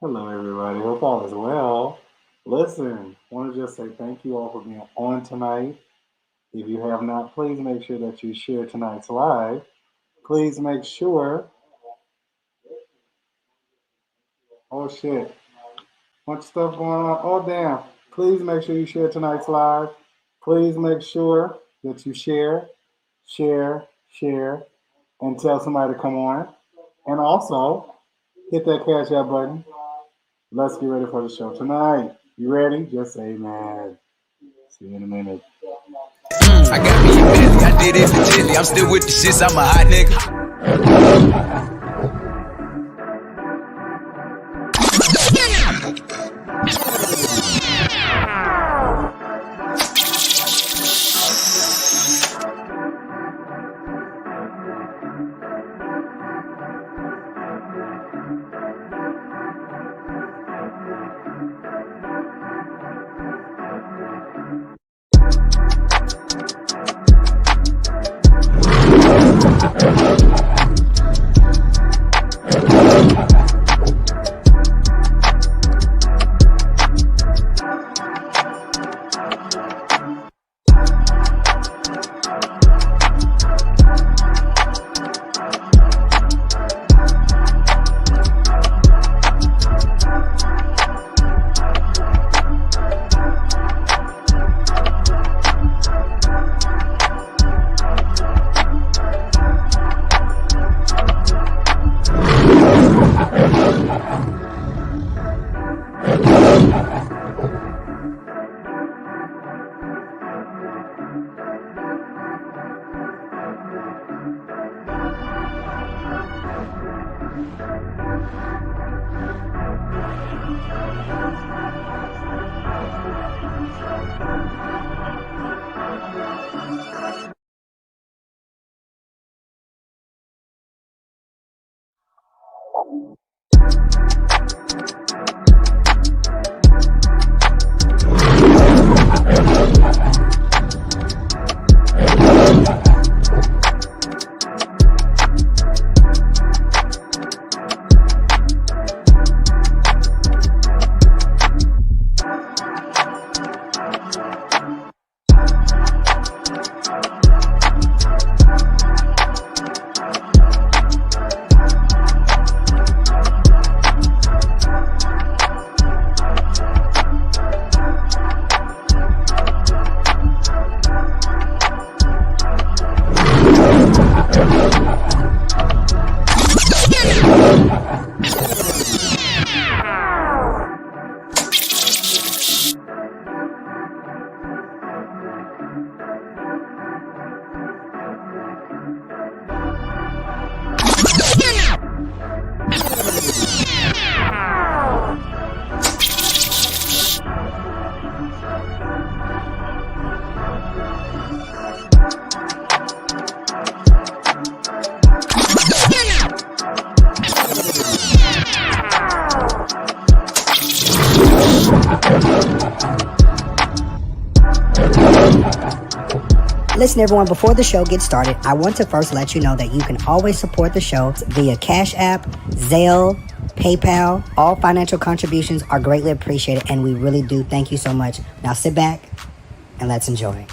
Hello, everybody. Hope all is well. Listen, want to just say thank you all for being on tonight. If you have not, please make sure that you share tonight's live. Please make sure. Oh shit, much stuff going on. Oh damn. Please make sure you share tonight's live. Please make sure that you share, and tell somebody to come on. And also hit that cash out button. Let's get ready for the show tonight. You ready? Just say amen. See you in a minute. I got me a Bentley, I did it legitly. I'm still with the shits, I'm a hot nigga. Listen, everyone, before the show gets started, I want to first let you know that you can always support the show via Cash App, Zelle, PayPal. All financial contributions are greatly appreciated, and we really do thank you so much. Now sit back and let's enjoy.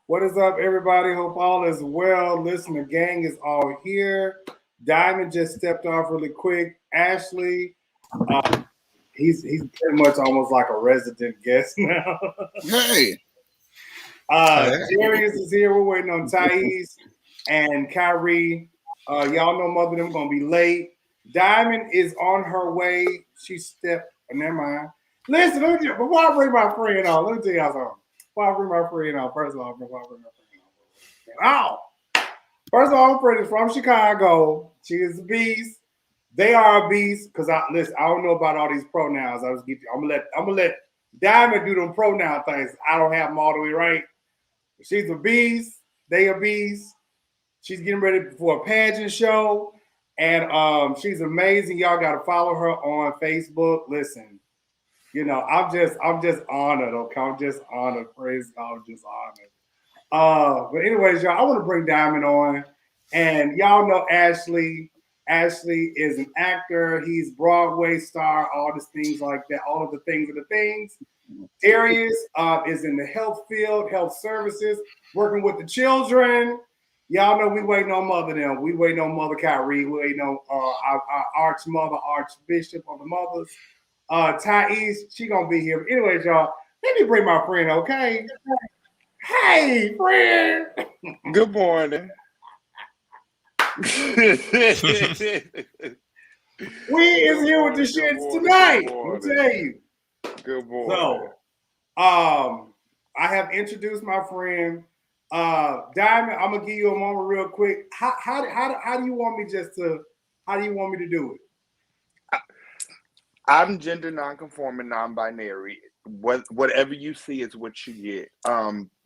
What is up, everybody? Hope all is well. Listen, the gang is all here. Diamond just stepped off really quick. Ashley, he's pretty much almost like a resident guest now. Hey. Darius is here. We're waiting on Thais and Kyrie. Y'all know mother of them gonna be late. Diamond is on her way. She stepped. Never mind. Listen, before I bring my friend on, let me tell y'all something. Before I bring my friend on, first of all, first of all, my friend is from Chicago. She is a beast. They are a beast. Cause I don't know about all these pronouns. I'm gonna let Diamond do them pronoun things. I don't have them all the way right. She's a beast. They a beast. She's getting ready for a pageant show. And she's amazing. Y'all got to follow her on Facebook. Listen, I'm just honored. Okay, I'm just honored. Praise God, I'm just honored. But anyways, y'all, I want to bring Diamond on, and y'all know Ashley. Ashley is an actor. He's Broadway star. All these things like that. All of the things are the things. Darius is in the health field, health services, working with the children. Y'all know we waiting on Mother them. We waiting on Mother Kyrie. We waiting on our arch mother, Archbishop on the mothers. Thais, she gonna be here. But anyways, y'all, let me bring my friend, okay? Hey, friend. Good morning. We is here with the shits tonight. I'll tell you. Good morning. So, I have introduced my friend Diamond. I'm gonna give you a moment real quick. How do you want me to do it? I'm gender nonconforming, non-binary. Whatever you see is what you get.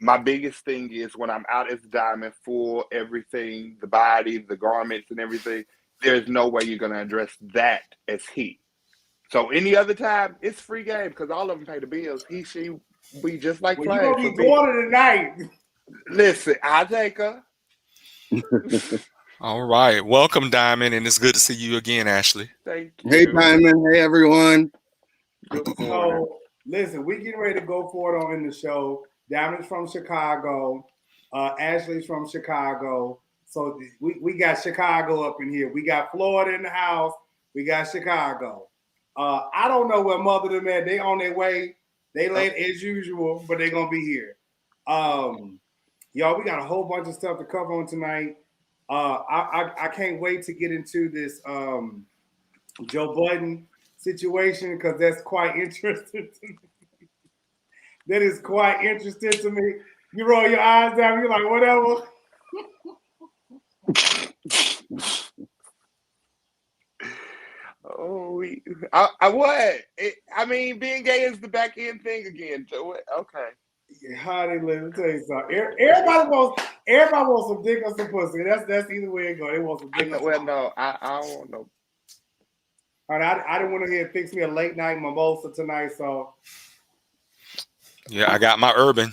My biggest thing is when I'm out as Diamond, full everything, the body, the garments, and everything. There's no way you're gonna address that as he. So any other time, it's free game because all of them pay the bills. He, she, we just like well, you're gonna be daughter tonight. Listen, I'll take her. All right. Welcome, Diamond, and it's good to see you again, Ashley. Thank you. Hey, Diamond. Hey, everyone. Good morning. So, listen, we getting ready to go for it on the show. Diamond's from Chicago. Ashley's from Chicago. So we got Chicago up in here. We got Florida in the house. We got Chicago. I don't know where Mother them at. They on their way. They late as usual, but they're gonna be here. Y'all, we got a whole bunch of stuff to cover on tonight. I can't wait to get into this Joe Buden situation because that's quite interesting to me. That is quite interesting to me. You roll your eyes down, you're like, whatever. Oh, I what? I mean, being gay is the back end thing again. So okay. Yeah, how they live? Let me tell you something. Everybody wants some dick or some pussy. That's either way it goes. They want some dick. Well, no, I don't want no. All right, I didn't want to hear fix me a late night mimosa tonight, so. Yeah, I got my urban.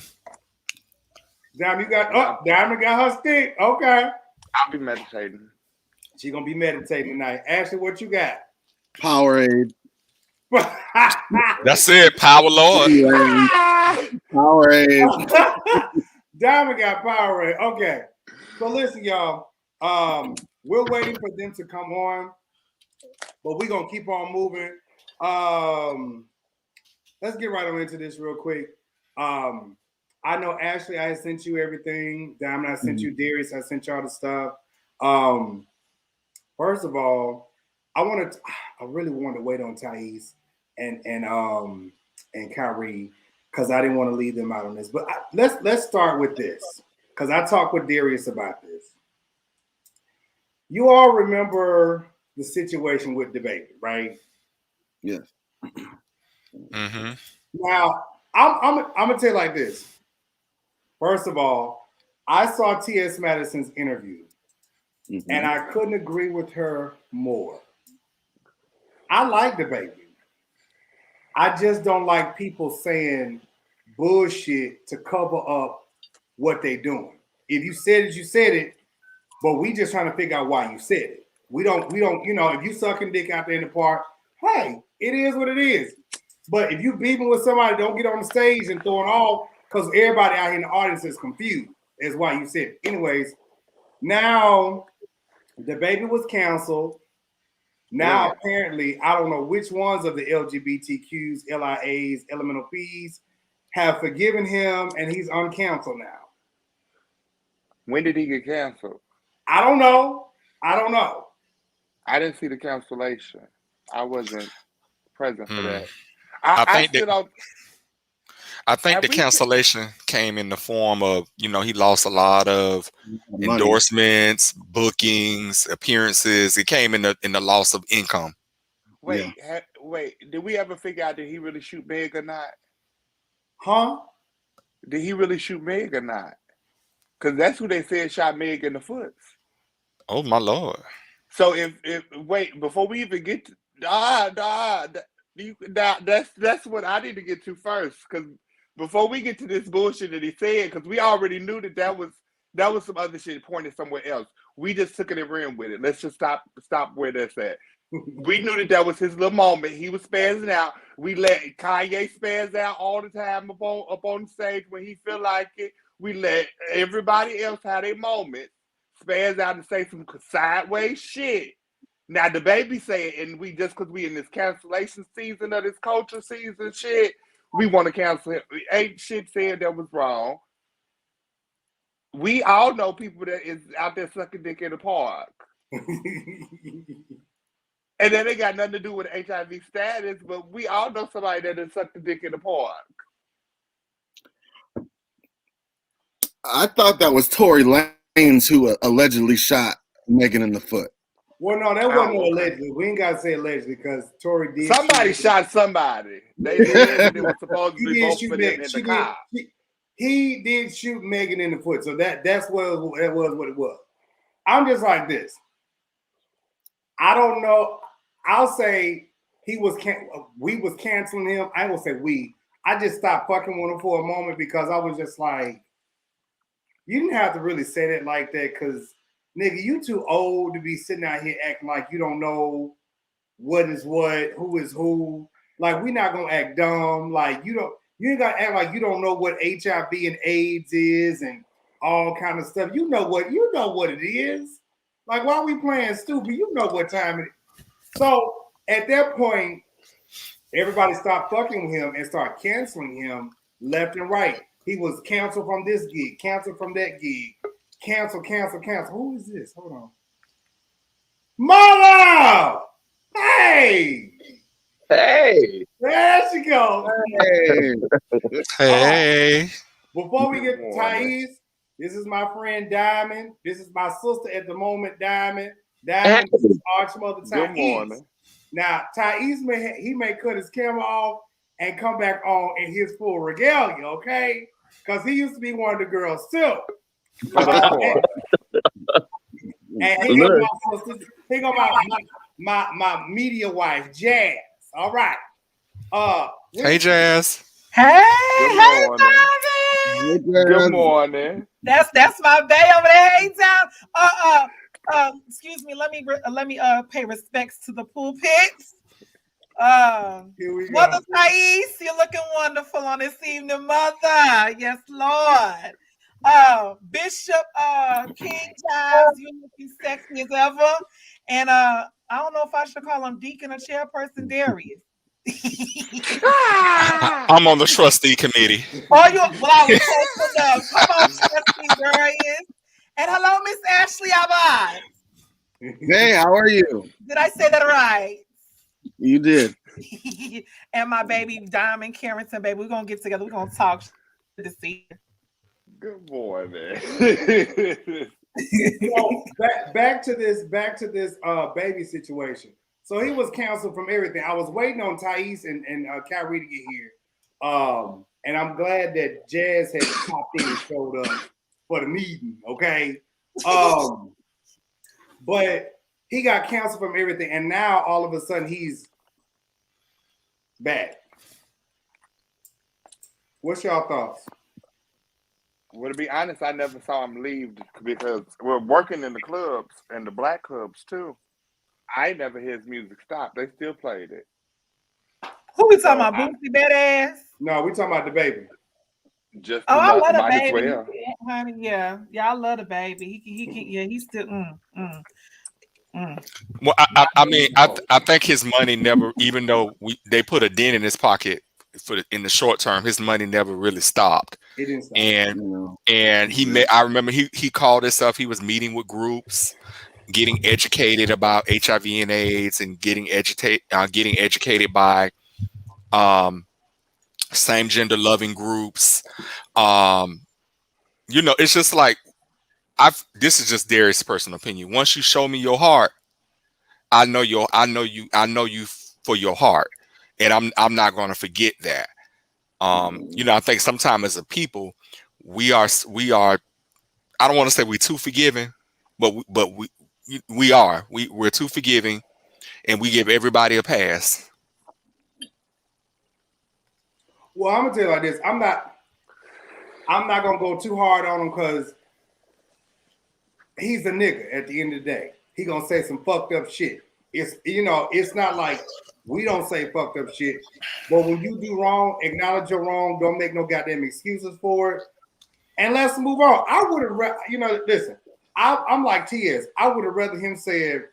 Diamond got her stick. Okay. I'll be meditating. She's gonna be meditating tonight. Ashley, what you got? Powerade. That's it. Power Lord. Powerade. Diamond got Powerade. Okay. So listen, y'all. We're waiting for them to come on, but we're gonna keep on moving. Let's get right on into this real quick. I know Ashley, I sent you everything. Diamond, I sent you Darius, I sent y'all the stuff. First of all, I really wanted to wait on Thais and Kyrie because I didn't want to leave them out on this. But let's start with this because I talked with Darius about this. You all remember the situation with DaBaby, right? Yes. Mm-hmm. Now, I'm gonna tell you like this. First of all, I saw T.S. Madison's interview, and I couldn't agree with her more. I like DaBaby. I just don't like people saying bullshit to cover up what they're doing. If you said it, you said it, but we just trying to figure out why you said it. We don't, if you sucking dick out there in the park, hey, it is what it is. But if you beefing with somebody, don't get on the stage and throw it off because everybody out here in the audience is confused. Is why you said it. Anyways, now DaBaby was canceled. Now apparently, I don't know which ones of the LGBTQs, LIAs, elemental Ps have forgiven him, and he's uncanceled now. When did he get canceled? I don't know. I didn't see the cancellation. I wasn't present for that. I think the cancellation came in the form of, he lost a lot of endorsements, bookings, appearances. It came in the loss of income. Wait, did we ever figure out did he really shoot Meg or not? Huh? Did he really shoot Meg or not? Because that's who they said shot Meg in the foot. Oh my Lord. So if before we even get to Now that's what I need to get to first, because before we get to this bullshit that he said, because we already knew that was some other shit pointed somewhere else. We just took it and ran with it. Let's just stop where that's at. We knew that was his little moment. He was spazzing out. We let Kanye spazz out all the time up on the stage when he feel like it. We let everybody else have their moment, spazz out and say some sideways shit. Now DaBaby said, and we just because we in this cancellation season of this culture season shit, we want to cancel him. Ain't shit said that was wrong. We all know people that is out there sucking dick in the park. And then they got nothing to do with HIV status, but we all know somebody that has sucked the dick in the park. I thought that was Tory Lanez who allegedly shot Megan in the foot. Well, no, that wasn't no allegedly. We ain't got to say allegedly because Tory did. Somebody shot somebody. They said it was supposed to be both of them in the car. He did shoot Megan in the foot, so that's what it was. I'm just like this. I don't know. I'll say we was canceling him. I won't say we. I just stopped fucking with him for a moment because I was just like, you didn't have to really say that like that because, nigga, you too old to be sitting out here acting like you don't know what is what, who is who. Like, we not gonna act dumb. Like, you ain't gotta act like you don't know what HIV and AIDS is and all kind of stuff. You know what it is. Like, why are we playing stupid? You know what time it is. So at that point, everybody stopped fucking with him and started canceling him left and right. He was canceled from this gig, canceled from that gig, cancel. Who is this? Hold on. Mother! Hey! There she goes. Hey. Before we get to Thais, this is my friend Diamond. This is my sister at the moment, Diamond. Diamond is Arch Mother Thais. Now, Thais may cut his camera off and come back on in his full regalia, okay? Because he used to be one of the girls too. And he got my media wife, Jazz. All right. Hey, Jazz. Hey, Good morning. That's my bae over there. Hey, Tom. Excuse me. Let me pay respects to the pulpits. Mother Thais, you're looking wonderful on this evening, Mother. Yes, Lord. Bishop King Giles, you're looking sexy as ever. And I don't know if I should call him Deacon or Chairperson Darius. I'm on the trustee committee. Oh, you well, I was close enough. Come on, trustee Darius. And hello, Miss Ashley Abad. Hey, how are you? Did I say that right? You did. And my baby Diamond Carrington, baby, we're gonna get together. We're gonna talk to see. Good morning. So back to this baby situation. So he was canceled from everything. I was waiting on Thais and Kyrie to get here. And I'm glad that Jazz had popped in and showed up for the meeting, okay? But he got canceled from everything, and now all of a sudden he's back. What's y'all thoughts? Well, to be honest, I never saw him leave because we're working in the clubs and the black clubs too. I never hear his music stop. They still played it. Who we talking about? Boosie Badass? No, we talking about DaBaby. Just I love DaBaby. Well. Honey, yeah, I love DaBaby. He's still. Well, I mean, I think his money never, even though they put a dent in his pocket in the short term, his money never really stopped. It didn't stop. And I remember he called himself. He was meeting with groups, getting educated about HIV and AIDS, and getting educated by same gender loving groups. It's just like this is just Darius' personal opinion. Once you show me your heart, I know you for your heart, and I'm not going to forget that. I think sometimes as a people, we are. I don't want to say we're too forgiving, but we are. We're too forgiving, and we give everybody a pass. Well, I'm gonna tell you like this. I'm not gonna go too hard on him because he's a nigga at the end of the day. He gonna say some fucked up shit. It's not like we don't say fucked up shit. But when you do wrong, acknowledge you're wrong. Don't make no goddamn excuses for it. And let's move on. I would have, listen, I'm like TS. I would have rather him said,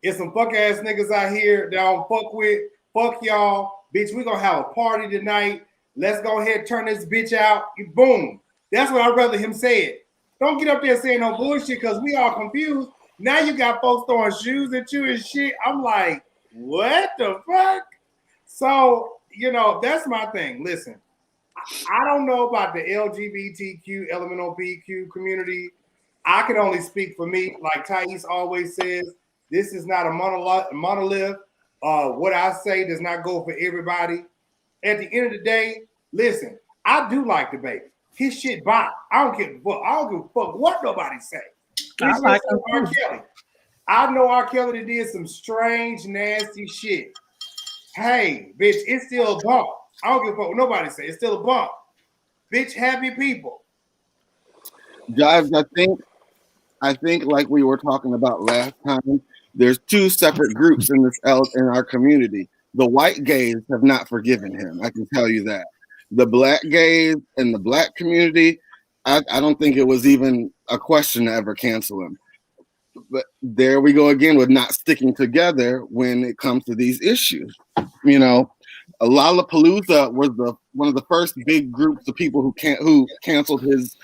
it's some fuck ass niggas out here that I don't fuck with. Fuck y'all. Bitch, we gonna have a party tonight. Let's go ahead and turn this bitch out. Boom. That's what I'd rather him say it. Don't get up there saying no bullshit because we all confused. Now you got folks throwing shoes at you and shit. I'm like, what the fuck? So, that's my thing. Listen, I don't know about the LGBTQ, LMNOPQ community. I can only speak for me. Like Thais always says, this is not a monolith. What I say does not go for everybody. At the end of the day, listen, I do like DaBaby. His shit bop. I don't give a fuck. I don't give a fuck what nobody say. I like R. Kelly. I know R. Kelly did some strange, nasty shit. Hey, bitch, it's still a bump. I don't give a fuck what nobody say. It's still a bump. Bitch, happy people. Guys, I think like we were talking about last time, there's two separate groups in our community. The white gays have not forgiven him. I can tell you that. The black gays and the black community, I don't think it was even a question to ever cancel him. But there we go again with not sticking together when it comes to these issues. Lollapalooza was one of the first big groups of people who canceled his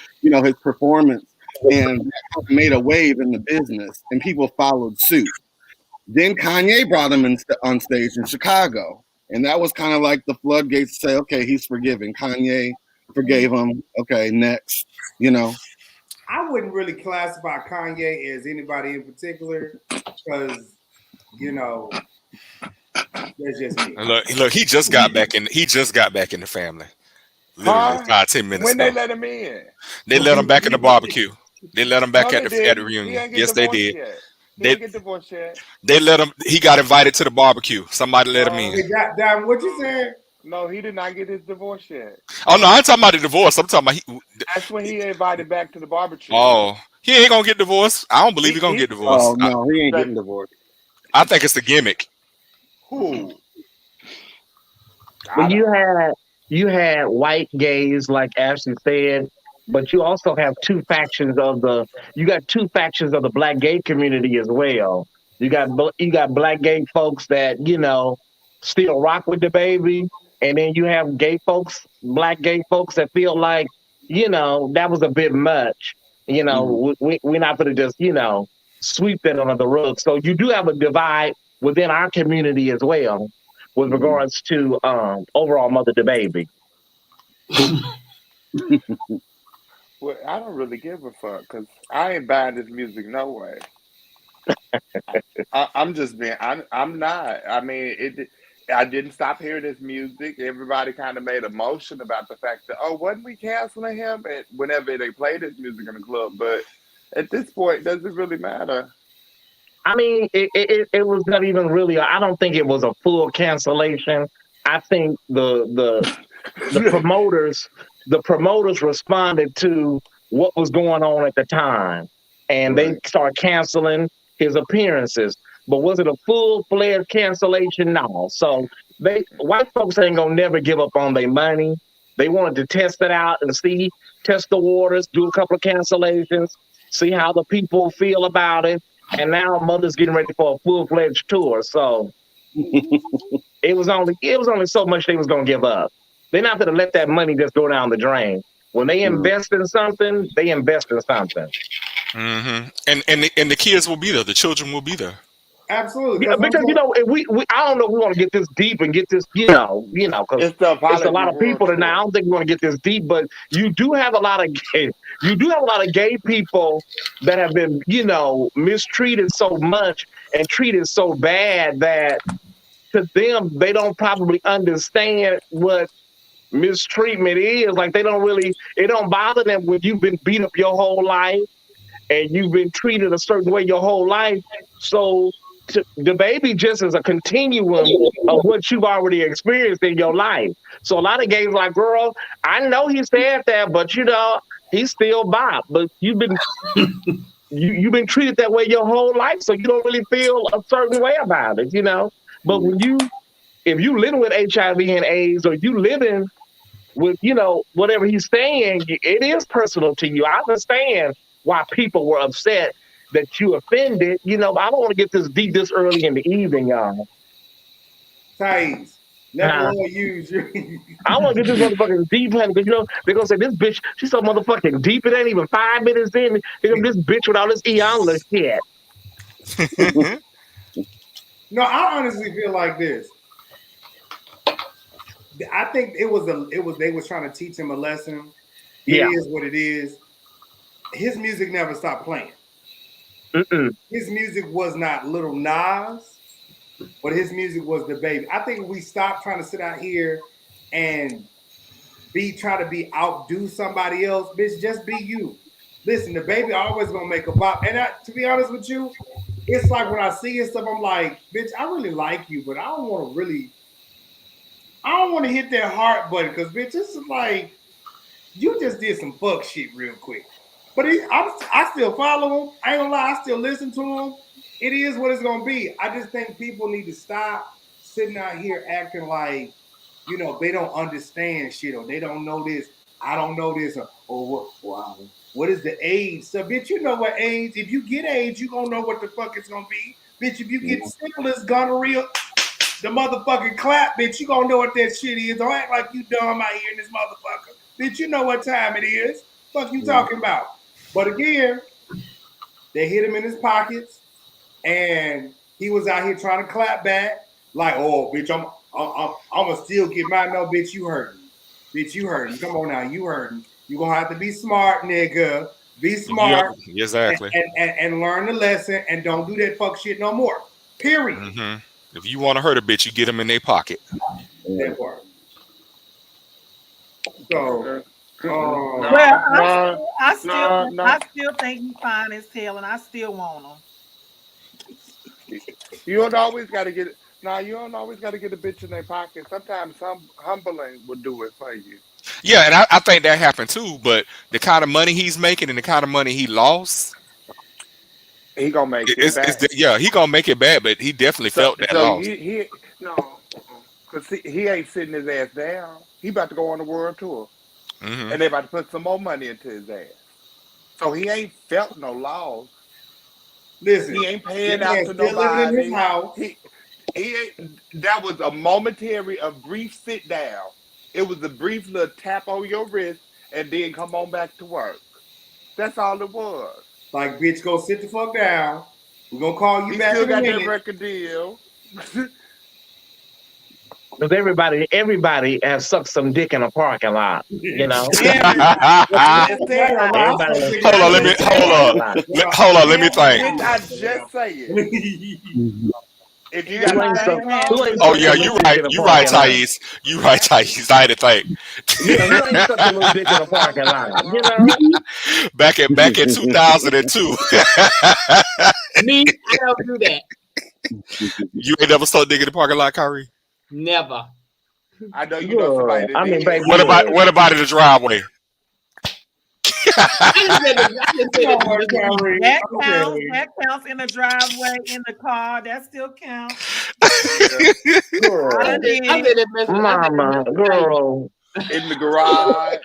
performance and made a wave in the business, and people followed suit. Then Kanye brought him on stage in Chicago, and that was kind of like the floodgates to say, okay, he's forgiven. Kanye forgave him. Okay, next, I wouldn't really classify Kanye as anybody in particular because, that's just me. Look, he just got back in the family. Literally 5-10 minutes when ago. They let him in. They let him back at the barbecue. They let him back at the reunion. Yes, they did. He didn't get divorced yet. They let him. He got invited to the barbecue. Somebody let him in. Hey, what you said? No, he did not get his divorce yet. Oh no, I ain't talking about the divorce. I'm talking about that's when he invited back to the barbecue. Oh, he ain't gonna get divorced. I don't believe he's gonna get divorced. Oh no, he ain't getting divorced. I think it's the gimmick. Who? But you had white gays, like Ashley said, but you also have two factions of the black gay community as well. You got black gay folks that still rock with DaBaby, and then you have black gay folks that feel like that was a bit much. We're not going to just sweep that under the rug. So you do have a divide within our community as well with regards to overall Mother DaBaby. Well, I don't really give a fuck because I ain't buying this music no way. I'm just being. I'm not. I mean, I didn't stop hearing this music. Everybody kind of made a motion about the fact that wasn't we canceling him? And whenever they play this music in the club, but at this point, does it really matter? I mean, it was not even really. I don't think it was a full cancellation. I think the promoters responded to what was going on at the time, and they started canceling his appearances. But was it a full-fledged cancellation? No. So white folks ain't gonna never give up on their money. They wanted to test it out and test the waters, do a couple of cancellations, see how the people feel about it. And now Mother's getting ready for a full-fledged tour. So it was only so much they was gonna give up. They're not gonna let that money just go down the drain. When they invest in something, they invest in something. Mm-hmm. And the kids will be there. The children will be there. Absolutely. Yeah, because I don't know if we want to get this deep and get this, because it's a lot of people tonight. I don't think we want to get this deep, but you do have a lot of gay people that have been, mistreated so much and treated so bad that to them they don't probably understand what mistreatment is. Like it don't bother them when you've been beat up your whole life and you've been treated a certain way your whole life. So DaBaby just is a continuum of what you've already experienced in your life. So a lot of gays like, girl, I know he said that, but you know, he's still Bob. But you've been you've been treated that way your whole life, so you don't really feel a certain way about it, you know. But if you living with HIV and AIDS, or you living with, you know, whatever he's saying, it is personal to you. I understand why people were upset that you offended, you know, but I don't want to get this deep this early in the evening, y'all. Thais, never will use you. I want to get this motherfucking deep, honey, because, you know, they're going to say, this bitch, she's so motherfucking deep. It ain't even 5 minutes in. This bitch with all this Iyanla shit. No, I honestly feel like this. I think they was trying to teach him a lesson. It is what it is. His music never stopped playing. His music was not Little Nas, but his music was DaBaby. I think we stopped trying to sit out here and try to outdo somebody else. Bitch, just be you. Listen, DaBaby always gonna make a bop. And to be honest with you, it's like when I see his stuff, I'm like, bitch, I really like you, but I don't want to hit that heart button, because bitch, this is like, you just did some fuck shit real quick. But I still follow him. I ain't gonna lie, I still listen to him. It is what it's gonna be. I just think people need to stop sitting out here acting like, you know, they don't understand shit, or they don't know this. I don't know this, or what is the AIDS? So bitch, you know what AIDS? If you get AIDS, you gonna know what the fuck it's gonna be. Bitch, if you get syphilis, gonorrhea, the motherfucking clap, bitch, you gonna know what that shit is. Don't act like you dumb out here in this motherfucker. Bitch, you know what time it is. Fuck you talking about? But again, they hit him in his pockets, and he was out here trying to clap back, like, oh, bitch, I'm gonna still get mine. No, bitch, you hurting. Bitch, you hurting. Come on now, you hurting. You gonna have to be smart, nigga. Be smart. Yep, exactly. And learn the lesson, and don't do that fuck shit no more. Period. If you want to hurt a bitch, you get them in their pocket. That part. So, I still think he's fine as hell, and I still want him. You don't always got to get it. No, you don't always got to get a bitch in their pocket. Sometimes some humbling will do it for you. Yeah, and I think that happened too. But the kind of money he's making and the kind of money he lost, he gonna make it bad. He gonna make it bad. But he definitely felt that loss. Because he ain't sitting his ass down. He about to go on the world tour, and they about to put some more money into his ass. So he ain't felt no loss. Listen, he ain't paying out to nobody. In his house. He ain't. That was a momentary, a brief sit down. It was a brief little tap on your wrist, and then come on back to work. That's all it was. Like, bitch, go sit the fuck down. We're gonna call you back. Still got that record deal. Because everybody has sucked some dick in a parking lot, you know. Hold on, let me think. Didn't I just say it? If you got you're right, Thais. You right, Thais. I had to think. You ain't sucked a little dick in a parking lot, you know. Back in 2002. Me, I don't do that. You ain't never sucked dick in the parking lot, Kyrie? Never. I know you know somebody. Baby, what about in the driveway? That counts in the driveway, in the car. That still counts. Mama, girl. In the garage.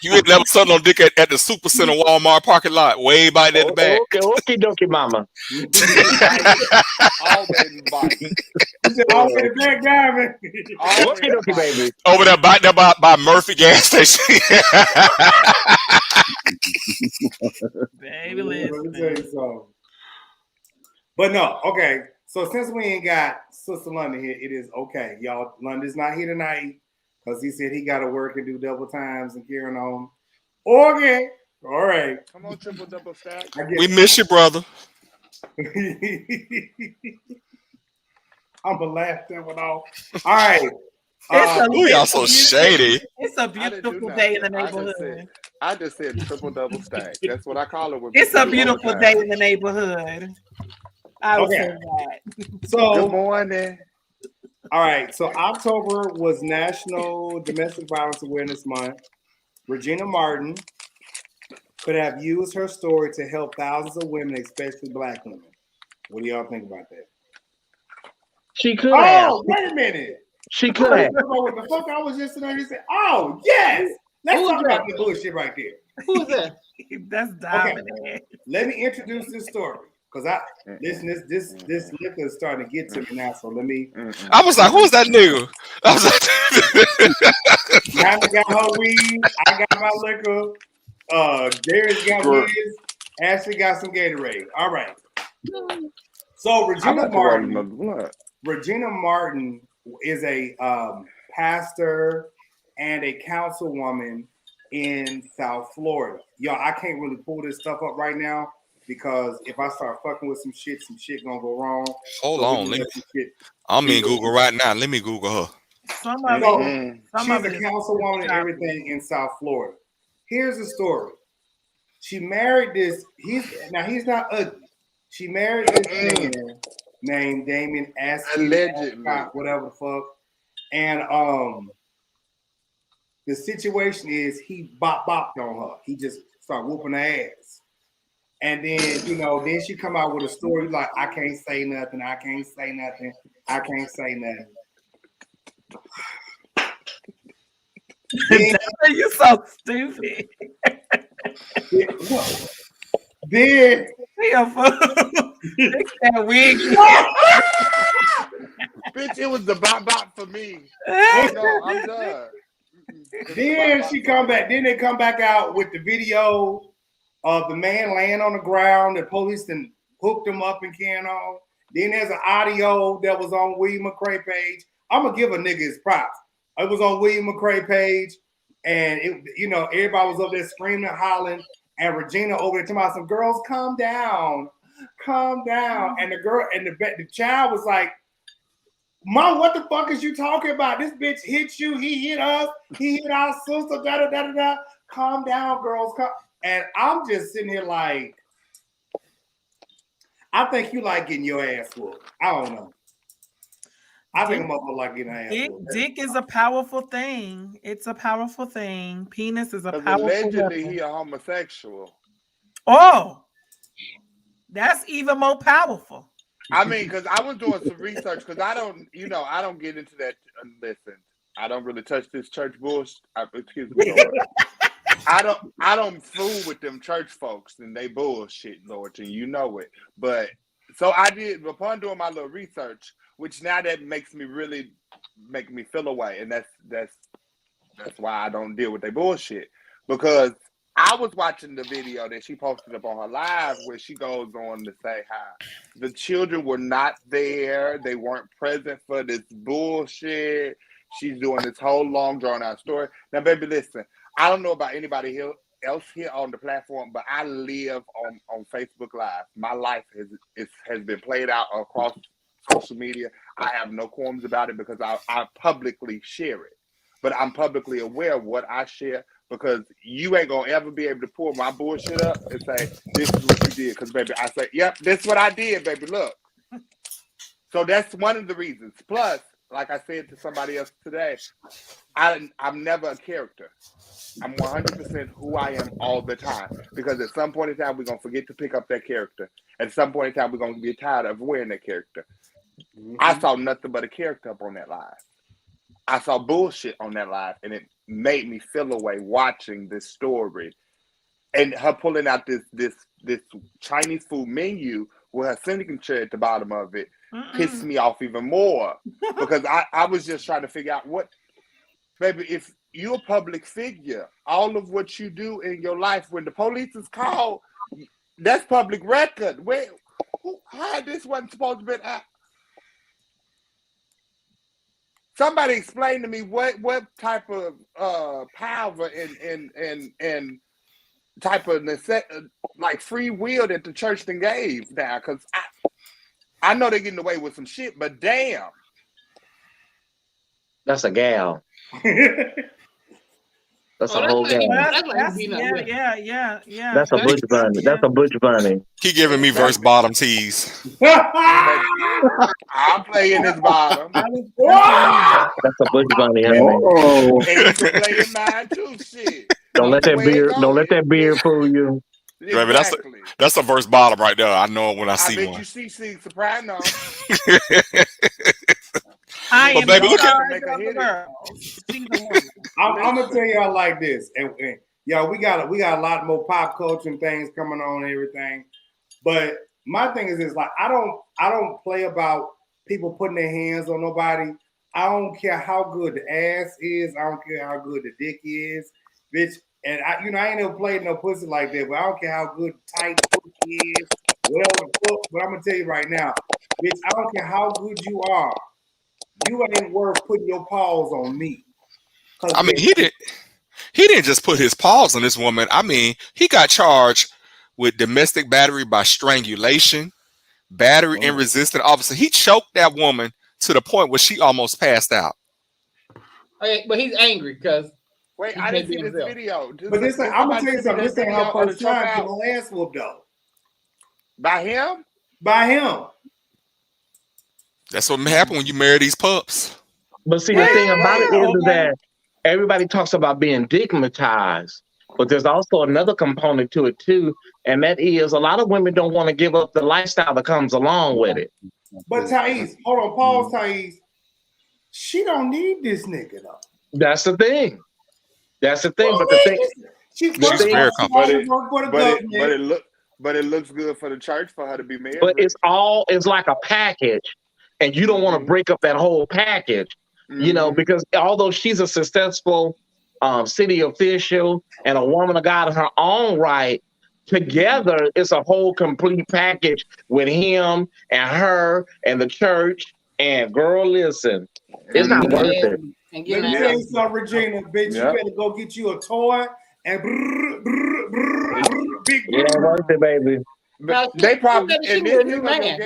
You ain't never sucked no dick at the Super Center Walmart parking lot, way back there in the back. Okay, dokie, mama. Always bite. Always back driving. Okay, dokie, baby. Over there by Murphy gas station. Baby, listen. But no, okay. So since we ain't got Sister London here, it is okay. Y'all, London's not here tonight because he said he got to work and do double times and carrying on. Okay. All right. Come on, triple double stack. We miss you, brother. I'm going to laugh that one off. All right. Y'all so shady. It's a beautiful day in the neighborhood. I just said triple double stack. That's what I call it. It's a beautiful day in the neighborhood. I would say that. So good morning. All right, so October was National Domestic Violence Awareness Month. Regina Martin could have used her story to help thousands of women, especially Black women. What do y'all think about that? She could have. Oh, wait a minute. She could have. What the fuck I was just sitting there and said, oh, yes. Let's Who's talk that? about the bullshit right there. Who's that? That's dominant. Let me introduce this story. Because this liquor is starting to get to me now. So let me. I was like, who's that nigga? I was like, Nana got her weed. I got my liquor. Darius got his. Ashley got some Gatorade. All right. So Regina Martin is a pastor and a councilwoman in South Florida. Y'all, I can't really pull this stuff up right now because if I start fucking with some shit gonna go wrong. Hold on, I'm in Google right now. Let me Google her. She's a councilwoman and everything in South Florida. Here's the story. She married this. He's not ugly. She married this man named Damien Ascott, whatever the fuck. And the situation is he bopped on her. He just started whooping her ass. And then, then she come out with a story like, I can't say nothing. I can't say nothing. I can't say nothing. You're so stupid. Then that wig. Bitch, it was the bop for me. No, I'm done. Then she come back. Then they come back out with the video of the man laying on the ground. The police then hooked him up and can on. Then there's an audio that was on William McCray page. I'm gonna give a nigga his props. It was on William McCray page, and everybody was up there screaming and hollering. And Regina over there talking about some girls, calm down. And the girl and the child was like, Mom, what the fuck is you talking about? This bitch hit you. He hit us. He hit our sister. Da da da da. Calm down, girls. And I'm just sitting here like, I think you like getting your ass whooped. I don't know. I think I'm gonna like getting ass whooped. Dick is a powerful thing. It's a powerful thing. Penis is a powerful allegedly weapon. He a homosexual. Oh, that's even more powerful. I mean, because I was doing some research because I don't get into that. Listen, I don't really touch this church bullshit. Excuse me, Lord. I don't fool with them church folks and they bullshit, Lord, and you know it. But so I did upon doing my little research, which now that makes me really make me feel away, and that's why I don't deal with their bullshit, because I was watching the video that she posted up on her live where she goes on to say how the children were not there. They weren't present for this bullshit. She's doing this whole long drawn out story. Now, baby, listen, I don't know about anybody else here on the platform, but I live on Facebook Live. My life has been played out across social media. I have no qualms about it because I publicly share it. But I'm publicly aware of what I share, because you ain't gonna ever be able to pull my bullshit up and say, this is what you did. Because, baby, I say, yep, this is what I did, baby, look. So that's one of the reasons. Plus, like I said to somebody else today, I'm never a character. I'm 100% who I am all the time. Because at some point in time, we're going to forget to pick up that character. At some point in time, we're going to get tired of wearing that character. Mm-hmm. I saw nothing but a character up on that live. I saw bullshit on that live, and it made me feel away watching this story. And her pulling out this Chinese food menu with her signature at the bottom of it pissed me off even more. Because I was just trying to figure out baby, if you're a public figure, all of what you do in your life, when the police is called, that's public record. How this wasn't supposed to be out? Somebody explain to me what type of power and type of like free will that the church then gave now, because I know they're getting away with some shit, but damn. That's a gal. That's Oh, a whole game. That's like beating up women. Yeah. That's a butch bunny. That's a butch bunny. He giving me verse bottom tees. I'm playing his bottom. That's a butch bunny, honey. Oh, And you can play in mine too. Shit. Don't let that Where it beard. go, Don't let that beard fool you. Baby, Exactly. that's a verse bottom right there. I know it when I I see bet one. you see Soprano. I But am baby, look at I'm gonna tell y'all like this, and y'all, we got a lot more pop culture and things coming on and everything. But my thing is this: like, I don't play about people putting their hands on nobody. I don't care how good the ass is. I don't care how good the dick is, bitch. And I ain't never played no pussy like that, but I don't care how good tight pussy is, whatever the fuck. But I'm gonna tell you right now, bitch, I don't care how good you are. You ain't worth putting your paws on me. I mean, he didn't just put his paws on this woman. I mean, he got charged with domestic battery by strangulation, battery and resistant officer. He choked that woman to the point where she almost passed out. Okay, but he's angry because wait, I didn't see this video. But this thing, I'm gonna tell you something. This ain't her first time getting her ass whooped though. By him? By him. That's what happened when you marry these pups. But see, the thing about it is that everybody talks about being stigmatized, but there's also another component to it too, and that is a lot of women don't want to give up the lifestyle that comes along with it. But Thais, hold on, pause, Thais. She don't need this nigga though. That's the thing. That's the thing. But the thing, but it looks good for the church for her to be married. But it's like a package, and you don't want to break up that whole package, you know, because although she's a successful city official and a woman of God in her own right, together it's a whole complete package with him and her and the church. And girl, listen, it's not worth it. Let me tell you something, Regina, bitch. You better go get you a toy and big. It ain't worth it, baby. Now, they probably she can get a new man.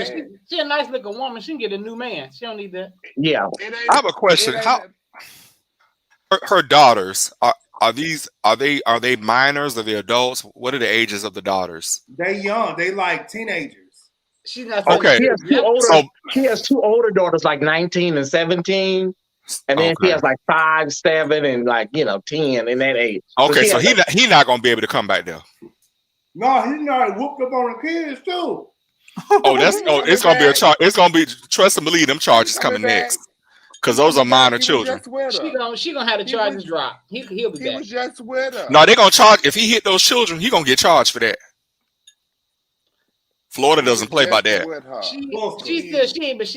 She a nice looking woman. She can get a new man. She don't need that. Yeah. I have a question. How her daughters are they minors? Are they adults? What are the ages of the daughters? They young. They like teenagers. She's not okay. She has two older daughters, like 19 and 17. And then she has like 5, 7, and 10 in that age. Okay, so he not gonna be able to come back there. No, he's not whooped up on the kids too. It's gonna be a charge. It's gonna be, trust and believe, them charges coming next, because those are minor children. She gonna have the charges drop. He'll be back. He was just with her. No, they're gonna charge. If he hit those children, he gonna get charged for that. Florida doesn't play by that. She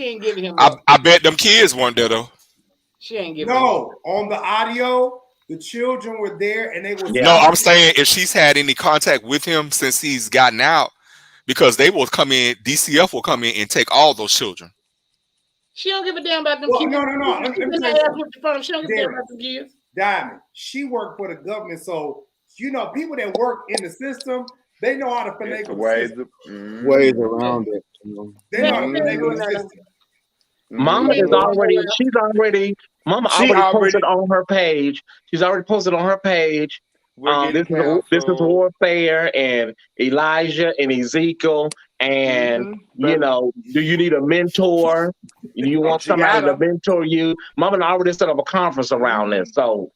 ain't giving him. I bet them kids weren't there though. She ain't giving. No, on the audio, the children were there, and they were. No, I'm saying if she's had any contact with him since he's gotten out, because they will come in. DCF will come in and take all those children. She don't give a damn about them kids. No. She don't give a damn about them kids. Diamond, she worked for the government, so people that work in the system, they know how to finagle ways around it. They know how to finagle the system. Mama already posted on her page. She's already posted on her page. This is warfare and Elijah and Ezekiel and do you need a mentor? You want somebody to mentor you? Mama already set up a conference around this. So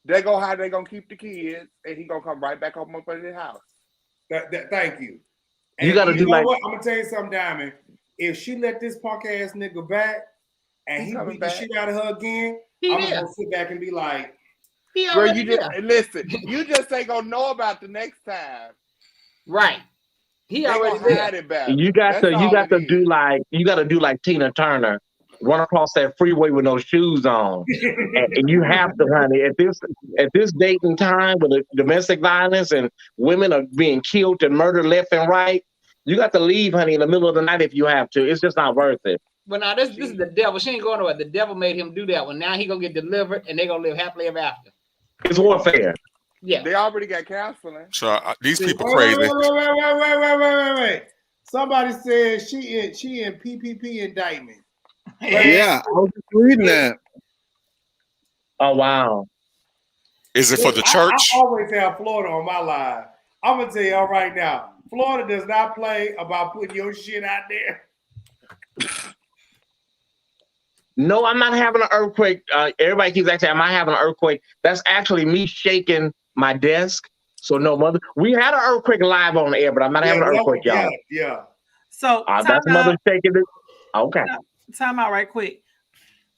they go how they gonna keep the kids, and he gonna come right back up in his house. Thank you. And you gotta do what? I'm gonna tell you something, Diamond. If she let this punk ass nigga back and he beat the shit out of her again, I'm gonna sit back and be like, girl, listen, you just ain't gonna know about the next time. Right. He already there. You got to do like Tina Turner, run across that freeway with no shoes on. and you have to, honey, at this date and time with domestic violence and women are being killed and murdered left and right, you got to leave, honey, in the middle of the night if you have to. It's just not worth it. But now this is the devil. She ain't going nowhere. The devil made him do that one. Now he gonna get delivered and they gonna live happily ever after. It's warfare. Yeah. They already got counseling. So these people crazy. Wait. Somebody said she in PPP indictment. Yeah, I was just reading that. Oh wow. Is it for the church? I always have Florida on my line. I'm gonna tell y'all right now, Florida does not play about putting your shit out there. No, I'm not having an earthquake. Everybody keeps asking, am I having an earthquake? That's actually me shaking my desk. So no, mother. We had an earthquake live on the air, but I'm not having an earthquake, y'all. Yeah. So that's mother shaking it. Okay. Time out right quick.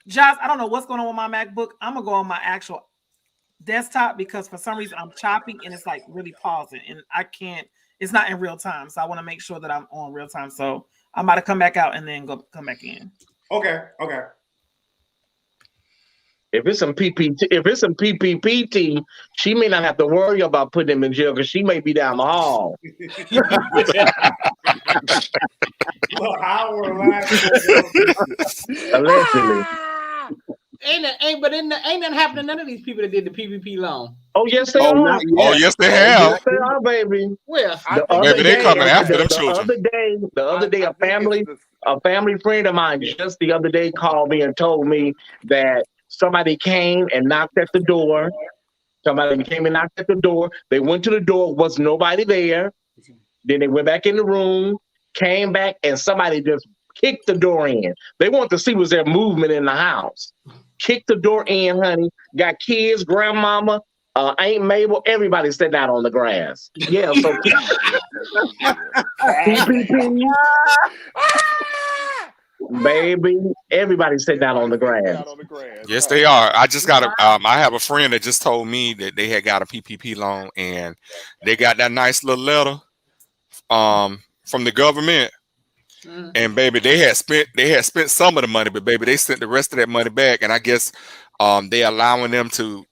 Josh, I don't know what's going on with my MacBook. I'm gonna go on my actual desktop because for some reason I'm choppy and it's like really pausing and I can't. It's not in real time, so I want to make sure that I'm on real time. So I'm about to come back out and then come back in. Okay. If it's some PPPT, she may not have to worry about putting him in jail because she may be down the hall. Allegedly. Ain't nothing happened to none of these people that did the PPP loan. Oh yes, they are. Oh yes, they have. Yes, they are, baby. Well, maybe they coming after them children. The other day, a family friend of mine just the other day called me and told me that somebody came and knocked at the door. Somebody came and knocked at the door. They went to the door, was nobody there. Then they went back in the room, came back, and somebody just kicked the door in. They want to see was there movement in the house. Kicked the door in, honey. Got kids, grandmama, Aunt Mabel, everybody sitting out on the grass. Yeah, so PPP, baby, everybody sitting out on the grass. Yes, they are. I just got I have a friend that just told me that they had got a PPP loan and they got that nice little letter from the government. And baby, they had spent some of the money, but baby, they sent the rest of that money back. And I guess they allowing them to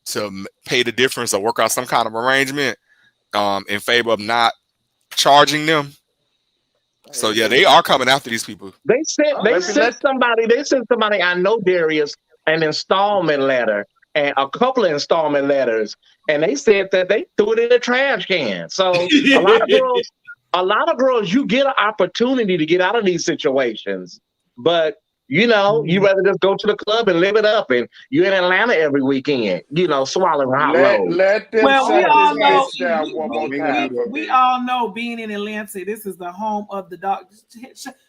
pay the difference or work out some kind of arrangement in favor of not charging them. So yeah, they are coming after these people. They sent somebody I know, Darius, an installment letter and a couple of installment letters, and they said that they threw it in the trash can. So a lot of girls, you get an opportunity to get out of these situations, but you know, you rather just go to the club and live it up, and you're in Atlanta every weekend, you know, swallowing hot loads. We all know being in Atlanta, this is the home of the dog.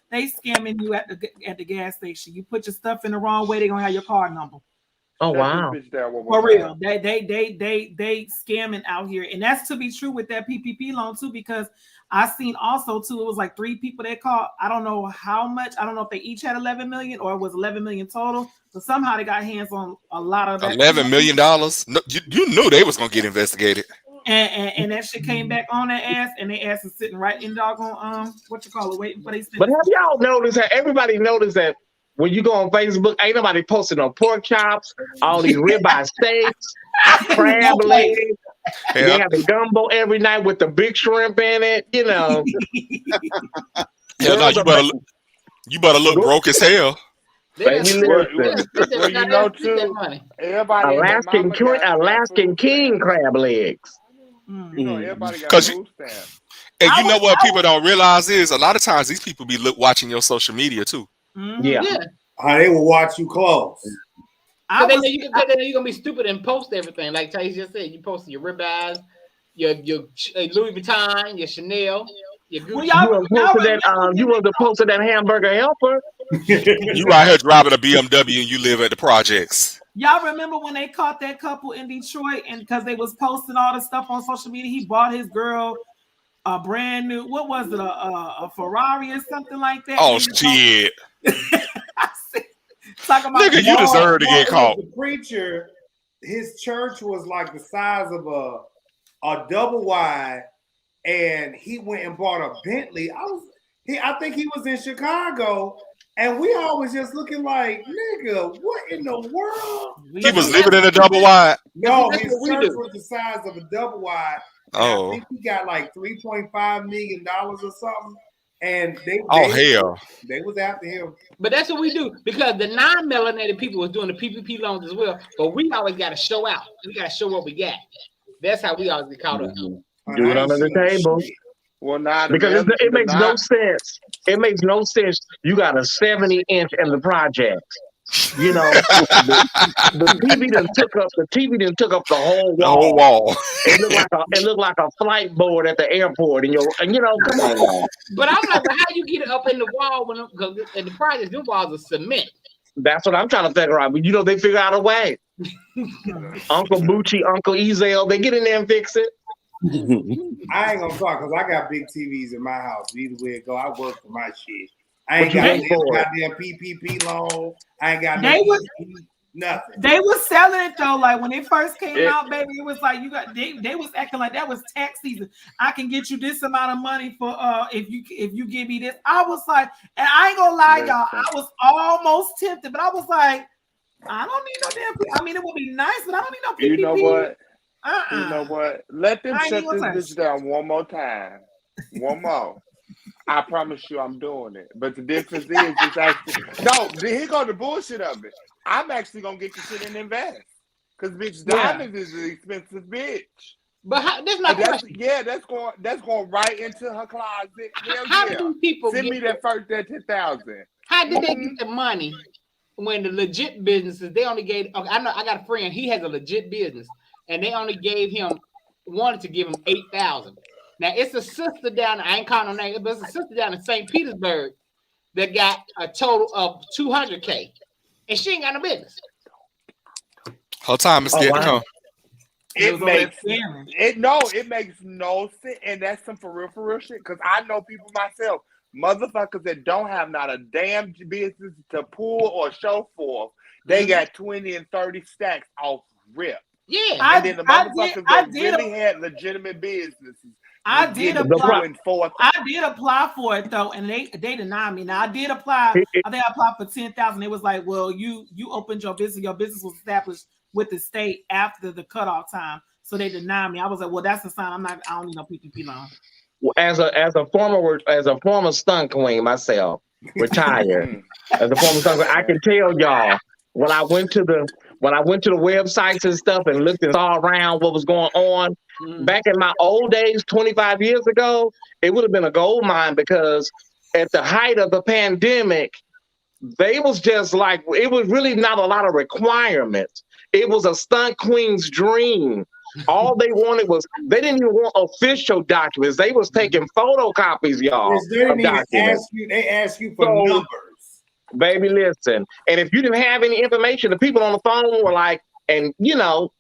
They scamming you at the gas station. You put your stuff in the wrong way, they're gonna have your card number. Oh wow! For real, they scamming out here, and that's to be true with that PPP loan too. Because I seen also too, it was like 3 people that called. I don't know how much. I don't know if they each had 11 million or it was 11 million total. But somehow they got hands on a lot of that. $11 million. No, you knew they was gonna get investigated. And that shit came back on their ass, and their ass is sitting right in doggone waiting for they. But have y'all noticed that everybody noticed that? When you go on Facebook, ain't nobody posting no pork chops, all these ribeye steaks, crab legs. They have the gumbo every night with the big shrimp in it, you know. Hell no, you better look broke as hell. Alaskan king crab legs. You know, and you know what people don't realize is a lot of times these people be watching your social media too. Yeah. They will watch you close. Because they know you're gonna be stupid and post everything. Like Thais just said, you posted your ribeyes, your Louis Vuitton, your Chanel, your Gucci. You was the post of that hamburger helper. You out here driving a BMW and you live at the projects. Y'all remember when they caught that couple in Detroit, and because they was posting all the stuff on social media, he bought his girl a brand new, what was it, a Ferrari or something like that? Oh shit! Talking about nigga, you deserve to get caught. The preacher, his church was like the size of a double wide, and he went and bought a Bentley. I think he was in Chicago, and we always just looking like, nigga, what in the world? He was living in a double wide. No, his church was the size of a double wide. Oh, I think he got like $3.5 million or something. And they was after him. But that's what we do, because the non-melanated people was doing the PPP loans as well. But we always got to show out. We got to show what we got. That's how we always get caught up. Do it under the table. Well, not because it makes no sense. It makes no sense. You got a 70-inch in the project. You know, the TV done took up the whole The wall. whole wall. It looked like a flight board at the airport, and you know, come on. But I'm like, well, how you get it up in the wall when in the project, them walls are cement? That's what I'm trying to figure out. But you know, they figure out a way. Uncle Bucci, Uncle Ezel, they get in there and fix it. I ain't gonna talk because I got big TVs in my house. Either way it go, I work for my shit. I ain't got no goddamn PPP loan. I ain't got nothing. They was selling it though. Like when it first came out, baby, it was like they was acting like that was tax season. I can get you this amount of money for if you give me this. I was like, and I ain't gonna lie, y'all, I was almost tempted, but I was like, I don't need no damn. I mean, it would be nice, but I don't need no PPP. You know what? You know what? Let them shut this bitch down one more time. One more. I promise you I'm doing it. But the difference is it's actually here go the bullshit of it. I'm actually gonna get the shit and invest. Cause bitch, diamonds is an expensive bitch. But that's not that's going right into her closet. How do people send me that first $10,000? How did they get the money when the legit businesses they only gave? Okay, I know I got a friend. He has a legit business, and they only wanted to give him $8,000. Now it's a sister down. I ain't calling no name, but it's a sister down in St. Petersburg that got a total of $200K, and she ain't got no business. Her time is scared to come. It makes no sense, and that's some for real shit. Because I know people myself, motherfuckers that don't have not a damn business to pull or show for. They got 20 and 30 stacks off rip. Yeah, and then the motherfuckers that really had legitimate businesses. I did apply for it though, and they denied me. Now I did apply. I think I applied for 10,000. It was like, well, you opened your business. Your business was established with the state after the cutoff time, so they denied me. I was like, well, that's a sign. I don't need no PPP loan. Well, as a former stunt queen myself, retired. As a former stunt queen, I can tell y'all when I went to the websites and stuff and looked and saw around what was going on. Back in my old days, 25 years ago, it would have been a gold mine because at the height of the pandemic, they was just like, it was really not a lot of requirements. It was a stunt queen's dream. All they wanted was, they didn't even want official documents. They was taking photocopies, y'all. They asked you for numbers. Baby, listen. And if you didn't have any information, the people on the phone were like, and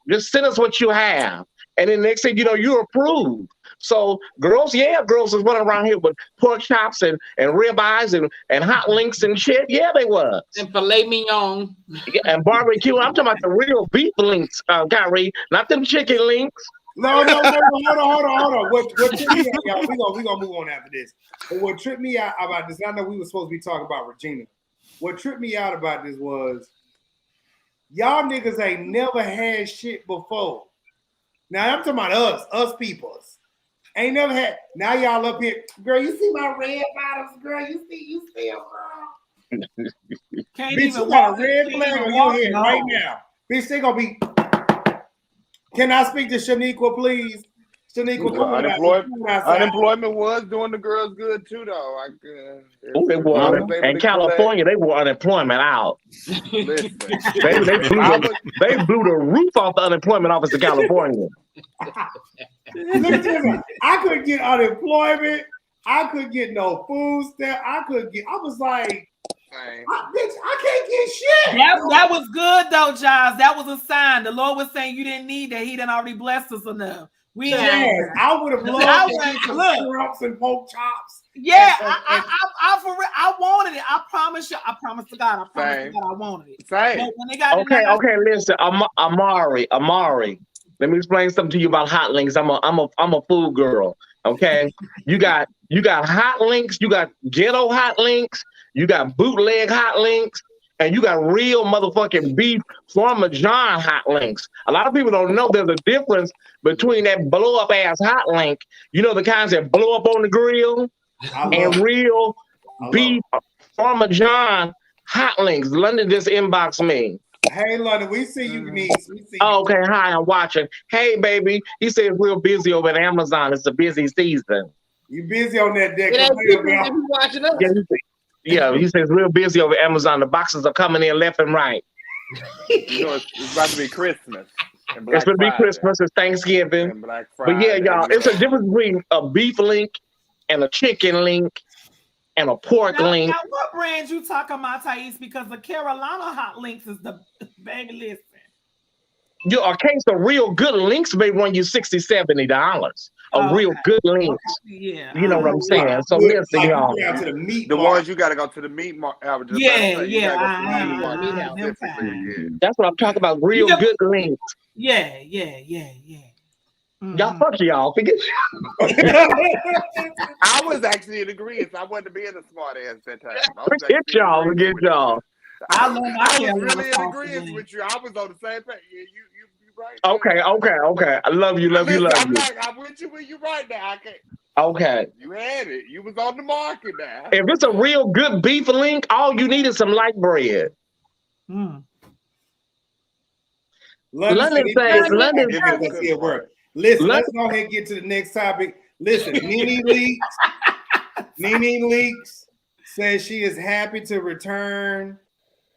just send us what you have. And then next thing you know, you're approved. So girls was running around here with pork chops and ribeyes and hot links and shit. Yeah, they was. And filet mignon. And barbecue. I'm talking about the real beef links, Kyrie, not them chicken links. No, hold on. What tripped me out, y'all, we gonna move on after this. But what tripped me out about this, I know we were supposed to be talking about Regina. What tripped me out about this was y'all niggas ain't never had shit before. Now I'm talking about us peoples. Ain't never had. Now y'all up here, girl. You see my red bottoms, girl. You see them, girl. Can't bitch, even you got a red flag on your head right now, bitch. They gonna be. Can I speak to Shaniqua, please? Shaniqua, unemployment was doing the girls good too, though. They were in California. They were unemployment out. Listen, they blew the roof off the unemployment office in California. Listen, I couldn't get unemployment. I couldn't get no food stamp. I was like, bitch, I can't get shit. That was good though, Giles. That was a sign. The Lord was saying you didn't need that. He done already blessed us enough. I would have loved to get some shrimps and pork chops. Yeah, I wanted it. I promise you. I promise to God. I wanted it. Same. When they got okay. Listen, Amari. Let me explain something to you about hot links. I'm a food girl. Okay, you got hot links. You got ghetto hot links. You got bootleg hot links. And you got real motherfucking beef Parmesan hot links. A lot of people don't know there's a difference between that blow up ass hot link, the kinds that blow up on the grill, and real beef Parmesan hot links. London just inboxed me. Hey, London, we see you, Denise. We see you. Okay, hi, I'm watching. Hey, baby. He said real busy over at Amazon. It's a busy season. You busy on that deck. Watching us. Yeah, he says real busy over Amazon. The boxes are coming in left and right. You know, it's about to be Christmas. And It's Black going to be Friday. Christmas. It's Thanksgiving. And Black But yeah, Friday. y'all, it's a difference between a beef link and a chicken link and a pork link. Now, what brand you talking about, Thais? Because the Carolina hot links is the baby. Listen, A case of real good links may run you $60, $70. Real good links. Yeah, you know what I'm saying. So listen, y'all. The ones you got to go to the meat market. That's what I'm talking about. Real good links. Yeah. Y'all fuck y'all. Forget I was actually in agreement. I wasn't being a smart ass that time. Forget y'all. Forget y'all. I was really in agreement with you. I was on the same page. Yeah, you right. Okay. I love you. I'm with you when you right now. I can't. Okay. You had it. You was on the market now. If it's a real good beef link, all you need is some light bread. London says. Listen, let's go ahead and get to the next topic. Listen, NeNe Leakes says she is happy to return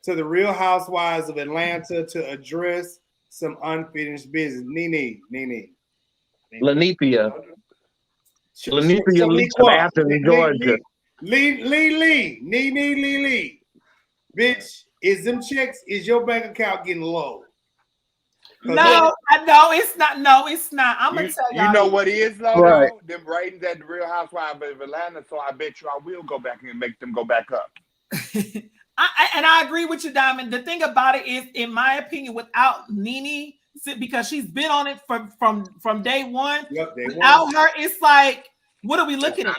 to the Real Housewives of Atlanta to address some unfinished business. NeNe. Lanithia Leakes from Athens, Georgia. Lee. Bitch, is them checks, is your bank account getting low? No, it's not. No, it's not. I'm gonna tell y'all. You know what is though? Right. Them ratings at the Real Housewives of Atlanta, so I bet you I will go back and make them go back up. I agree with you, Diamond. The thing about it is, in my opinion, without NeNe, because she's been on it from day one. Yep, without her, it's like, what are we looking at?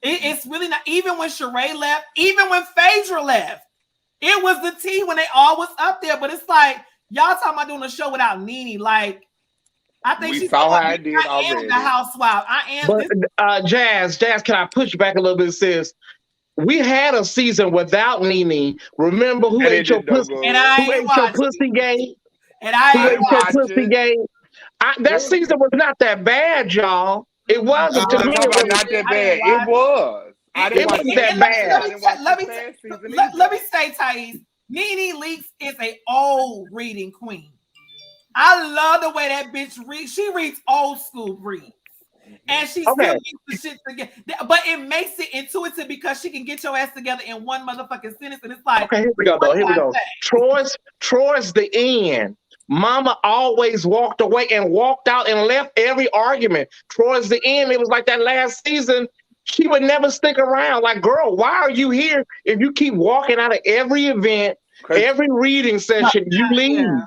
It's really not. Even when Sheree left, even when Phaedra left, it was the tea when they all was up there. But it's like, y'all talking about doing a show without NeNe. Like, I think she's I did already. am the housewife. I am. But Jazz, can I push you back a little bit? Sis, we had a season without NeNe. Remember who ate your pussy? And I who ate your pussy game? And I ate your pussy game? That season was not that bad, y'all. It wasn't to me. It was not that bad. It was. It wasn't that bad. Let me say, Thais, NeNe Leakes is an old reading queen. I love the way that bitch reads. She reads old school reads. And she still gets the shit together. But it makes it intuitive because she can get your ass together in one motherfucking sentence. And it's like, okay, here we go. Troy's the end. Mama always walked away and walked out and left every argument. Troy's the end. It was like that last season. She would never stick around. Like, girl, why are you here if you keep walking out of every event, every reading session, you leave? Yeah.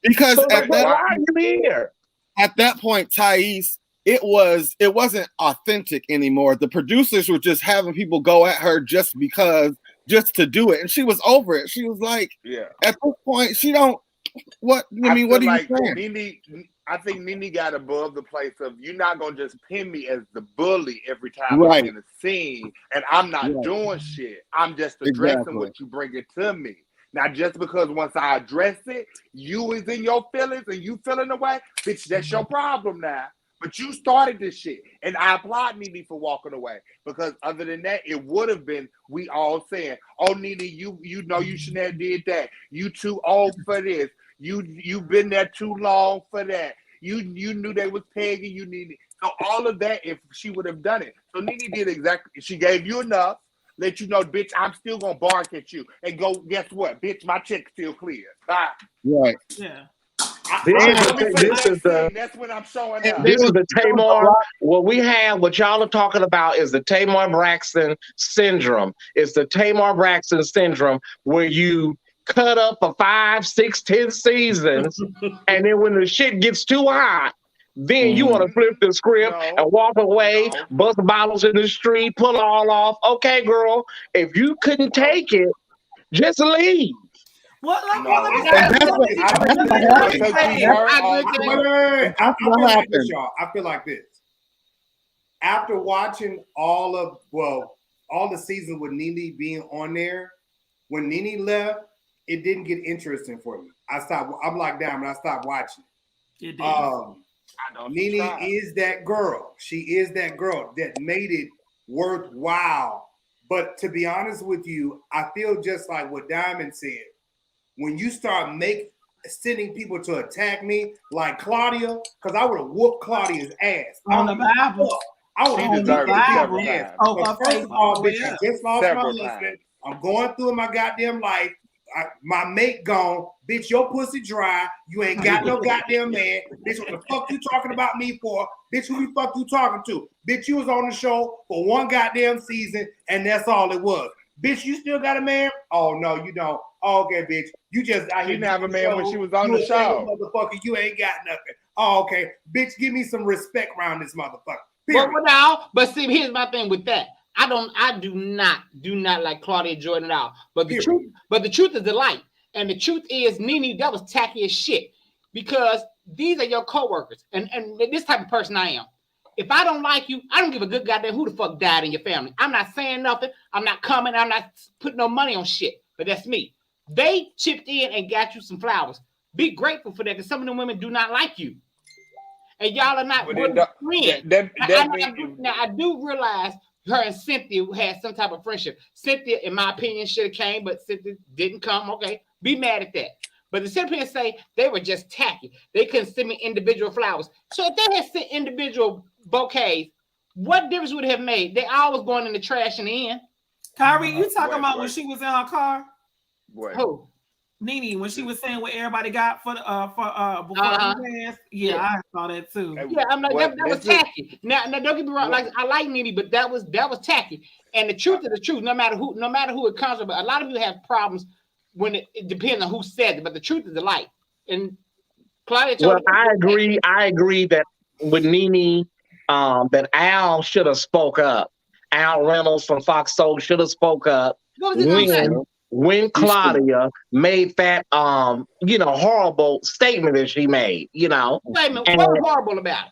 Because why are you here? At that point, Thais, it wasn't authentic anymore. The producers were just having people go at her just to do it. And she was over it. She was like, at this point, she don't, what are you saying? I think NeNe got above the place of, you're not going to just pin me as the bully every time I'm in a scene, and I'm not doing shit. I'm just addressing what you bring it to me. Now, just because once I address it, you is in your feelings and you feeling away, bitch, that's your problem now. But you started this shit, and I applaud NeNe for walking away, because other than that, it would have been we all saying, "Oh, NeNe, you know you shouldn't have did that. You too old for this. You've been there too long for that. You knew they was pegging you, NeNe." So all of that, if she would have done it, so NeNe did exactly. She gave you enough, let you know, bitch, I'm still gonna bark at you, and go. Guess what, bitch, my check's still clear. Bye. Right. Yeah. That's when I'm showing up. This is the Tamar. What y'all are talking about is the Tamar Braxton syndrome. It's the Tamar Braxton syndrome where you cut up for 5, 6, 10 seasons, and then when the shit gets too hot, then you want to flip the script and walk away, bust bottles in the street, pull all off. Okay, girl, if you couldn't take it, just leave. I feel like this. After watching all the seasons with NeNe being on there, when NeNe left, it didn't get interesting for me. I'm like, damn, and I stopped watching. It did. NeNe is that girl. She is that girl that made it worthwhile But to be honest with you, I feel just like what Diamond said. When you start sending people to attack me, like Claudia, because I would have whooped Claudia's ass. On the Bible. I would She have deserved it several ass. times. Oh, But first of all, bitch, I just lost Several my husband. times. I'm going through my goddamn life. My mate gone. Bitch, your pussy dry. You ain't got no goddamn man. Bitch, what the fuck you talking about me for? Bitch, who the fuck you talking to? Bitch, you was on the show for one goddamn season, and that's all it was. Bitch, you still got a man? Oh, no, you don't. Oh, okay, bitch. You just out here. She didn't have a man when she was on you the show. Motherfucker, you ain't got nothing. Oh, okay. Bitch, give me some respect around this motherfucker. But see, here's my thing with that. I do not like Claudia Jordan at all. But the truth is the light. And the truth is, NeNe, that was tacky as shit. Because these are your coworkers. And this type of person I am. If I don't like you, I don't give a good goddamn who the fuck died in your family. I'm not saying nothing. I'm not coming. I'm not putting no money on shit. But that's me. They chipped in and got you some flowers. Be grateful for that, because some of them women do not like you. And y'all are not friends. Now, I do realize her and Cynthia had some type of friendship. Cynthia, in my opinion, should have came, but Cynthia didn't come. Okay, be mad at that. But the Cynthians say they were just tacky. They couldn't send me individual flowers. So if they had sent individual bouquets, what difference would it have made? They always going in the trash in the end. Kyrie, you talking about when she was in her car? What? Who? NeNe, when she was saying what everybody got for before I saw that too. Yeah, I'm like that was tacky. Now don't get me wrong. Like I like NeNe, but that was tacky. And the truth is the truth. No matter who it comes from. But a lot of you have problems when it depends on who said it. But the truth is the light. And Claudia told I agree that with NeNe, that Al should have spoke up. Al Reynolds from Fox Soul should have spoke up when Claudia made that horrible statement that she made. Statement. What was horrible about it?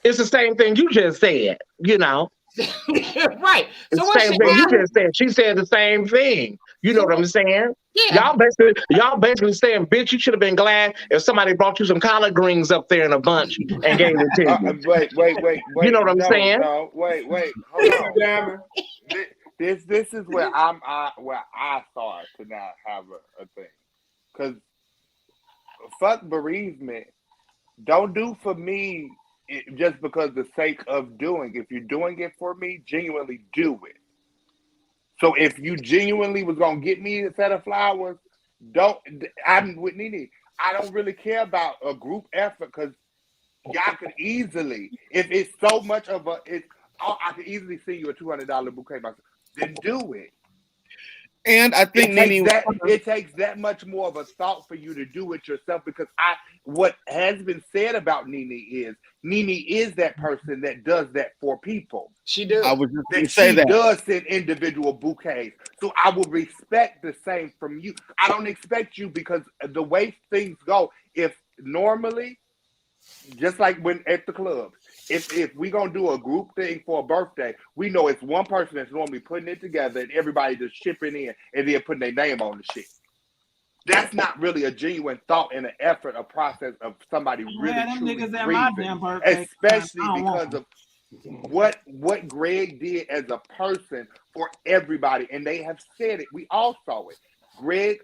It's the same thing you just said. Right. So what same thing you just said. She said the same thing. You know what I'm saying? Yeah. Y'all basically saying, bitch, you should have been glad if somebody brought you some collard greens up there in a bunch and gave it to you. Wait. You know what I'm saying? No, wait. Hold on. This is where where I thought to not have a thing. Because fuck bereavement. Don't do for me just because the sake of doing. If you're doing it for me, genuinely do it. So if you genuinely was gonna get me a set of flowers, I'm with NeNe. I don't really care about a group effort, because y'all could easily, if it's so much of I could easily send you a $200 bouquet myself. Then do it. And I think it takes that much more of a thought for you to do it yourself, because what has been said about NeNe is that person that does that for people. She does. I was just going to say that. She does send individual bouquets. So I will respect the same from you. I don't expect you, because the way things go, if normally, just like when at the club, if we gonna do a group thing for a birthday, we know it's one person that's normally putting it together and everybody just chipping in and then putting their name on the shit. That's not really a genuine thought and an effort, a process of somebody really truly grieving, especially because of what Greg did as a person for everybody. And they have said it. We all saw it. Greg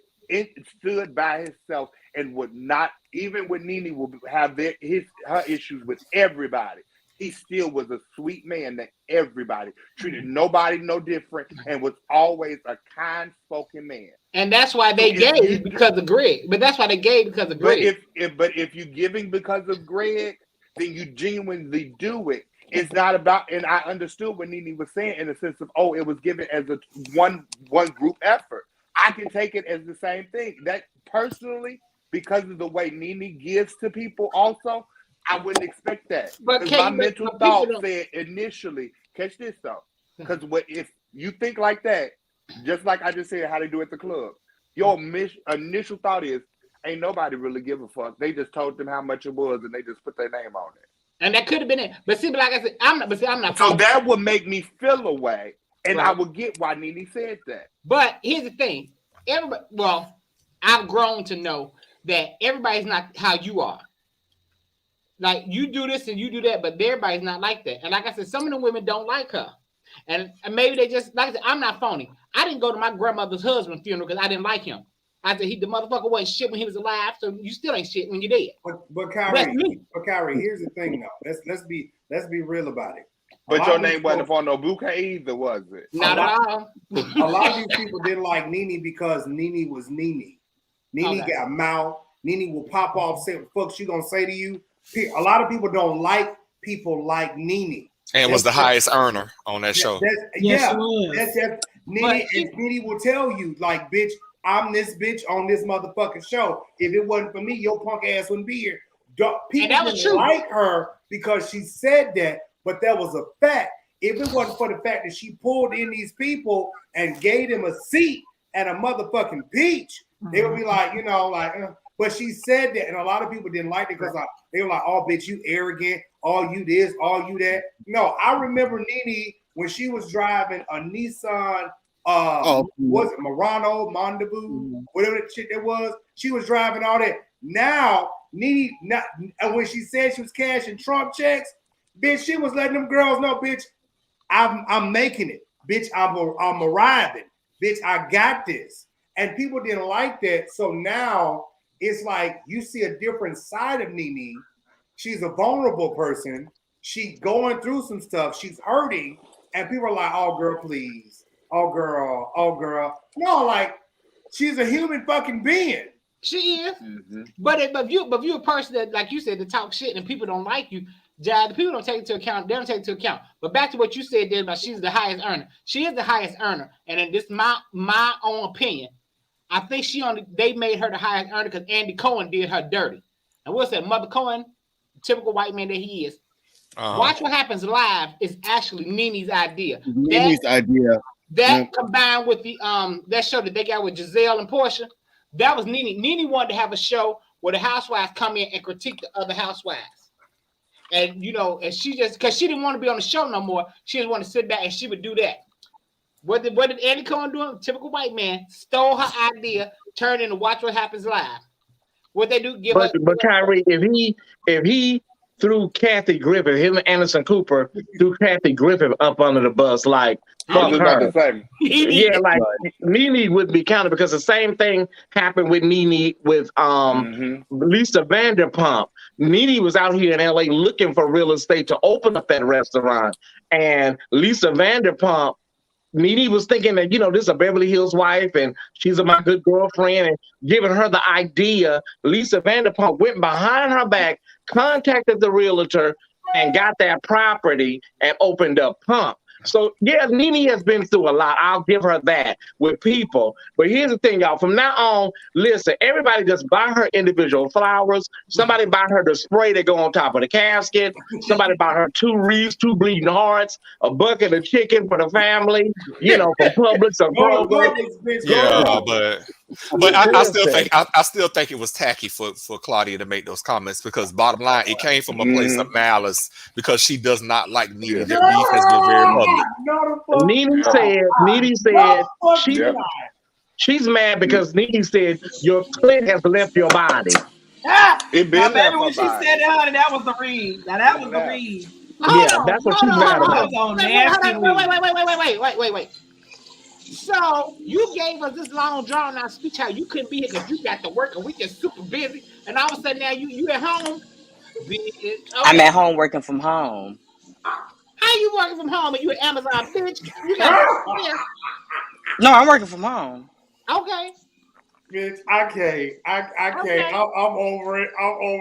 stood by himself and would not, even when NeNe will have her issues with everybody, he still was a sweet man that everybody treated nobody no different and was always a kind-spoken man. And that's why they gave because of Greg. But that's why they gave because of Greg. But if you're giving because of Greg, then you genuinely do it. It's not about, and I understood what NeNe was saying in the sense of, it was given as a one group effort. I can take it as the same thing. That personally, because of the way NeNe gives to people also, I wouldn't expect that. But my mental thought said initially, catch this though, because if you think like that, just like I just said how they do at the club, your initial thought is, ain't nobody really give a fuck. They just told them how much it was and they just put their name on it. And that could have been it. But see, like I said, I'm not. So that would make me feel a way. And right. I would get why NeNe said that. But here's the thing. I've grown to know that everybody's not how you are. Like, you do this and you do that, but everybody's not like that. And like I said, some of the women don't like her. And maybe they just, like I said, I'm not phony. I didn't go to my grandmother's husband's funeral because I didn't like him. I said, the motherfucker wasn't shit when he was alive, so you still ain't shit when you're dead. But Kyrie, here's the thing though. Let's be real about it. But your name wasn't on no bouquet either, was it? Not at all. A lot of these people didn't like NeNe because NeNe was NeNe. NeNe got mouth. NeNe will pop off, say what the fuck she gonna say to you. A lot of people don't like people like NeNe. And was the highest earner on that show. NeNe will tell you, like, bitch, I'm this bitch on this motherfucking show. If it wasn't for me, your punk ass wouldn't be here. People didn't like her because she said that, but that was a fact. If it wasn't for the fact that she pulled in these people and gave them a seat and a motherfucking peach, they would be like, you know, like, but she said that, and a lot of people didn't like it because they were like, oh, bitch, you arrogant, all you this, all you that. No, I remember NeNe when she was driving a Nissan, was it Murano, Mondavoo, whatever the shit that was. She was driving all that. Now, NeNe, and when she said she was cashing Trump checks, bitch, she was letting them girls know, bitch, I'm making it. Bitch, I'm arriving. Bitch, I got this. And people didn't like that. So now it's like you see a different side of NeNe. She's a vulnerable person. She's going through some stuff. She's hurting. And people are like, oh, girl, please. Oh, girl. Oh, girl. No, like, she's a human fucking being. She is. Mm-hmm. But if you're a person that, like you said, to talk shit and people don't like you, the people don't take it into account. They don't take it into account. But back to what you said there about she's the highest earner. She is the highest earner. And in this my own opinion, I think they made her the highest earner because Andy Cohen did her dirty. And we'll say Mother Cohen, typical white man that he is. Watch What Happens Live is actually NeNe's idea. That combined with the that show that they got with Giselle and Portia, that was NeNe. NeNe wanted to have a show where the housewives come in and critique the other housewives. And you know, and she just because she didn't want to be on the show no more, she just wanted to sit back and she would do that. What did Andy Cohen do? Typical white man stole her idea, turned into Watch What Happens Live. What they do? But Kyrie, if he threw Kathy Griffith, him and Anderson Cooper threw Kathy Griffith up under the bus, like fuck her. Yeah, like NeNe would be counted because the same thing happened with NeNe with Lisa Vanderpump. NeNe was out here in LA looking for real estate to open up that restaurant, and Lisa Vanderpump. NeNe was thinking that, you know, this is a Beverly Hills wife and she's my good girlfriend, and giving her the idea. Lisa Vanderpump went behind her back, contacted the realtor, and got that property and opened up Pump. So, yeah, NeNe has been through a lot. I'll give her that with people. But here's the thing, y'all. From now on, listen, everybody just buy her individual flowers. Somebody buy her the spray that go on top of the casket. Somebody buy her 2 wreaths, 2 bleeding hearts, a bucket of chicken for the family, you know, for Publix or Kroger. Yeah, but I still think it was tacky for Claudia to make those comments because bottom line, it came from a place of malice because she does not like NeNe. Their beef has been very public. NeNe said she's mad because NeNe said your clit has left your body. It been there when she said that, honey, that was the read. Now that was the read. Yeah, that's what she's mad about. Wait. So you gave us this long drawn out speech how you couldn't be here because you got to work and we just super busy, and all of a sudden now you at home. Okay. I'm at home working from home. How you working from home and you at Amazon, bitch? You got No, I'm working from home. Okay. Bitch, I can't. Okay. I'm over it.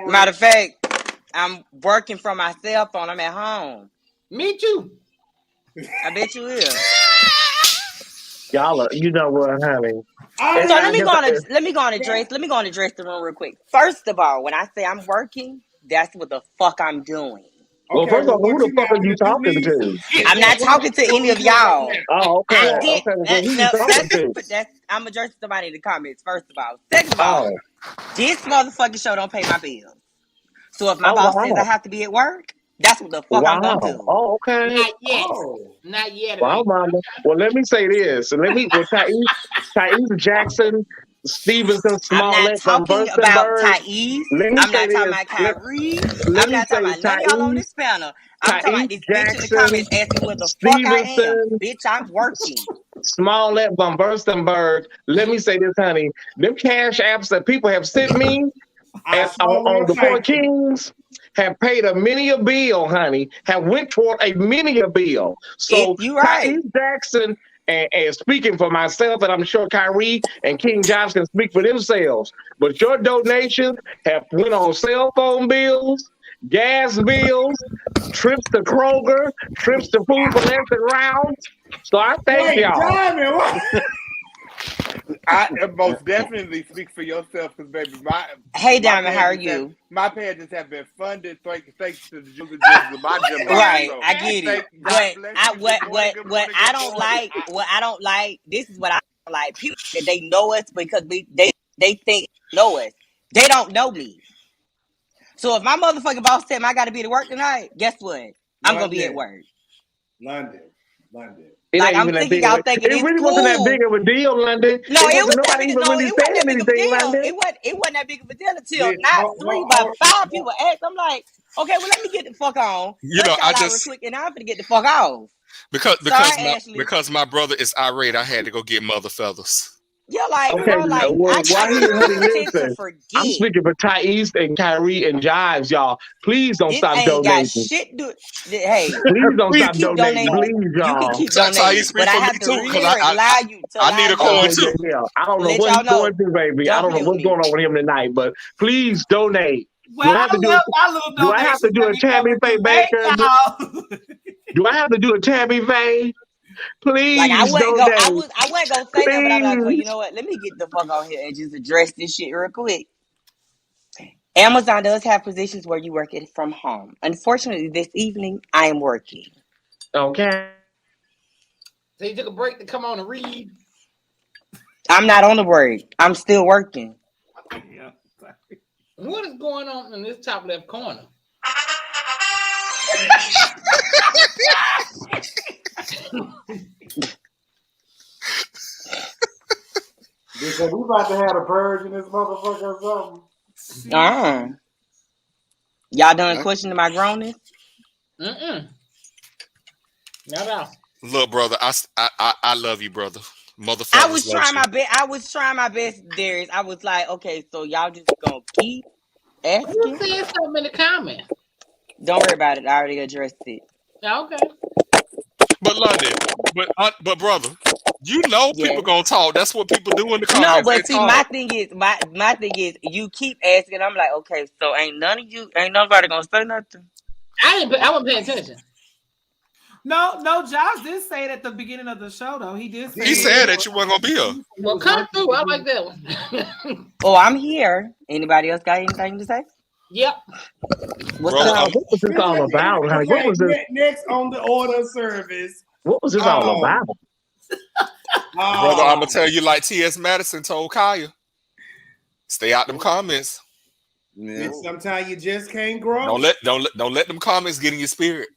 Matter of fact, I'm working from my cell phone. I'm at home. Me too. I bet you will. Y'all, you know what, honey. So let me go on address the room real quick. First of all, when I say I'm working, that's what the fuck I'm doing. Well, first of all, who the fuck are you talking to? I'm not talking to any of y'all. Oh, okay. I'm addressing somebody in the comments, first of all. Second of all, this motherfucking show don't pay my bills. So if my boss says I have to be at work, that's what the fuck I'm gonna do. Oh, okay. Not yet. Wow, mama. Well, let me say this. Thais Jackson Stevenson, I'm not Smollett, Van talking about Burstenberg. Thais. Let me I'm say not talking this. about Kyrie. Let I'm me not say talking about none of y'all on this panel. I'm talking Thais about this bitch in the Jackson, comments asking where the fuck I am. Stevenson, Bitch, I'm working. Smollett, Van Burstenberg. Let me say this, honey. Them cash apps that people have sent me I sure on will the Four thank you. Kings have paid a many a bill, honey. Have went toward a many a bill. So You right. Thais Jackson, and speaking for myself, and I'm sure Kyrie and King Josh can speak for themselves. But your donations have went on cell phone bills, gas bills, trips to Kroger, trips to Food for Less and Rounds. So I thank Wait, y'all. Diamond, what? I most definitely speak for yourself, because baby, Hey, Diamond, how are you? My pageants have been funded thanks to the Juice of my gym body. Right, So I get it. But what I don't like, this is what I don't like. People that they know us because they think they know us. They don't know me. So if my motherfucking boss tell me I got to be at work tonight, guess what? I'm gonna be at work. London. It Like, ain't I'm even that thinking big of y'all a. thinking It it's really wasn't that cool. big of a deal, London. No, it was that Nobody big. even No, really it wasn't saying that big of a anything, deal. London. It wasn't that big of a deal until not three, but five people asked. I'm like, okay, well, let me get the fuck on. You Cut know, y'all out real quick, and I'm gonna get the fuck off. because my brother is irate, I had to go get mother feathers. Yeah, like, Okay, bro, like well, I why tend here, honey? to Listen, I'm forget. speaking for Thais and Kyrie and Jives, y'all. Please don't This stop ain't got donating. shit to. Hey, Please don't you can stop keep donating, donating. please, You can y'all. keep donating, speak but I for me have to too, because allow I need a Oh, coin you too. yeah. I don't to know let what y'all he's going know. through, baby. I Don't don't know play with what's going me. on with him tonight, but please donate. Well, Do I have to do? I love Do I have to donations do that a be Tammy coming Faye through Baker? PayPal. Do I have to do a Tammy Faye? Like I Please wasn't go. I donate. wasn't gonna say that, but I'm like, well, you Please. know what? Let me get the fuck on here and just address this shit real quick. Amazon does have positions where you work it from home. Unfortunately, this evening I am working. Okay. So you took a break to come on and read. I'm not on the break. I'm still working. Yeah. What is going on in this top left corner? Because we about to have a purge in this motherfucker or something. Y'all done questioning my grownness? Not at all. Look, brother, I love you, brother. Mother I feathers was loves trying you. my best. I was trying my best, Darius. I was like, okay, so y'all just gonna keep asking? You said something in the comments. Don't worry about it. I already addressed it. Okay. But London, but brother, you know people gonna talk. That's what people do in the comments. No, but they see, talk. my thing is, you keep asking. I'm like, okay, so ain't nobody gonna say nothing. I wasn't paying attention. No, Josh did say it at the beginning of the show, though. He did say He said that you weren't gonna be here. Well, come through. I like that one. Oh, I'm here. Anybody else got anything to say? Yep. What's Brother, up? What was this all about, honey? What was this? Next on the order of service. What was this all about? Brother, I'm gonna tell you like T.S. Madison told Kaya. Stay out them comments. Yeah. Sometimes you just can't grow. Don't let them comments get in your spirit.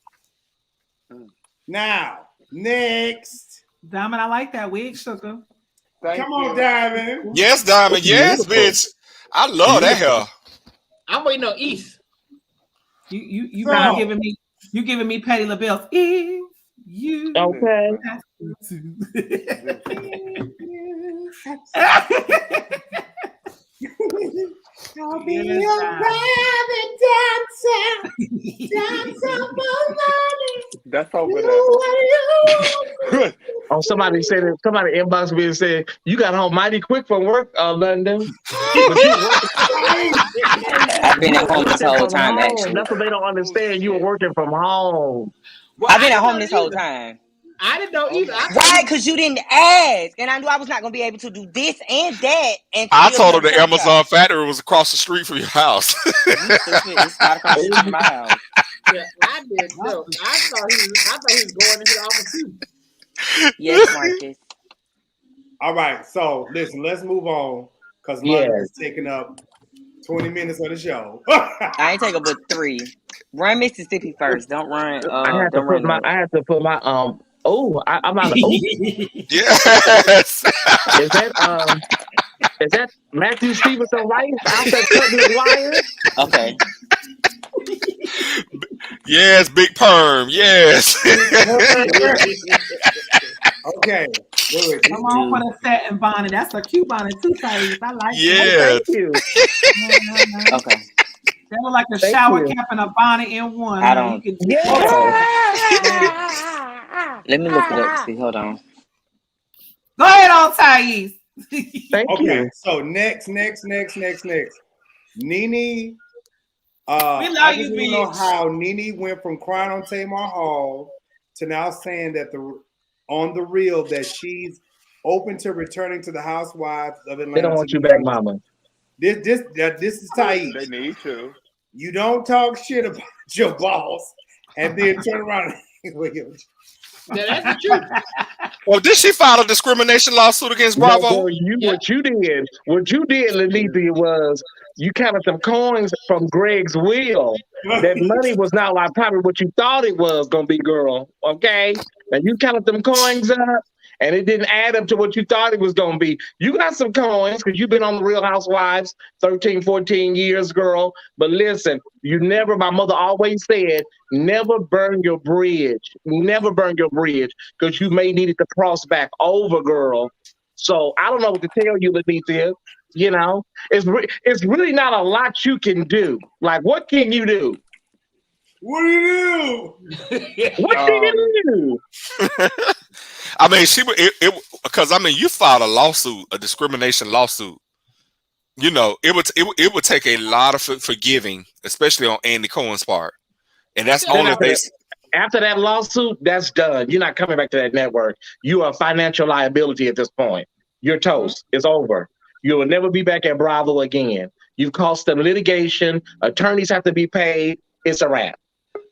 Now, next. Diamond, I like that wig, sugar. Come on, Diamond. Yes, Diamond. Yes, bitch. I love that hair. I'm waiting on East. You giving me Patti LaBelle. If you okay. I'll be your private dancer. Dancer for money. That's over there. Oh, somebody said it. Somebody inboxed me and said, "You got home mighty quick from work, London." But you I've been at home this whole time. Actually, that's what they don't understand. You were working from home. Well, I've been at home this whole time. I didn't know either. Right, because you didn't ask, and I knew I was not going to be able to do this and that. And I told her the Amazon factory was across the street from your house. It's not across the street from my house. Yeah, I did. No, I thought he was going into the office too. Yes, Marcus. All right, so listen, let's move on because London is taking up 20 minutes of the show. I ain't taking but 3. Run Mississippi first. Don't run. I had to put my I'm out of. Yes. Is that Is that Matthew Stevenson Rice out there cutting his wires? Okay. Yes, Big Perm. Yes. Okay. Good. Come on for the satin bonnet. That's a cute bonnet too, Thais. I like Yeah. Thank you. it. Okay. That look like a Thank shower you. cap and a bonnet in one. I huh? don't- You can Let me look it up. See, hold on. Go ahead on, Thais. Thank Okay. you. So next. NeNe. We love I you, just want to know bitch. how NeNe went from crying on Tamron Hall to now saying that on the real that she's open to returning to the housewives of Atlanta. They don't want you back, mama. This is Thais. They need to. You don't talk shit about your boss and then turn around and Now, that's the truth. Well, did she file a discrimination lawsuit against No, Bravo? girl, what you did, Lenithia, was you counted some coins from Greg's will. That money was not like probably what you thought it was gonna be, girl. Okay, and you counted them coins up, and it didn't add up to what you thought it was gonna be. You got some coins because you've been on the Real Housewives 13, 14 years, girl. But listen, my mother always said, never burn your bridge. Never burn your bridge because you may need it to cross back over, girl. So I don't know what to tell you, Lenithia. You know, it's really not a lot you can do. Like, what can you do? What do you do? What do you do? I mean, because you filed a lawsuit, a discrimination lawsuit. You know, it would take a lot of forgiving, especially on Andy Cohen's part, and that's only based. After that lawsuit, that's done. You're not coming back to that network. You are a financial liability at this point. You're toast. It's over. You will never be back at Bravo again. You've cost them litigation. Attorneys have to be paid. It's a wrap.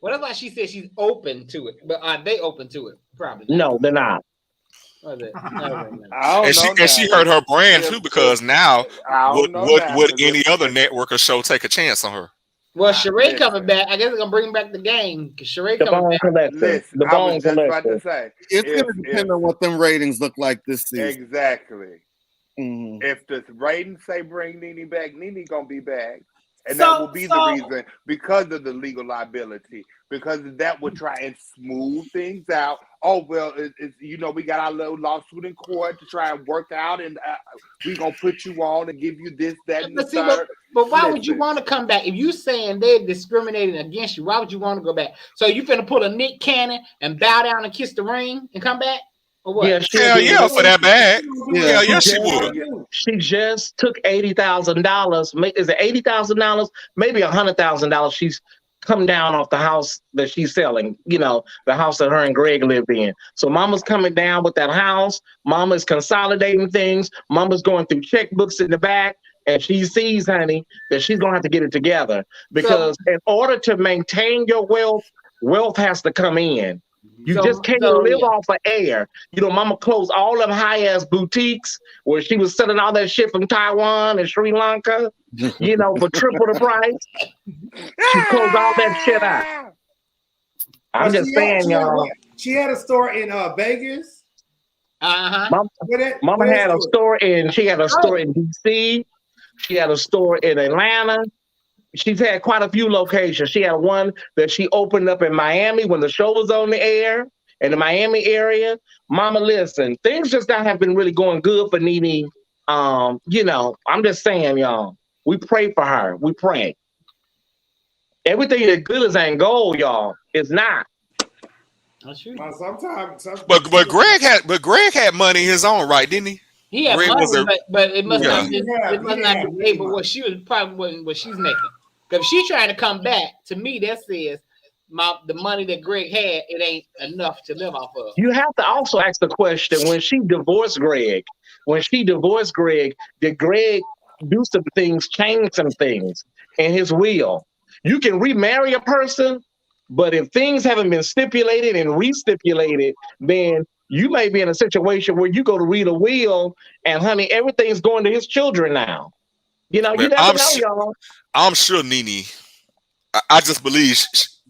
Well, that's why she said she's open to it. But are they open to it? Probably. No, they're not. And she hurt her brand too, because now would any other network or show take a chance on her? Well, Sheree coming back. I guess they're gonna bring back the game. Sheree coming back. Listen, I was just about to say, it's going to depend on what them ratings look like this season. Exactly. Mm-hmm. If the ratings say bring NeNe back, NeNe gonna be back. And that will be the reason, because of the legal liability, because that would try and smooth things out. Oh, well, we got our little lawsuit in court to try and work out, and we're going to put you on and give you this, that, and the third. But why would you want to come back? If you saying they're discriminating against you, why would you want to go back? So you finna pull a Nick Cannon and bow down and kiss the ring and come back? Or what? Yeah, hell yeah, for that bag. Yeah, yeah, she would. She just took $80,000. Is it $80,000? Maybe $100,000. She's come down off the house that she's selling. You know, the house that her and Greg lived in. So Mama's coming down with that house. Mama's consolidating things. Mama's going through checkbooks in the back. And she sees, honey, that she's gonna have to get it together, because in order to maintain your wealth has to come in. You just can't live off of air. You know, Mama closed all them high-ass boutiques where she was selling all that shit from Taiwan and Sri Lanka, you know, for triple the price. She closed all that shit out. I'm just saying, y'all. She had a store in Vegas. Mama had a store in DC. She had a store in Atlanta. She's had quite a few locations. She had one that she opened up in Miami when the show was on the air in the Miami area. Mama, listen, things just not have been really going good for NeNe. You know, I'm just saying, y'all, we pray for her. We pray. Everything that good is ain't gold, y'all. It's not. That's true. Sometimes. But Greg had money in his own right, didn't he? He had Greg money, but it must not be Yeah. able what she was probably wasn't what she's making. Because if she's trying to come back, to me, that says the money that Greg had, it ain't enough to live off of. You have to also ask the question, when she divorced Greg, did Greg do some things, change some things in his will? You can remarry a person, but if things haven't been stipulated and re-stipulated, then you may be in a situation where you go to read a will and, honey, everything's going to his children now. You know, you never know, y'all. I'm sure NeNe, I just believe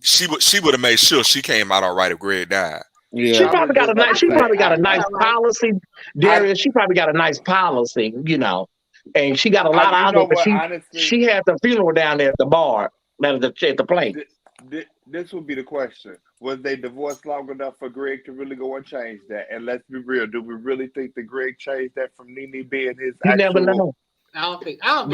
she would have made sure she came out all right if Greg died. Yeah. She probably got a nice policy, Darius. She probably got a nice policy, you know. and she got a lot out of it. But honestly, she had the funeral down there at the bar, at the place. This would be the question. Was they divorced long enough for Greg to really go and change that? And let's be real, do we really think that Greg changed that from NeNe being his You actual... never know. I don't think so.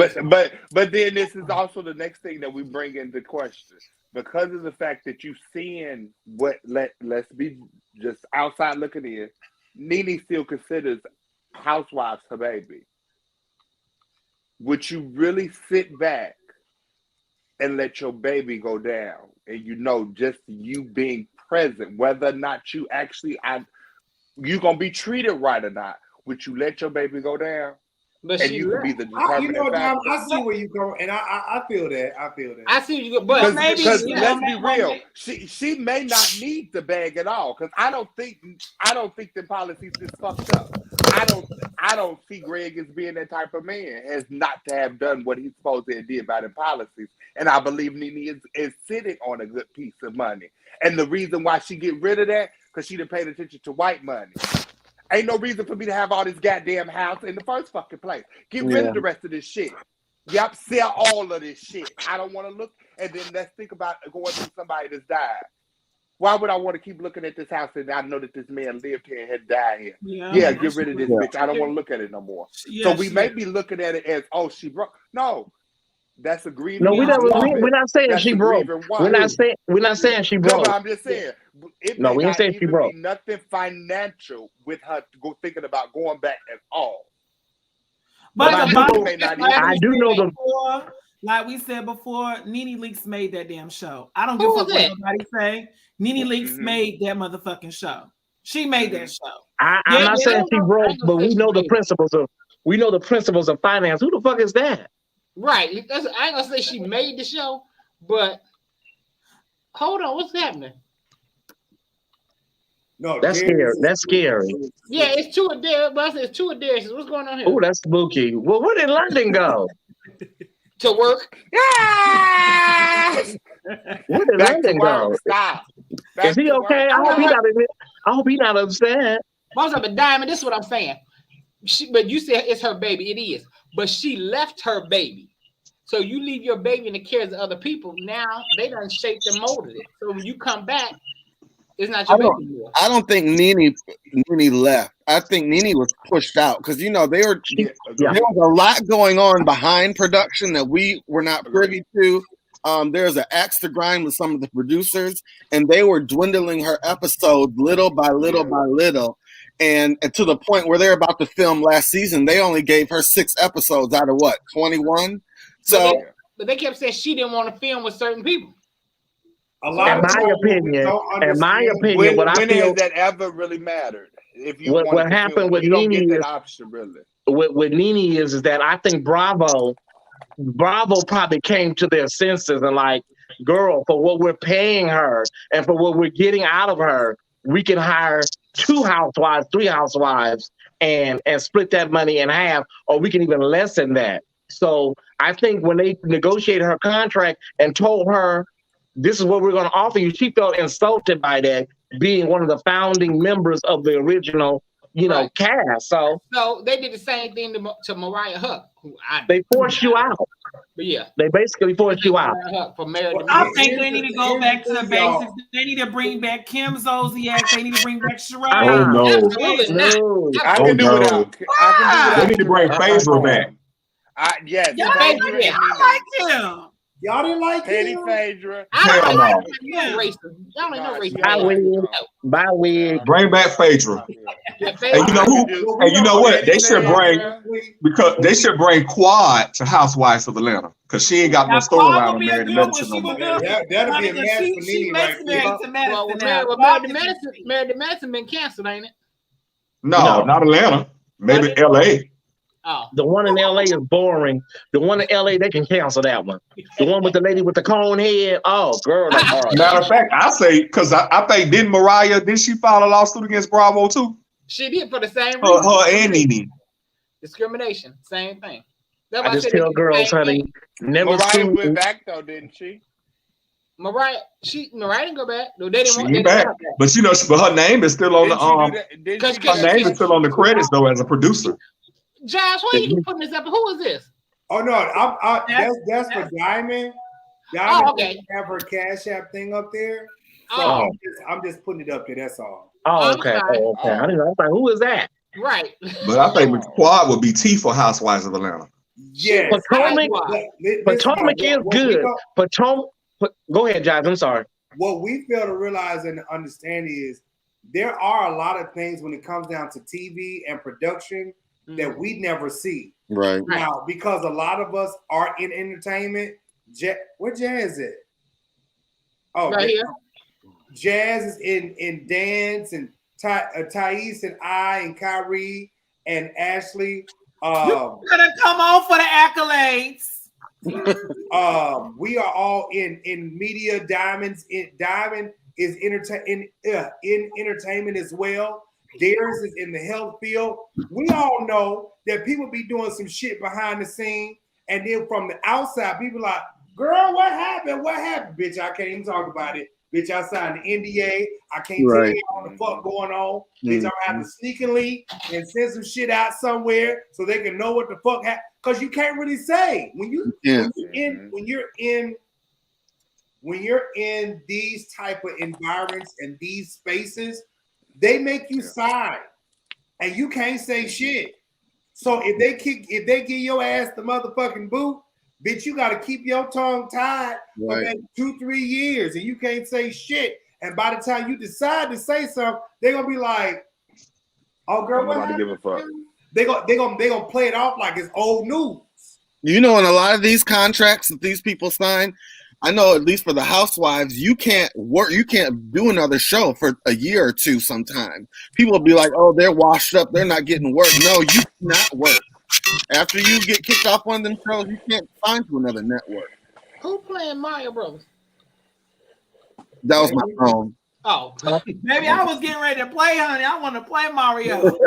But then this is also the next thing that we bring into question. Because of the fact that you seeing what, let's be just outside looking in, NeNe still considers housewives her baby. Would you really sit back and let your baby go down? And just you being present, whether or not you actually, you're going to be treated right or not, would you let your baby go down? But and you could be the determining factor. I see where you go, and I feel that. I see where you go, but maybe because let's be real, she may not need the bag at all. Because I don't think the policies is fucked up. I don't see Greg as being that type of man, as not to have done what he's supposed to have did by the policies. And I believe NeNe is sitting on a good piece of money. And the reason why she get rid of that, because she didn't pay attention to white money. Ain't no reason for me to have all this goddamn house in the first fucking place. Get rid of the rest of this shit. Yep, sell all of this shit. I don't want to look. And then let's think about going through somebody that's died. Why would I want to keep looking at this house and I know that this man lived here and had died here? Yeah, get rid of this bitch. I don't want to look at it no more. So we may be looking at it as, oh, she broke. No. That's a grieving. No, we're not saying she broke. We're not saying she broke. No, I'm just saying. No, we ain't saying she broke. Nothing financial with her thinking about going back at all. But I do know like we said before, NeNe Leakes made that damn show. I don't give a fuck what nobody say. NeNe Leakes made that motherfucking show. She made that show. I'm not saying she broke, but we know the principles of finance. Who the fuck is that? Right. I ain't gonna say she made the show, but hold on, what's happening? No, that's scary. That's scary. Yeah, it's two of there, but it's two of there. What's going on here? Oh, that's spooky. Well, where did London go? To work. Yeah. Where did London go? Stop. Is he okay? I hope he's not upset. Most of a diamond. This is what I'm saying. But you said it's her baby. It is. But she left her baby. So you leave your baby in the cares of other people. Now they done shaped and molded it. So when you come back, it's not your baby anymore. I don't think NeNe left. I think NeNe was pushed out because there was a lot going on behind production that we were not privy to. There's an axe to grind with some of the producers, and they were dwindling her episodes little by little by little. And to the point where they're about to film last season, they only gave her 6 episodes out of 21. So, but they kept saying she didn't want to film with certain people. In my opinion, when has that ever really mattered? If you what happened with NeNe is option, really. With NeNe is that I think Bravo probably came to their senses and like, girl, for what we're paying her and for what we're getting out of her, we can hire 2 housewives, 3 housewives, and split that money in half, or we can even lessen that. So I think when they negotiated her contract and told her, this is what we're going to offer you, she felt insulted by that, being one of the founding members of the original, cast. So they did the same thing to Mariah Huck. They forced you out. But yeah, they basically forced you out. I think they need to go back to the basics. They need to bring back Kim Zolciak. They need to bring back Sherrod. Oh no! I can do without. They need to bring Phaedra back. Yes, I like him. Y'all didn't like him? Phaedra. Hell no. By wig. Bring back Phaedra. And you know who? And you know what? They should bring Quad to Housewives of Atlanta because she ain't got no storyline with Married to Medicine no more. That'll be a match for NeNe right there. Married to Medicine been canceled, ain't it? No, not Atlanta. Maybe LA. Oh. The one in LA is boring. The one in LA, they can cancel that one. The one with the lady with the cone head. Oh, girl. Matter of fact, I say, because I think, didn't she file a lawsuit against Bravo too? She did for the same reason. Her and NeNe. Discrimination, same thing. I just tell girls, honey, never Mariah went back though, didn't she? Mariah didn't go back. No, they didn't want to back. But but her name is still on the her name is still on the credits though as a producer. Josh, why you putting this up? Who is this? Oh no, that's for Diamond. Diamond okay. doesn't have her Cash App thing up there. So I'm just putting it up there. That's all. Oh, okay. Oh, okay. I didn't know. I was like, who is that? Right. But I think Quad would be T for Housewives of Atlanta. Yes. Potomac is good. Potomac. Go ahead, Josh. I'm sorry. What we fail to realize and understand is there are a lot of things when it comes down to TV and production that we never see. Right. Now, because a lot of us are in entertainment, where Jazz at? Oh, right here. Jazz is in dance, and Thais and I and Kyrie and Ashley. Gonna come on for the accolades. We are all in media. Diamond is in entertainment as well. Darius is in the health field. We all know that people be doing some shit behind the scene, and then from the outside, people like, "Girl, what happened? What happened, bitch? I can't even talk about it. Bitch, I signed the NDA. I can't tell you what the fuck going on. Bitch, I'm gonna have to sneakily and send some shit out somewhere so they can know what the fuck happened. Cause you can't really say when you're in these type of environments and these spaces, they make you sign, and you can't say shit. So if they give your ass the motherfucking boot, bitch, you got to keep your tongue tied for maybe 2-3 years, and you can't say shit. And by the time you decide to say something, they're gonna be like, "Oh, girl, what happened?" Give a fuck. They gonna play it off like it's old news. You know, in a lot of these contracts that these people sign, I know at least for the housewives, you can't do another show for a year or two sometime. People will be like, "Oh, they're washed up, they're not getting work." No, you cannot work. After you get kicked off one of them shows, you can't sign to another network. Who playing Mario Brothers? That was my phone. Oh, maybe I was getting ready to play, honey. I want to play Mario.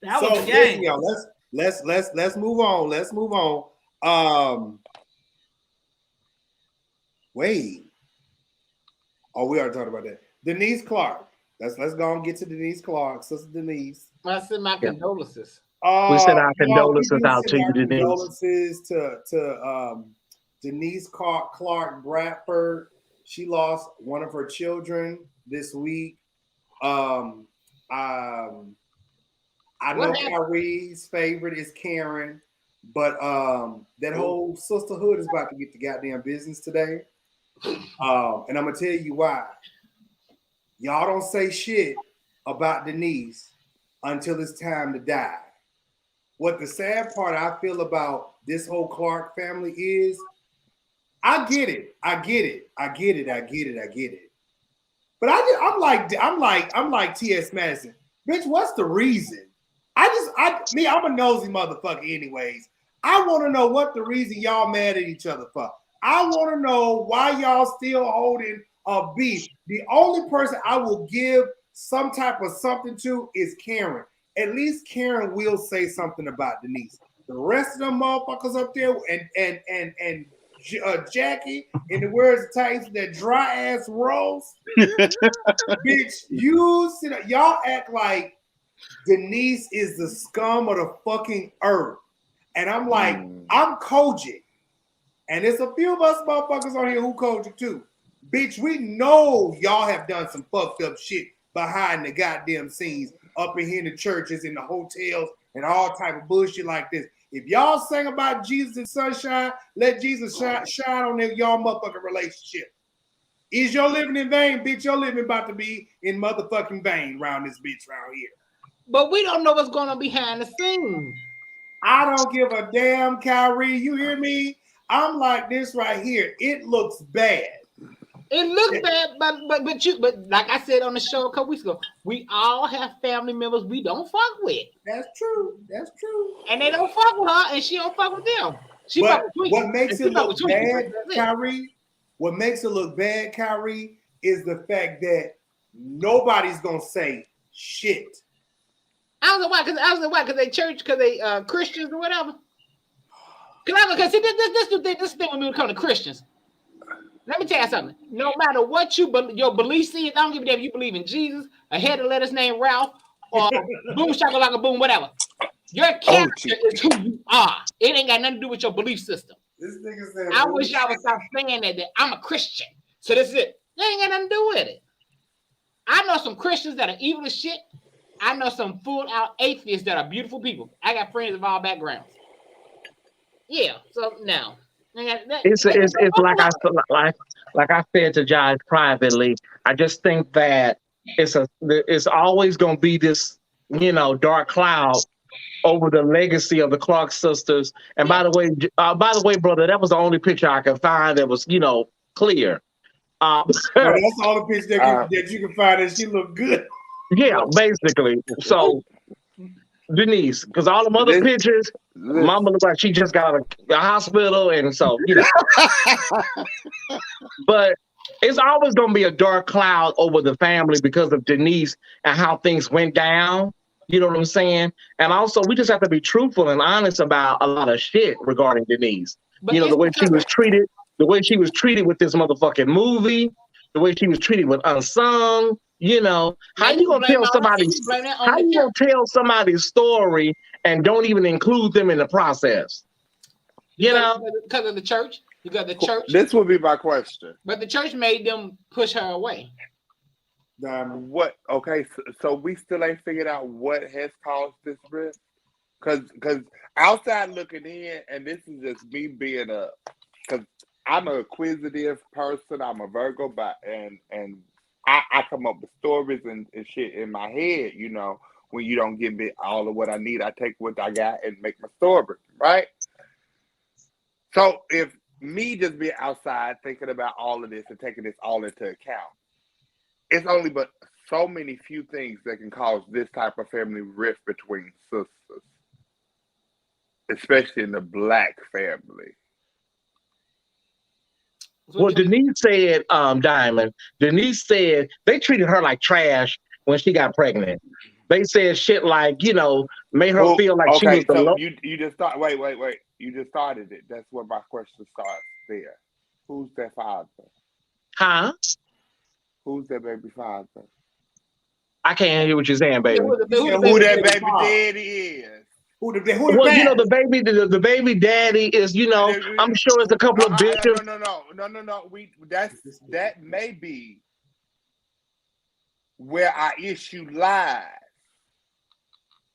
That was the game. Yo, let's move on. Let's move on. Wait. Oh, we already talked about that. Denise Clark. Let's go and get to Denise Clark, Sister Denise. I send my condolences. We send our condolences out to you, Denise. Condolences to Denise Clark-Bradford. She lost one of her children this week. I know Kyrie's favorite is Karen, but that whole sisterhood is about to get the goddamn business today. And I'm gonna tell you why. Y'all don't say shit about Denise until it's time to die. What the sad part I feel about this whole Clark family is, I get it. But I'm like T.S. Madison. Bitch, what's the reason? I'm a nosy motherfucker anyways. I want to know what the reason y'all mad at each other for. I want to know why y'all still holding a beef. The only person I will give some type of something to is Karen. At least Karen will say something about Denise. The rest of them motherfuckers up there and Jackie, in the words of Tyson, that dry ass roast. Bitch, y'all act like Denise is the scum of the fucking earth. And I'm like, I'm Kojic. And there's a few of us motherfuckers on here who Kojic too. Bitch, we know y'all have done some fucked up shit behind the goddamn scenes up in here in the churches, in the hotels, and all type of bullshit like this. If y'all sing about Jesus and sunshine, let Jesus shine on y'all motherfucking relationship. Is your living in vain, bitch? Your living about to be in motherfucking vain around this bitch around here. But we don't know what's going on behind the scenes. I don't give a damn, Kyrie. You hear me? I'm like this right here. It looks bad. It looks bad, but like I said on the show a couple weeks ago, we all have family members we don't fuck with. That's true. And they don't fuck with her, and she don't fuck with them. What makes it look bad, Kyrie? What makes it look bad, Kyrie, is the fact that nobody's gonna say shit. I don't know why, because they church, because they Christians or whatever. Because see, this thing when we come to Christians. Let me tell you something. No matter what your beliefs is, I don't give a damn if you believe in Jesus, a head of lettuce named Ralph, or boom shakalaka boom, whatever. Your character is who you are. It ain't got nothing to do with your belief system. This nigga said, I wish y'all would stop saying that I'm a Christian. So this is it. That ain't got nothing to do with it. I know some Christians that are evil as shit. I know some full out atheists that are beautiful people. I got friends of all backgrounds. Yeah. So now it's like I said to Josh privately. I just think that it's always gonna be this, dark cloud over the legacy of the Clark sisters. And by the way, brother, that was the only picture I could find that was, clear. That's all the picture that you can find, and she look good. Yeah, basically. So, Denise, because all the other pictures, Mama looked like she just got out of the hospital, and so, But it's always going to be a dark cloud over the family because of Denise and how things went down. You know what I'm saying? And also, we just have to be truthful and honest about a lot of shit regarding Denise. But the way she was treated, with this motherfucking movie, the way she was treated with Unsung. How you gonna tell somebody's story and don't even include them in the process? Because of the church. You got the church. This would be my question. But the church made them push her away. What? Okay, so we still ain't figured out what has caused this rift. Because outside looking in, and this is just me being because I'm an acquisitive person. I'm a Virgo, and I come up with stories and shit in my head. When you don't give me all of what I need, I take what I got and make my story, right? So if me just being outside thinking about all of this and taking this all into account, it's only but so many few things that can cause this type of family rift between sisters, especially in the Black family. Well, Denise said, Diamond, Denise said they treated her like trash when she got pregnant. They said shit like, made her feel like she was the so you just thought, wait. You just started it. That's where my question starts there. Who's their father? Huh? Who's their baby father? I can't hear what you're saying, baby. Who that baby daddy is? Well, the baby daddy is, I'm sure it's a couple of bishops. No. That may be where our issue lies.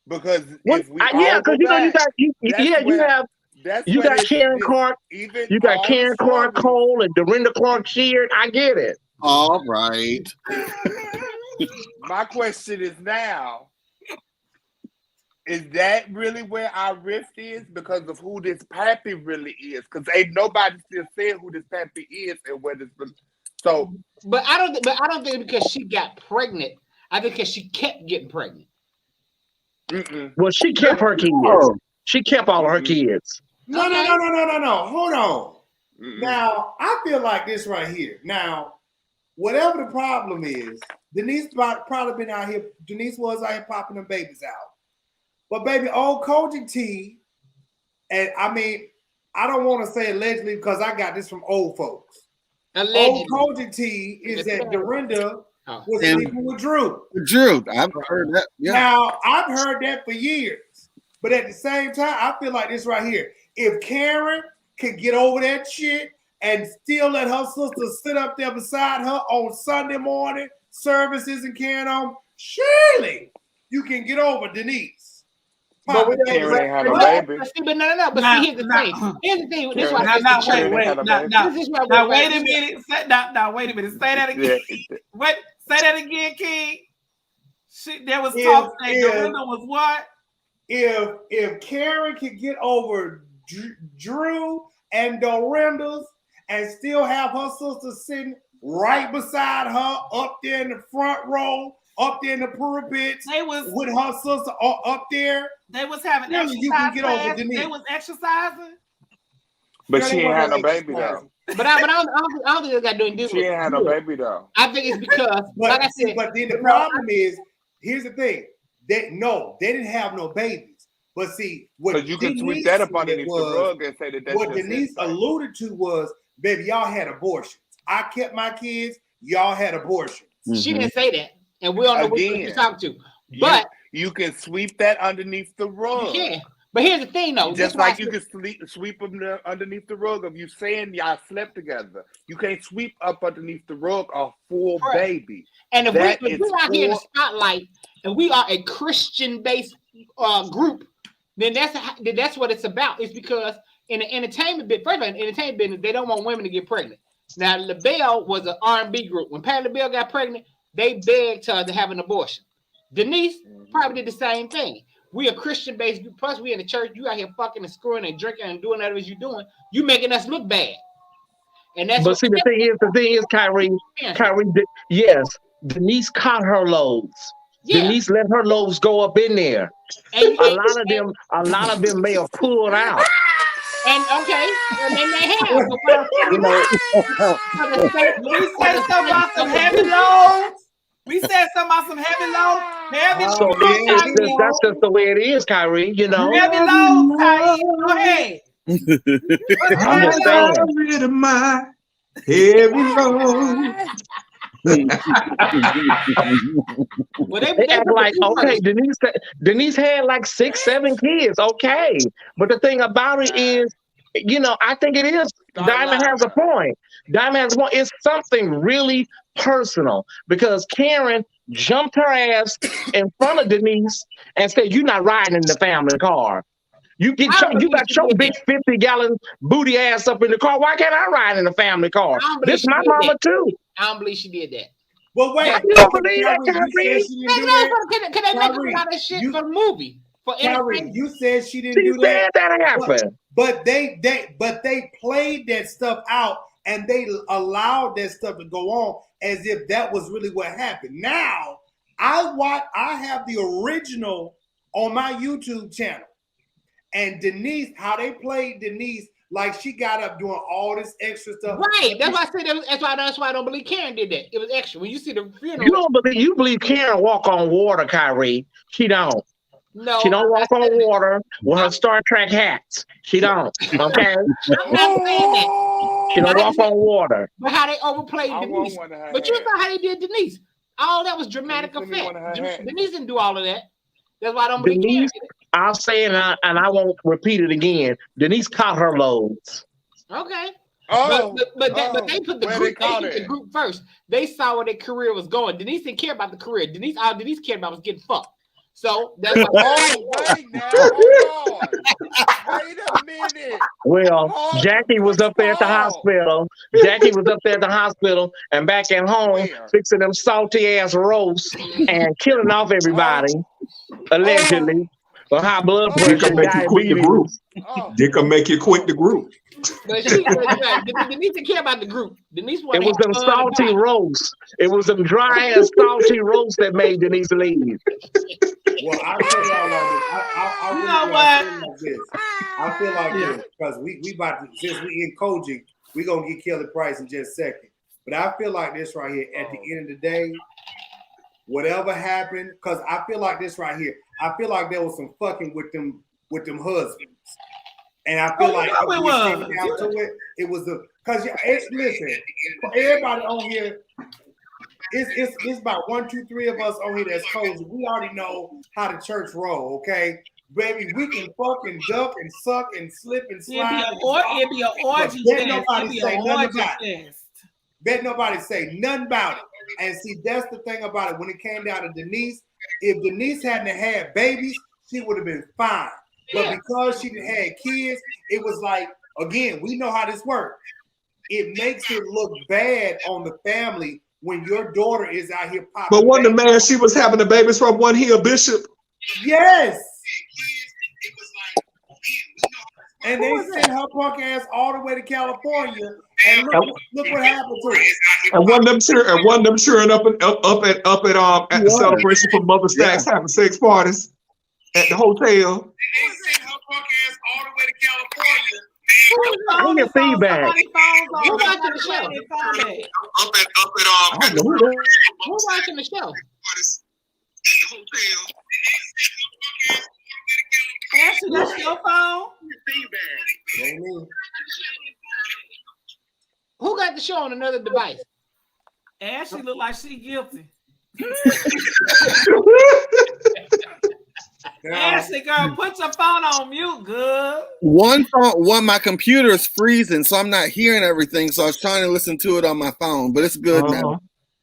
Because if we you got Karen Clark, Karen Clark Cole and Dorinda Clark Sheard. I get it. All right. My question is now, is that really where our rift is because of who this pappy really is? Because ain't nobody still saying who this pappy is and where this. So, but I don't think because she got pregnant. I think because she kept getting pregnant. Well, she kept her kids. She kept all of her kids. No. Hold on. Now, I feel like this right here. Now, whatever the problem is, Denise probably been out here. Denise was out here popping them babies out. But baby, old Kojic T, and I mean, I don't want to say allegedly because I got this from old folks. Allegedly. Old Kojic T is that Dorinda was sleeping with Drew. Drew, I've heard that. Yeah. Now, I've heard that for years. But at the same time, I feel like this right here. If Karen could get over that shit and still let her sister sit up there beside her on Sunday morning services and carrying on, surely you can get over Denise. But we don't have a baby. But no. But see, here's the thing. Here's the thing. This is why wait a minute. Now, wait a minute. Say that again. Wait, say that again, King. There was talk saying Dorinda was what? If Karen could get over Drew and Dorinda's and still have her sister sitting right beside her up there in the front row, up there in the pulpit, with her sister up there. They was having exercise. You can get over Denise. They was exercising. But she ain't had no baby though. But I don't think they got doing this. She ain't had no baby though. I think it's because, like I said. But then the problem is, here's the thing. They didn't have no babies. But see, what you can sweep that up underneath the rug and say that. What Denise alluded to was, baby, y'all had abortions. I kept my kids. Y'all had abortions. She didn't say that, and we all know what you're talking to. But You can sweep that underneath the rug. Yeah. But here's the thing, though. Just like you can sweep them underneath the rug of you saying y'all slept together. You can't sweep up underneath the rug a full baby. And if we're out here in the spotlight and we are a Christian-based group, then that's what it's about. It's because in the entertainment business, first of all, in the entertainment business, they don't want women to get pregnant. Now, LaBelle was an R&B group. When Patti LaBelle got pregnant, they begged her to have an abortion. Denise probably did the same thing. We a Christian-based group. Plus, we in the church. You out here fucking and screwing and drinking and doing whatever you're doing. You making us look bad. And that's. But see, the thing is, Kyrie, yes, Denise caught her loads. Yeah. Denise let her loads go up in there. And a lot of them may have pulled out. And and they may have. You know, we said something about some heavy loads. We said something about some heavy loads. Heavy loads. So that's just the way it is, Kyrie. You know. Heavy loads, Kyrie. Go ahead. I'm just rid of my heavy load. Well, they act like, okay, Denise had like 6-7 kids, okay. But the thing about it is, you know, I think it is, Diamond has a point. It's something really personal because Karen jumped her ass in front of Denise and said, "You're not riding in the family car. You got your big 50-gallon booty ass up in the car. Why can't I ride in the family car? This my mama too." I don't believe she did that. Well, wait. You don't believe that, Kyrie? Can they make a lot of shit for the movie? Kyrie, you said she didn't do that. That happened. But they played that stuff out and they allowed that stuff to go on as if that was really what happened. Now, I have the original on my YouTube channel. And Denise, how they played Denise, like she got up doing all this extra stuff. Right. That's why I said that's why I don't believe Karen did that. It was extra. When you see the funeral, you believe Karen walk on water, Kyrie. She don't. No, she don't walk on water with her Star Trek hats. She don't. Okay. I'm not saying that. She don't walk on water. But how they overplayed Denise. But you saw how they did Denise. All that was dramatic effect. Denise didn't do all of that. That's why I don't believe Denise. I'll say it and I won't repeat it again. Denise caught her loads. Okay. But they put the group first. They saw where their career was going. Denise didn't care about the career. Denise cared about was getting fucked. So that's wait now. Hold on. Wait a minute. Well, Jackie was up there at the hospital. Jackie was up there at the hospital and back at home fixing them salty ass roasts and killing off everybody, allegedly. For high blood pressure. They can make you quit the group. They can make you quit the group. But Denise didn't care about the group. Denise it was them salty roasts. It was them dry and salty roasts that made Denise leave. Well, I feel like this. I feel like this because we about to, since we in coaching, we gonna get Kelly Price in just a second. But I feel like this right here. At the end of the day, whatever happened, because I feel like this right here. I feel like there was some fucking with them husbands. And I feel like it was the because listen, everybody on here, it's about 1, 2, 3 of us on here that's cozy. We already know how the church roll, okay? Baby, we can fucking duck and suck and slip and slide. It'd be an orgy. Bet nobody say nothing about it. And see, that's the thing about it. When it came down to Denise, if Denise hadn't had babies, she would have been fine. But because she didn't have kids, it was like, again, we know how this works. It makes it look bad on the family when your daughter is out here popping. But wasn't the man she was having the babies from one here, Bishop? Yes. And they sent her punk ass all the way to California, and look what happened to her. And one of them cheering up at the celebration for Mother Stacks having sex parties at the hotel. They sent her punk ass all the way to California. Who get feedback? Who watching the show? Who watching the show? Ashley, that's your phone. Who got the show on another device? Ashley look like she guilty. Ashley, girl, put your phone on mute, good. My computer is freezing, so I'm not hearing everything. So I was trying to listen to it on my phone, but it's good now.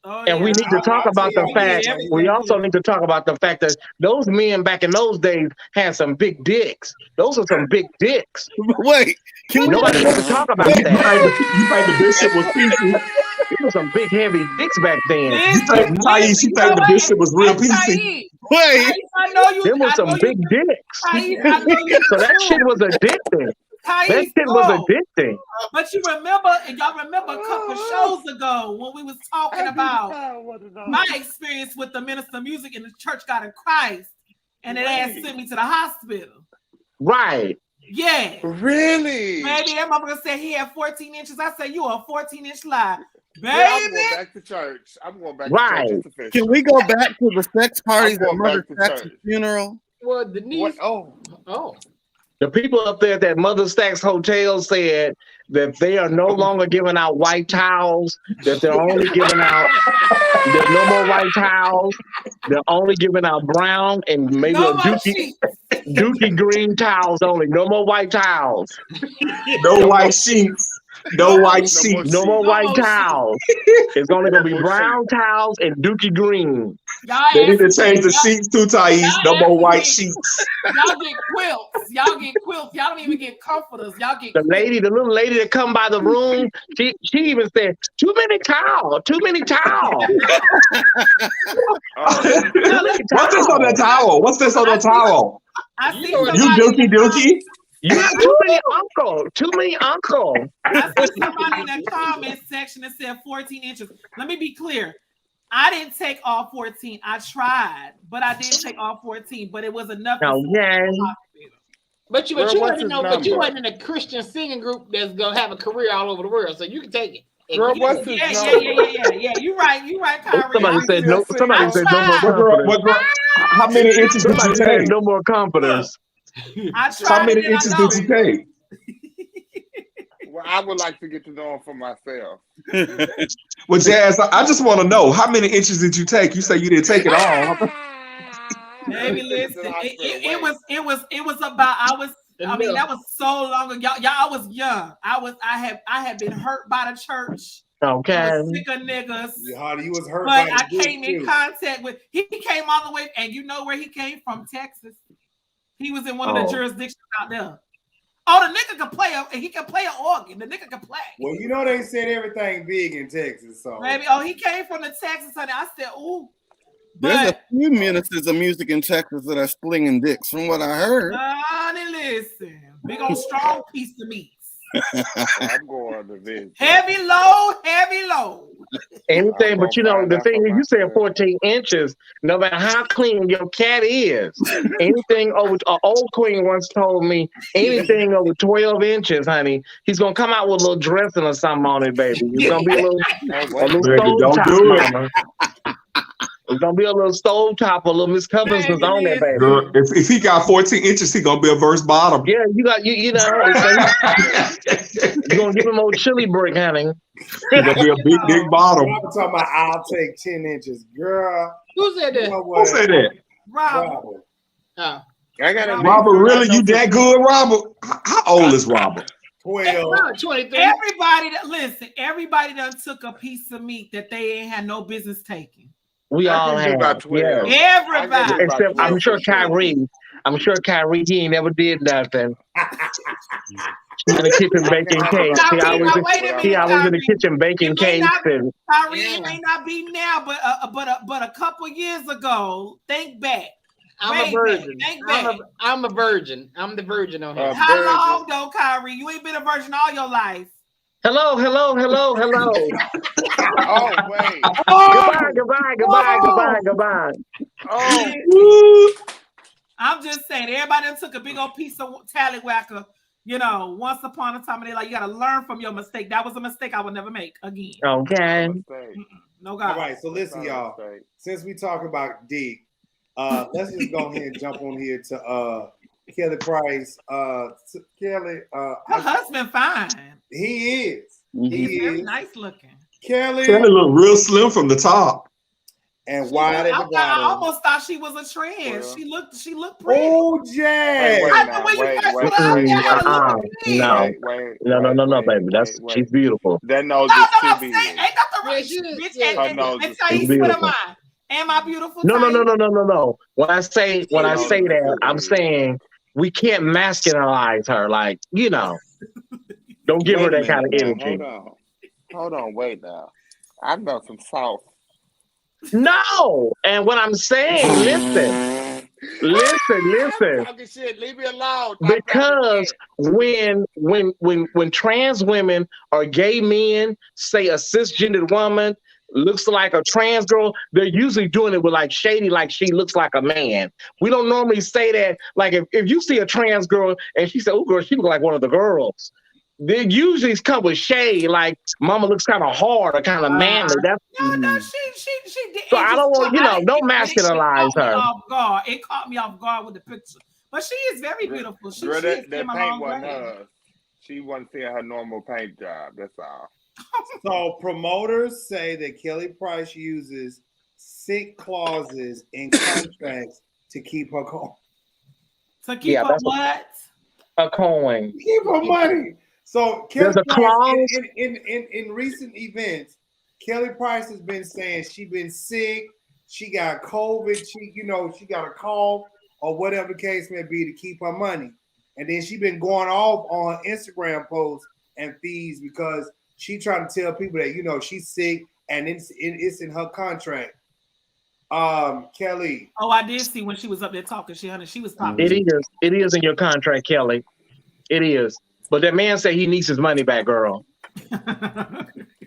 Oh, and we need to talk about the fact. We also need to talk about the fact that those men back in those days had some big dicks. Those are some big dicks. Wait, nobody wants to talk about that. You think the bishop was PC? There were some big heavy dicks back then. You think the bishop was real PC? Wait, I know you. There were some big dicks. So that shit was addicting. That shit was addicting. But you remember, and y'all remember a couple shows ago when we was talking about my experience with the minister of music in the Church God in Christ, and it ass sent me to the hospital. Right. Yeah. Really? Baby, that motherfucker said he had 14 inches. I said, you a 14-inch lie. Baby. I'm going back to church. I'm going back to church. Can we go back to the sex parties at Mother Stack's funeral? Well, Denise. Oh. The people up there at that Mother Stack's Hotel said that they are no longer giving out white towels, that they're only giving out, there's no more white towels, they're only giving out brown and maybe a dookie green towels only. No more white towels. No white sheets. No white sheets. No more white towels. It's only going to be brown towels and dookie green. They need to change the sheets too, Thais. No more white sheets. Y'all get quilts. Y'all get quilts. Y'all don't even get comforters. Y'all get the little lady that come by the room, she even said, too many towels. What's this on that towel? What's this on the towel? I see you dookie. You got too many uncle. I see somebody in the comment section that said 14 inches. Let me be clear. I didn't take all 14. I tried, but I didn't take all 14. But it was enough. But you wasn't in a Christian singing group that's gonna have a career all over the world, so you can take it. Girl, what's this number? Yeah. You're right, Kyrie. Somebody said no more confidence. How many inches did you take? No more confidence. I tried. How many inches did you take? Well, I would like to get to know him for myself. Well, Jazz, I just want to know, how many inches did you take? You say you didn't take it all. Baby, listen, it was about, I mean, that was so long ago. Y'all, I was young. I had been hurt by the church. Okay. I was sick of niggas. Yeah, you was hurt. But I came in contact with, he came all the way, and you know where he came from? Texas. He was in one of the jurisdictions out there. Oh, the nigga can play an organ. The nigga can play. Well, you know they said everything big in Texas, so. Baby, he came from the Texas, honey. I said, ooh. There's a few ministers of music in Texas that are slinging dicks, from what I heard. Honey, listen. Big old strong piece of meat. I'm going to this. Heavy low. Anything, but you know, the thing is, you said 14 inches, no matter how clean your cat is, anything over, an old queen once told me, anything over 12 inches, honey, he's going to come out with a little dressing or something on it, baby. It's going to be a little stove top, mama. It's gonna be a little stove top, a little Miss Covington's on there, baby. Girl, if he got 14 inches, he gonna be a verse bottom. Yeah, you know, you're gonna give him old chili brick, honey. He's gonna be a big bottom. I'm talking about I'll take 10 inches, girl. Who said that? Who said that? Robert. Oh. Robert, really? You that good, Robert? How old is Robert? 12. 23. Everybody done took a piece of meat that they ain't had no business taking. We all have. Yeah. Everybody. Except I'm sure Kyrie, he ain't never did nothing. She's in the kitchen baking cakes. He always in the kitchen baking cakes. Kyrie, it may not be now, but a couple years ago, think back. I'm a virgin. I'm a virgin. I'm the virgin on here. How long though, Kyrie? You ain't been a virgin all your life. Hello. Oh, wait. Goodbye. Oh. I'm just saying, everybody done took a big old piece of tallywhacker, you know, once upon a time, and they like, you got to learn from your mistake. That was a mistake I would never make again. Okay. No God. All right, so listen, y'all. Since we talk about D, let's just go ahead and jump on here to Kelly Price. Kelly, her husband fine. He is. He's very nice looking. Kelly look real slim from the top. and wide at the bottom. I almost thought she was a trans. She looked pretty. Oh, Jay. No, baby. She's beautiful. That nose is too big. Ain't that the right bitch? And Thais, what am I? Am I beautiful? No. When I say that, I'm saying we can't masculinize her. Like, you know, don't give her that kind of energy. Hold on, wait now. I know some sauce. No, and what I'm saying, listen. Talking shit, leave me alone. Because when trans women or gay men say a cisgendered woman looks like a trans girl, they're usually doing it with like shady, like she looks like a man. We don't normally say that. Like if you see a trans girl and she said, "Oh, girl, she looks like one of the girls," they usually come with shade, like mama looks kind of hard or kind of manly. That's she did. So I don't want, don't masculinize her. It caught me off guard with the picture, but she is very beautiful. Girl, that paint wasn't hers. She wasn't seeing her normal paint job. That's all. So promoters say that Kelly Price uses sick clauses in contracts to keep her coin. To keep her what? A coin. Keep her money. So Kelly Price, in recent events, Kelly Price has been saying she been sick, she got COVID, she got a cough or whatever the case may be to keep her money. And then she been going off on Instagram posts and feeds because she trying to tell people that, she's sick and it's in her contract. Kelly. Oh, I did see when she was up there talking. She was popping. It is in your contract, Kelly. It is. But that man said he needs his money back, girl.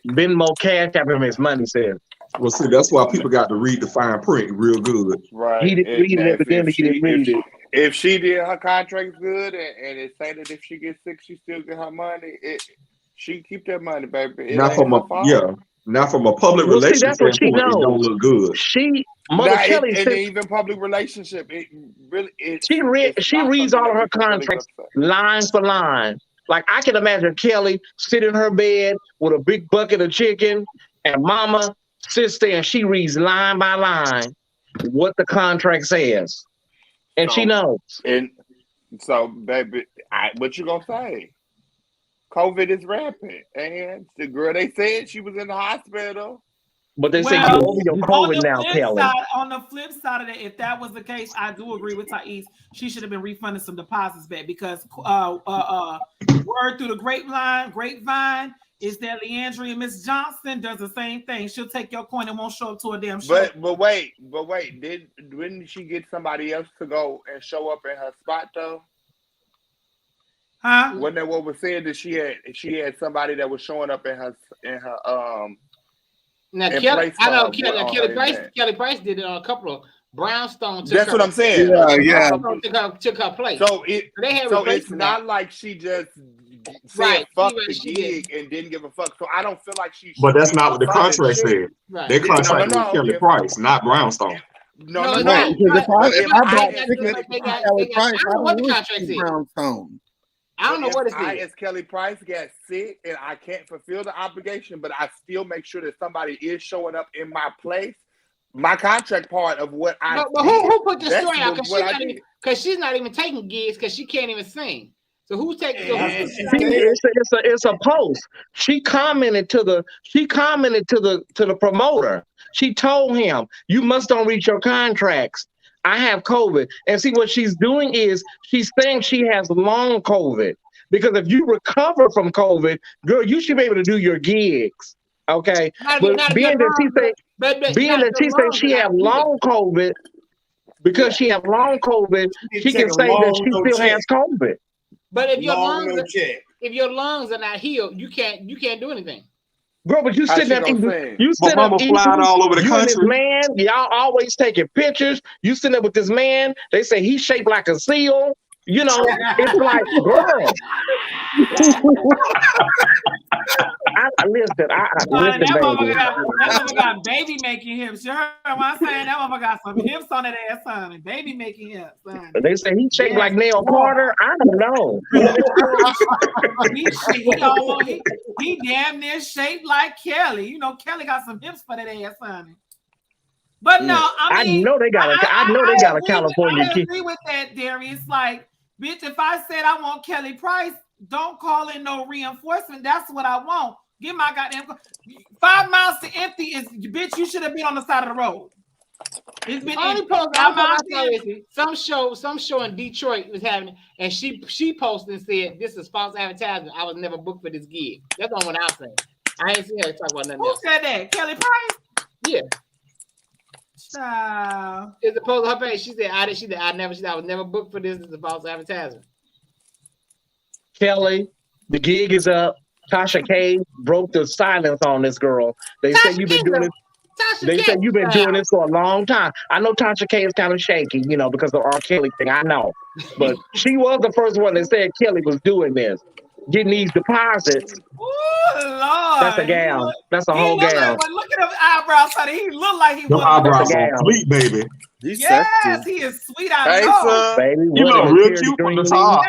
Venmo, Cash App him his money, said. Well, see, that's why people got to read the fine print real good. Right. He didn't read it, evidently he didn't read it. If she did her contract good and it say that if she gets sick, she still get her money, she keep that money, baby. Not from a public relationship standpoint, it don't look good. Kelly and even public relationship, she reads all of her contracts line for line. Like I can imagine Kelly sit in her bed with a big bucket of chicken, and Mama sits there and she reads line by line what the contract says, and she knows. And so, baby, what you gonna say? COVID is rampant, and the girl, they said she was in the hospital. But they say you're over your COVID now, Kelly. On the flip side of that, if that was the case, I do agree with Thais. She should have been refunded some deposits back because word through the grapevine is that Leandria Miss Johnson does the same thing. She'll take your coin and won't show up to a damn show. But wait, didn't she get somebody else to go and show up in her spot though? Huh? Wasn't that what was said that she had somebody that was showing up in her Now Kelly Price did it on a couple of Brownstone. That's what I'm saying. Yeah. Took her place. So it's not like she just said fuck the gig and didn't give a fuck. So I don't feel like she. But that's not what the contract said. Right. Their contract was Kelly Price, not Brownstone. No. If I bought tickets to Kelly Price, I don't want Brownstone. I don't know what it is. As Kelly Price got sick and I can't fulfill the obligation, but I still make sure that somebody is showing up in my place. My contract part of what I but who put the story out? Because she's not even taking gigs because she can't even sing. So who's taking? It's a post. She commented to the promoter. She told him, "You must don't reach your contracts. I have COVID." And see what she's doing is she's saying she has long COVID because if you recover from COVID, girl, you should be able to do your gigs. Okay, but being that she said she have long COVID, because she have long COVID, she can say that she still has COVID. But if your lungs are not healed, you can't do anything. Bro, but you sitting up eating, flying all over the country. Man, y'all always taking pictures. You sitting there with this man. They say he's shaped like a seal. You know, it's like, girl. Listen, that motherfucker got baby making hips. You heard what I'm saying? That motherfucker got some hips on that ass, son. Baby making hips, son. They say he's shaped like Neil Carter. I don't know. he damn near shaped like Kelly. You know, Kelly got some hips for that ass, son. But no, I mean, I know they got a California I kid. agree with that, Darius. Like, bitch, if I said I want Kelly Price, don't call in no reinforcement. That's what I want. Get my goddamn 5 miles to empty is, bitch, you should have been on the side of the road. It's been only post I saw some show in Detroit was having, and she posted and said this is false advertising. I was never booked for this gig. That's on what I say. I ain't seen her talk about nothing. Who said that? Kelly Price? Yeah. Child. It's a post on her page. She said I was never booked for this. This is a false advertising. Kelly, the gig is up. Tasha K broke the silence on this girl. They say you've been doing it. They say you've been doing this for a long time. I know Tasha K is kind of shaky, because of the R. Kelly thing. I know. But she was the first one that said Kelly was doing this. Getting these deposits. Oh, Lord. That's a gal. That's a whole gal. Like, look at his eyebrows, honey. He look like he was. Eyebrows on fleek, baby. Yes, he is sweet. I know. Baby, you look real cute from the top.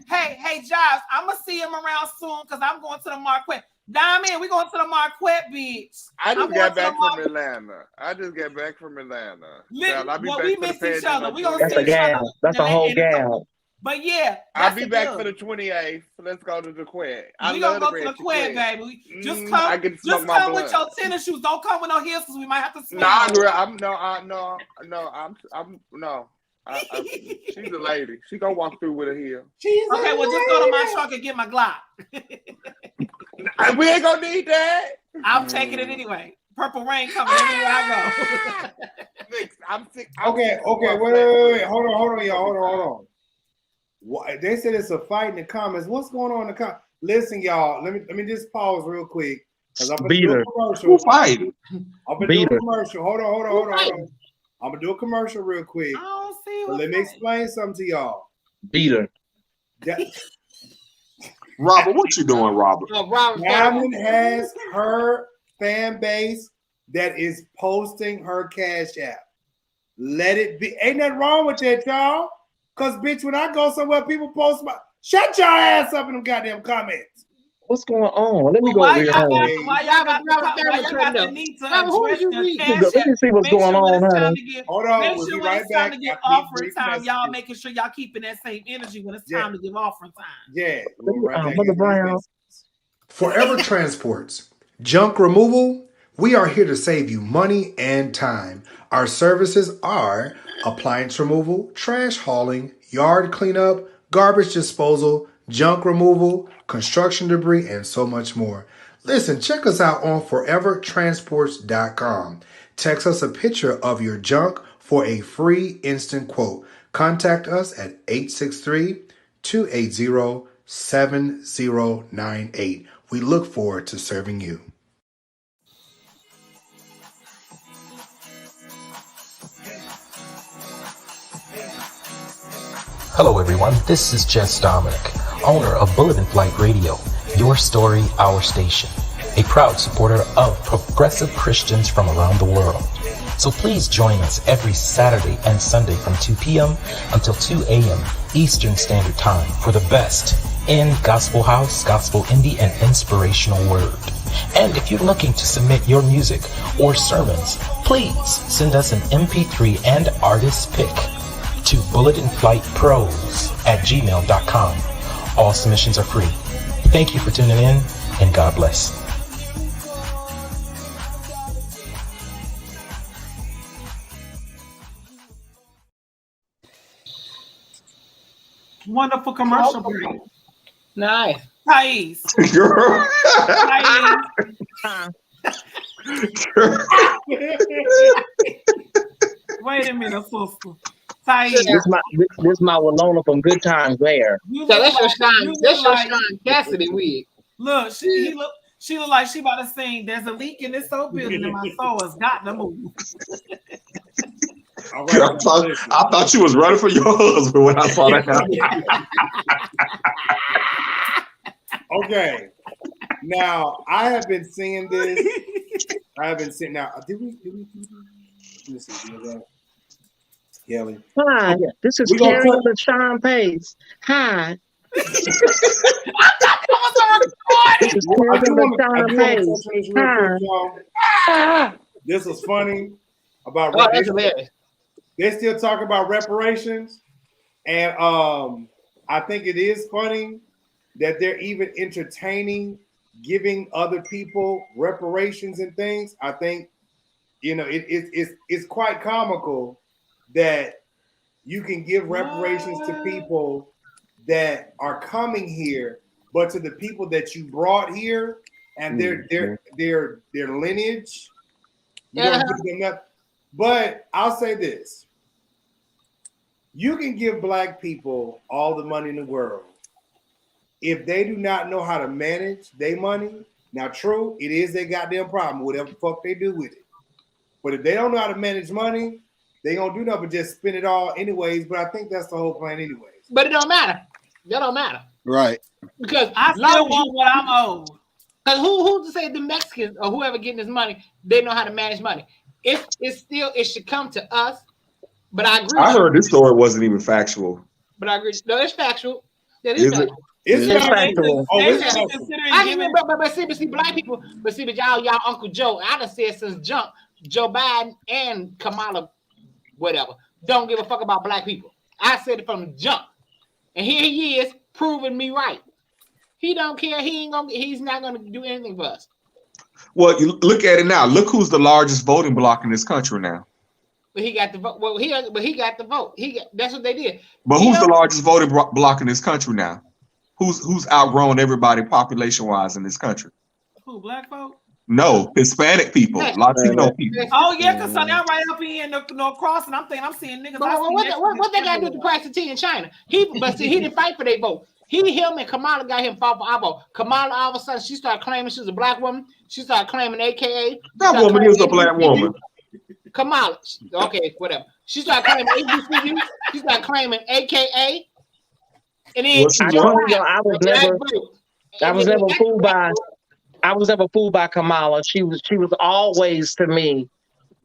Hey, Giles, I'm going to see him around soon because I'm going to the Marquette. Diamond, we going to the Marquette Beach. I just got back from Atlanta. We miss each other. We gonna That's see a gal. That's a whole gal. But yeah, I'll be back for the 28th. Let's go to the Quet. We gonna go to the Quet, baby. Just come with your tennis shoes. Don't come with no heels because we might have to swim. She's a lady. She gonna walk through with a heel. Okay, well just go to my truck and get my Glock. We ain't gonna need that. I'm taking it anyway. Purple rain coming everywhere I go. I'm sick. Okay, wait. Hold on, y'all. Hold on. They said it's a fight in the comments. What's going on in the comments? Listen, y'all. Let me just pause real quick because I'm gonna do a commercial. Who fighting? I'm gonna do a commercial. Hold on. I'm gonna do a commercial real quick. I don't see. But let me explain something to y'all. Beater. Robert, what you doing, Robert? Diamond has her fan base that is posting her Cash App. Let it be. Ain't nothing wrong with that, y'all. Cause bitch, when I go somewhere, people post my shut your ass up in them goddamn comments. What's going on? Let me go over here. Why y'all got the need to address your Cash App? Let me see what's going on, honey. Hold on, Make we'll sure be when right it's time back. to give offering time, y'all making sure y'all keeping that same energy when it's time to give offering time. Yeah. Mother Brown. Forever Transports. Junk removal. We are here to save you money and time. Our services are appliance removal, trash hauling, yard cleanup, garbage disposal, junk removal, construction debris, and so much more. Listen, check us out on forevertransports.com. Text us a picture of your junk for a free instant quote. Contact us at 863-280-7098. We look forward to serving you. Hello everyone, this is Jess Dominic, owner of Bullet in Flight Radio, your story, our station, a proud supporter of progressive Christians from around the world. So please join us every Saturday and Sunday from 2 p.m. until 2 a.m. Eastern Standard Time for the best in gospel house, gospel indie, and inspirational word. And if you're looking to submit your music or sermons, please send us an MP3 and artist pick to bulletinflightpros@gmail.com. All submissions are free. Thank you for tuning in, and God bless. Wonderful commercial break. Nice. Thais. Girl. Wait a minute, sister. Thais. This my Walona from Good Times there. So that's your Sean. That's your Sean Cassidy wig. Look, she look like she about to sing. There's a leak in this soul building, and my soul has got to move. I thought you was running for your husband when I saw that. Okay. Now I have been seeing this. Now. Did we? Let me see. Kelly. Hi, this is Carrie with Sean Pace. Hi. This is Carrie with Sean Pace. This was funny. about they're still talking about reparations, and I think it is funny that they're even entertaining giving other people reparations and things. I think, you know, it's quite comical that you can give reparations to people that are coming here, but to the people that you brought here and their lineage, you don't give them that. But I'll say this: you can give black people all the money in the world. If they do not know how to manage their money, now true, it is their goddamn problem, whatever the fuck they do with it. But if they don't know how to manage money, they gonna do nothing but just spend it all anyways. But I think that's the whole plan anyways. But it don't matter. That don't matter. Right. Because I still want what I'm owed. Because who to say the Mexicans or whoever getting this money, they know how to manage money. It should come to us. But I agree. I heard this story wasn't even factual. But I agree. No, it's factual. That Is factual. It's factual. But see, black people, but y'all Uncle Joe, I done said since jump, Joe Biden and Kamala, whatever, don't give a fuck about black people. I said it from jump. And here he is proving me right. He don't care. He's not gonna do anything for us. Well, you look at it now. Look who's the largest voting bloc in this country now. But he got the vote. Well, he got the vote. That's what they did. But who's the largest voting bloc in this country now? Who's outgrown everybody population wise in this country? Who, black folk? No, Hispanic people, Latino people. Oh yeah, because so now right up here in the North Crossing, I'm seeing niggas. What they got to do with the price of tea in China? But see, he didn't fight for their vote. Him and Kamala got him fought for our vote. Kamala all of a sudden she started claiming she was a black woman. She started claiming AKA. That woman is a black woman. Kamala, okay, whatever. She started claiming ABCU. She started claiming AKA. And then I was never fooled by Kamala. She was always to me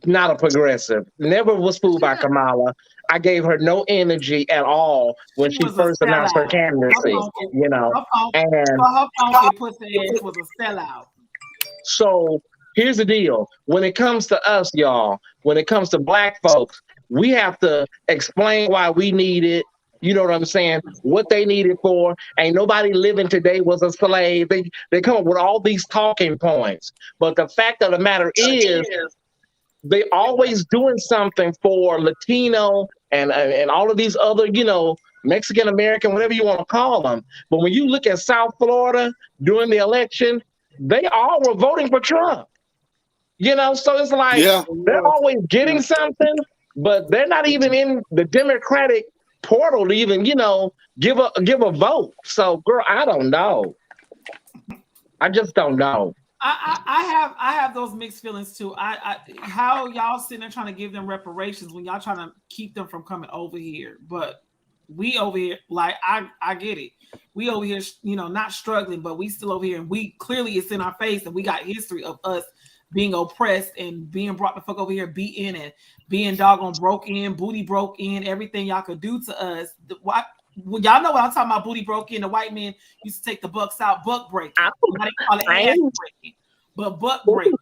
not a progressive. Never was fooled by Kamala. I gave her no energy at all when she first announced her candidacy. You know, and her funky pussy ass was a sellout. So here's the deal: when it comes to us, y'all, when it comes to black folks, we have to explain why we need it. You know what I'm saying? What they need it for. Ain't nobody living today was a slave. They come up with all these talking points. But the fact of the matter is, they always doing something for Latino and all of these other, you know, Mexican American, whatever you want to call them. But when you look at South Florida during the election, they all were voting for Trump. You know, so it's like they're always getting something, but they're not even in the Democratic portal to even, you know, give a vote. So, girl, I don't know. I just don't know. I have those mixed feelings too. How y'all sitting there trying to give them reparations when y'all trying to keep them from coming over here, but we over here, like I get it. We over here, you know, not struggling, but we still over here, and we clearly it's in our face, and we got history of us being oppressed and being brought the fuck over here, beaten and being doggone broke in, booty broke in, everything y'all could do to us. Y'all know what I'm talking about, booty broke in. The white men used to take the bucks out, buck breaking. They call it ass breaking, but buck breaking.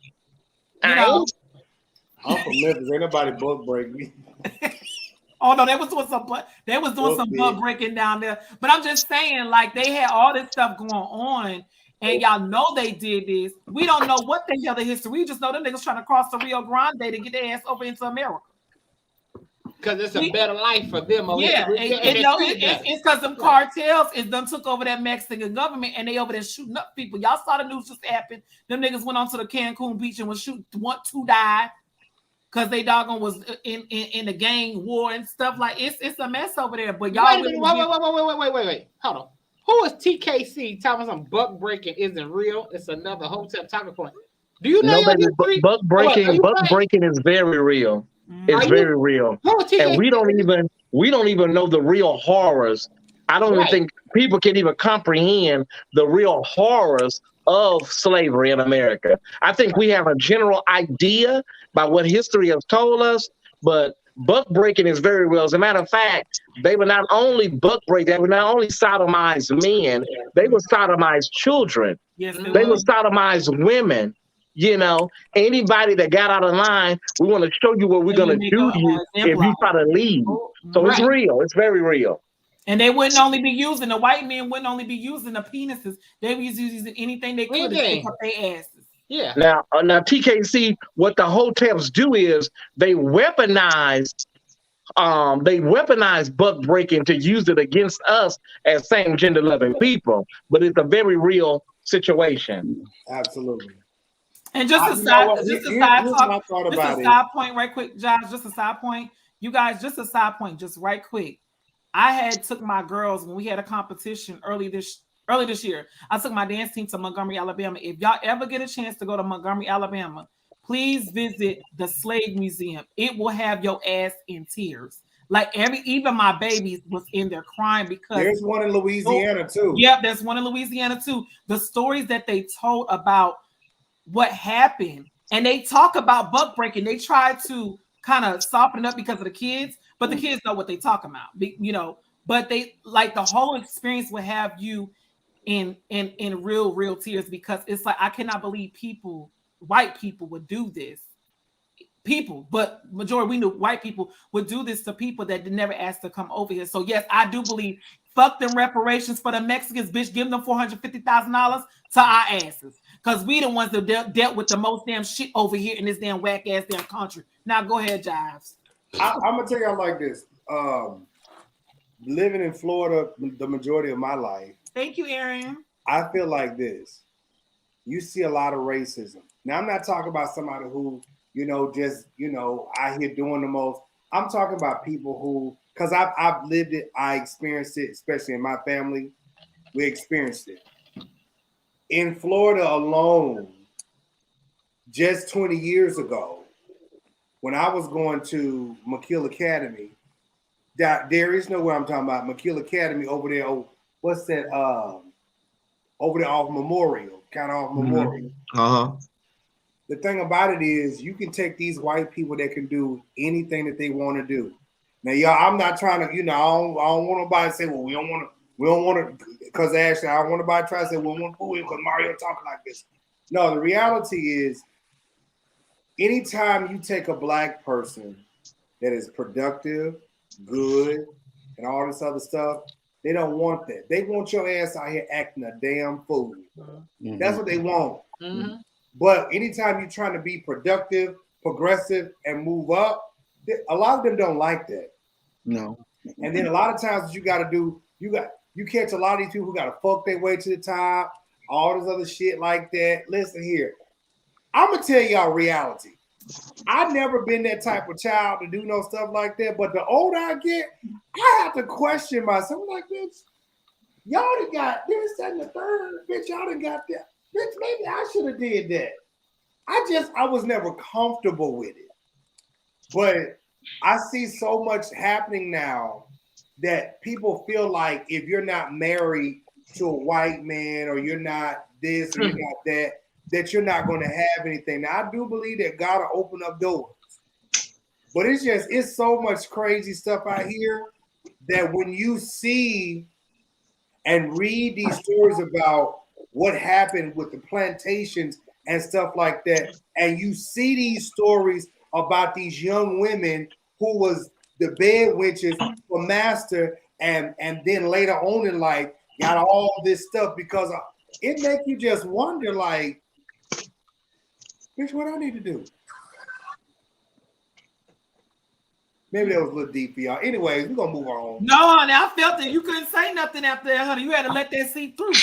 You know? I'm from Memphis. Ain't nobody buck break me. Oh no, they was doing some buck breaking down there. But I'm just saying, like, they had all this stuff going on. And y'all know they did this. We don't know what the hell the history. We just know them niggas trying to cross the Rio Grande to get their ass over into America. Because it's a better life for them. Yeah, it's because them cartels done took over that Mexican government and they over there shooting up people. Y'all saw the news just happen. Them niggas went onto the Cancun beach and was shooting. Two died because they doggone was in the gang war and stuff. Like it's a mess over there. But y'all wait. Hold on. Who is TKC talking some buck breaking isn't real? It's another hotel talking point. Do you know buck breaking is very real. It's very real. And we don't even know the real horrors. I don't even think people can even comprehend the real horrors of slavery in America. I think we have a general idea by what history has told us, but buck breaking is very real. As a matter of fact, they would not only buck break, they would not only sodomize men, they would sodomize children. Yes, they would sodomize women. You know, anybody that got out of line, we want to show you what we're going to do to you if you try to leave. So it's real. It's very real. And they wouldn't only be using, the white men wouldn't only be using the penises. They were using anything they could to stick up their asses. Yeah. Now TKC, what the hotels do is they weaponize buck breaking to use it against us as same gender loving people. But it's a very real situation. Absolutely. And just a side point, right quick, Josh. Just a side point, you guys. Just a side point, just right quick. I had took my girls when we had a competition early this year. I took my dance team to Montgomery, Alabama. If y'all ever get a chance to go to Montgomery, Alabama, please visit the Slave Museum. It will have your ass in tears. Like even my babies was in there crying because there's one in Louisiana too. Yep, there's one in Louisiana too. The stories that they told about what happened, and they talk about buck breaking. They try to kind of soften it up because of the kids, but the kids know what they talk about, you know. But they like the whole experience will have you in real tears because it's like I cannot believe white people would do this. But majority we knew white people would do this to people that never asked to come over here. So yes, I do believe fuck them reparations for the Mexicans, bitch. Give them $450,000 to our asses, because we the ones that dealt with the most damn shit over here in this damn whack ass damn country. Now go ahead, Jives. I'm gonna tell y'all like this. Living in Florida the majority of my life. Thank you, Aaron. I feel like this. You see a lot of racism. Now I'm not talking about somebody who, just, out here doing the most. I'm talking about people who, because I've lived it, I experienced it, especially in my family. We experienced it. In Florida alone, just 20 years ago, when I was going to McKeel Academy, there is nowhere I'm talking about. McKeel Academy over there, what's that? Over there off Memorial, kind of off Memorial. Uh-huh. The thing about it is you can take these white people that can do anything that they want to do. Now, y'all, I'm not trying to, I don't want nobody to say, well, we don't want to, because actually, I don't want nobody to try to say, well, we want to pull in because Mario talking like this. No, the reality is, anytime you take a black person that is productive, good, and all this other stuff, they don't want that. They want your ass out here acting a damn fool. Mm-hmm. That's what they want. Mm-hmm. But anytime you're trying to be productive, progressive, and move up, a lot of them don't like that. No. And then a lot of times what you got to do, you catch a lot of these people who got to fuck their way to the top, all this other shit like that. Listen here. I'm going to tell y'all reality. I've never been that type of child to do no stuff like that. But the older I get, I have to question myself. I'm like, bitch, y'all done got this, that, and the third. Bitch, y'all done got that. Bitch, maybe I should have did that. I was never comfortable with it. But I see so much happening now that people feel like if you're not married to a white man or you're not this or you're not that you're not going to have anything. Now, I do believe that God will open up doors. But it's so much crazy stuff out here that when you see and read these stories about what happened with the plantations and stuff like that, and you see these stories about these young women who was the bed witches for master and then later on in life got all this stuff because it makes you just wonder like, bitch, what I need to do? Maybe that was a little deep for y'all. Anyways, we're going to move on. No, honey, I felt it. You couldn't say nothing after that, honey. You had to let that seep through.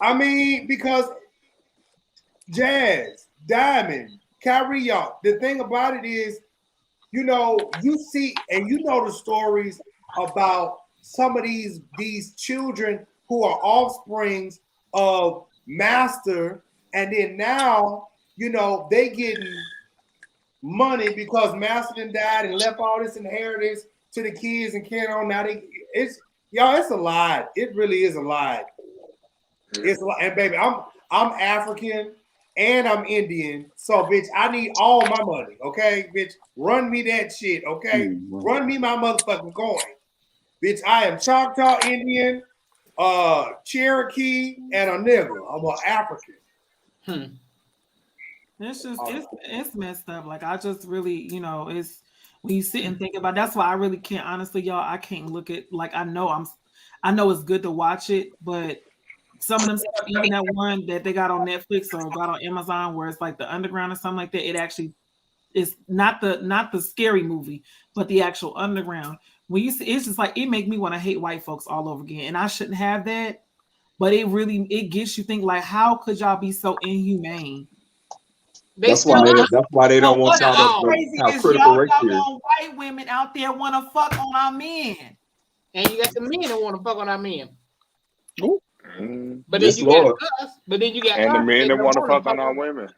I mean, because Jazz, Diamond, Kyrie, y'all, the thing about it is, you see and the stories about some of these children who are offsprings of master, and then now, they getting money because master done died and left all this inheritance to the kids and carrying on. Now it's a lie. It really is a lie. It's a lie. And baby, I'm African and I'm Indian, so bitch, I need all my money. Okay, bitch, run me that shit. Okay, run me my motherfucking coin, bitch. I am Choctaw Indian, Cherokee, and a nigga. I'm an African. It's just it's messed up. Like I just really, it's when you sit and think about. That's why I really can't honestly, y'all. I can't look at like I know it's good to watch it, but some of them stuff, even that one that they got on Netflix or got on Amazon, where it's like the Underground or something like that. It actually is not the scary movie, but the actual Underground. When you see, it's just like it make me want to hate white folks all over again, and I shouldn't have that. But it gets you think like, how could y'all be so inhumane? That's why they don't want y'all to have critical race theory. White women out there want to fuck on our men, and you got the men that want to fuck on our men. But then you got us. But then you got and the men that want to fuck on our women.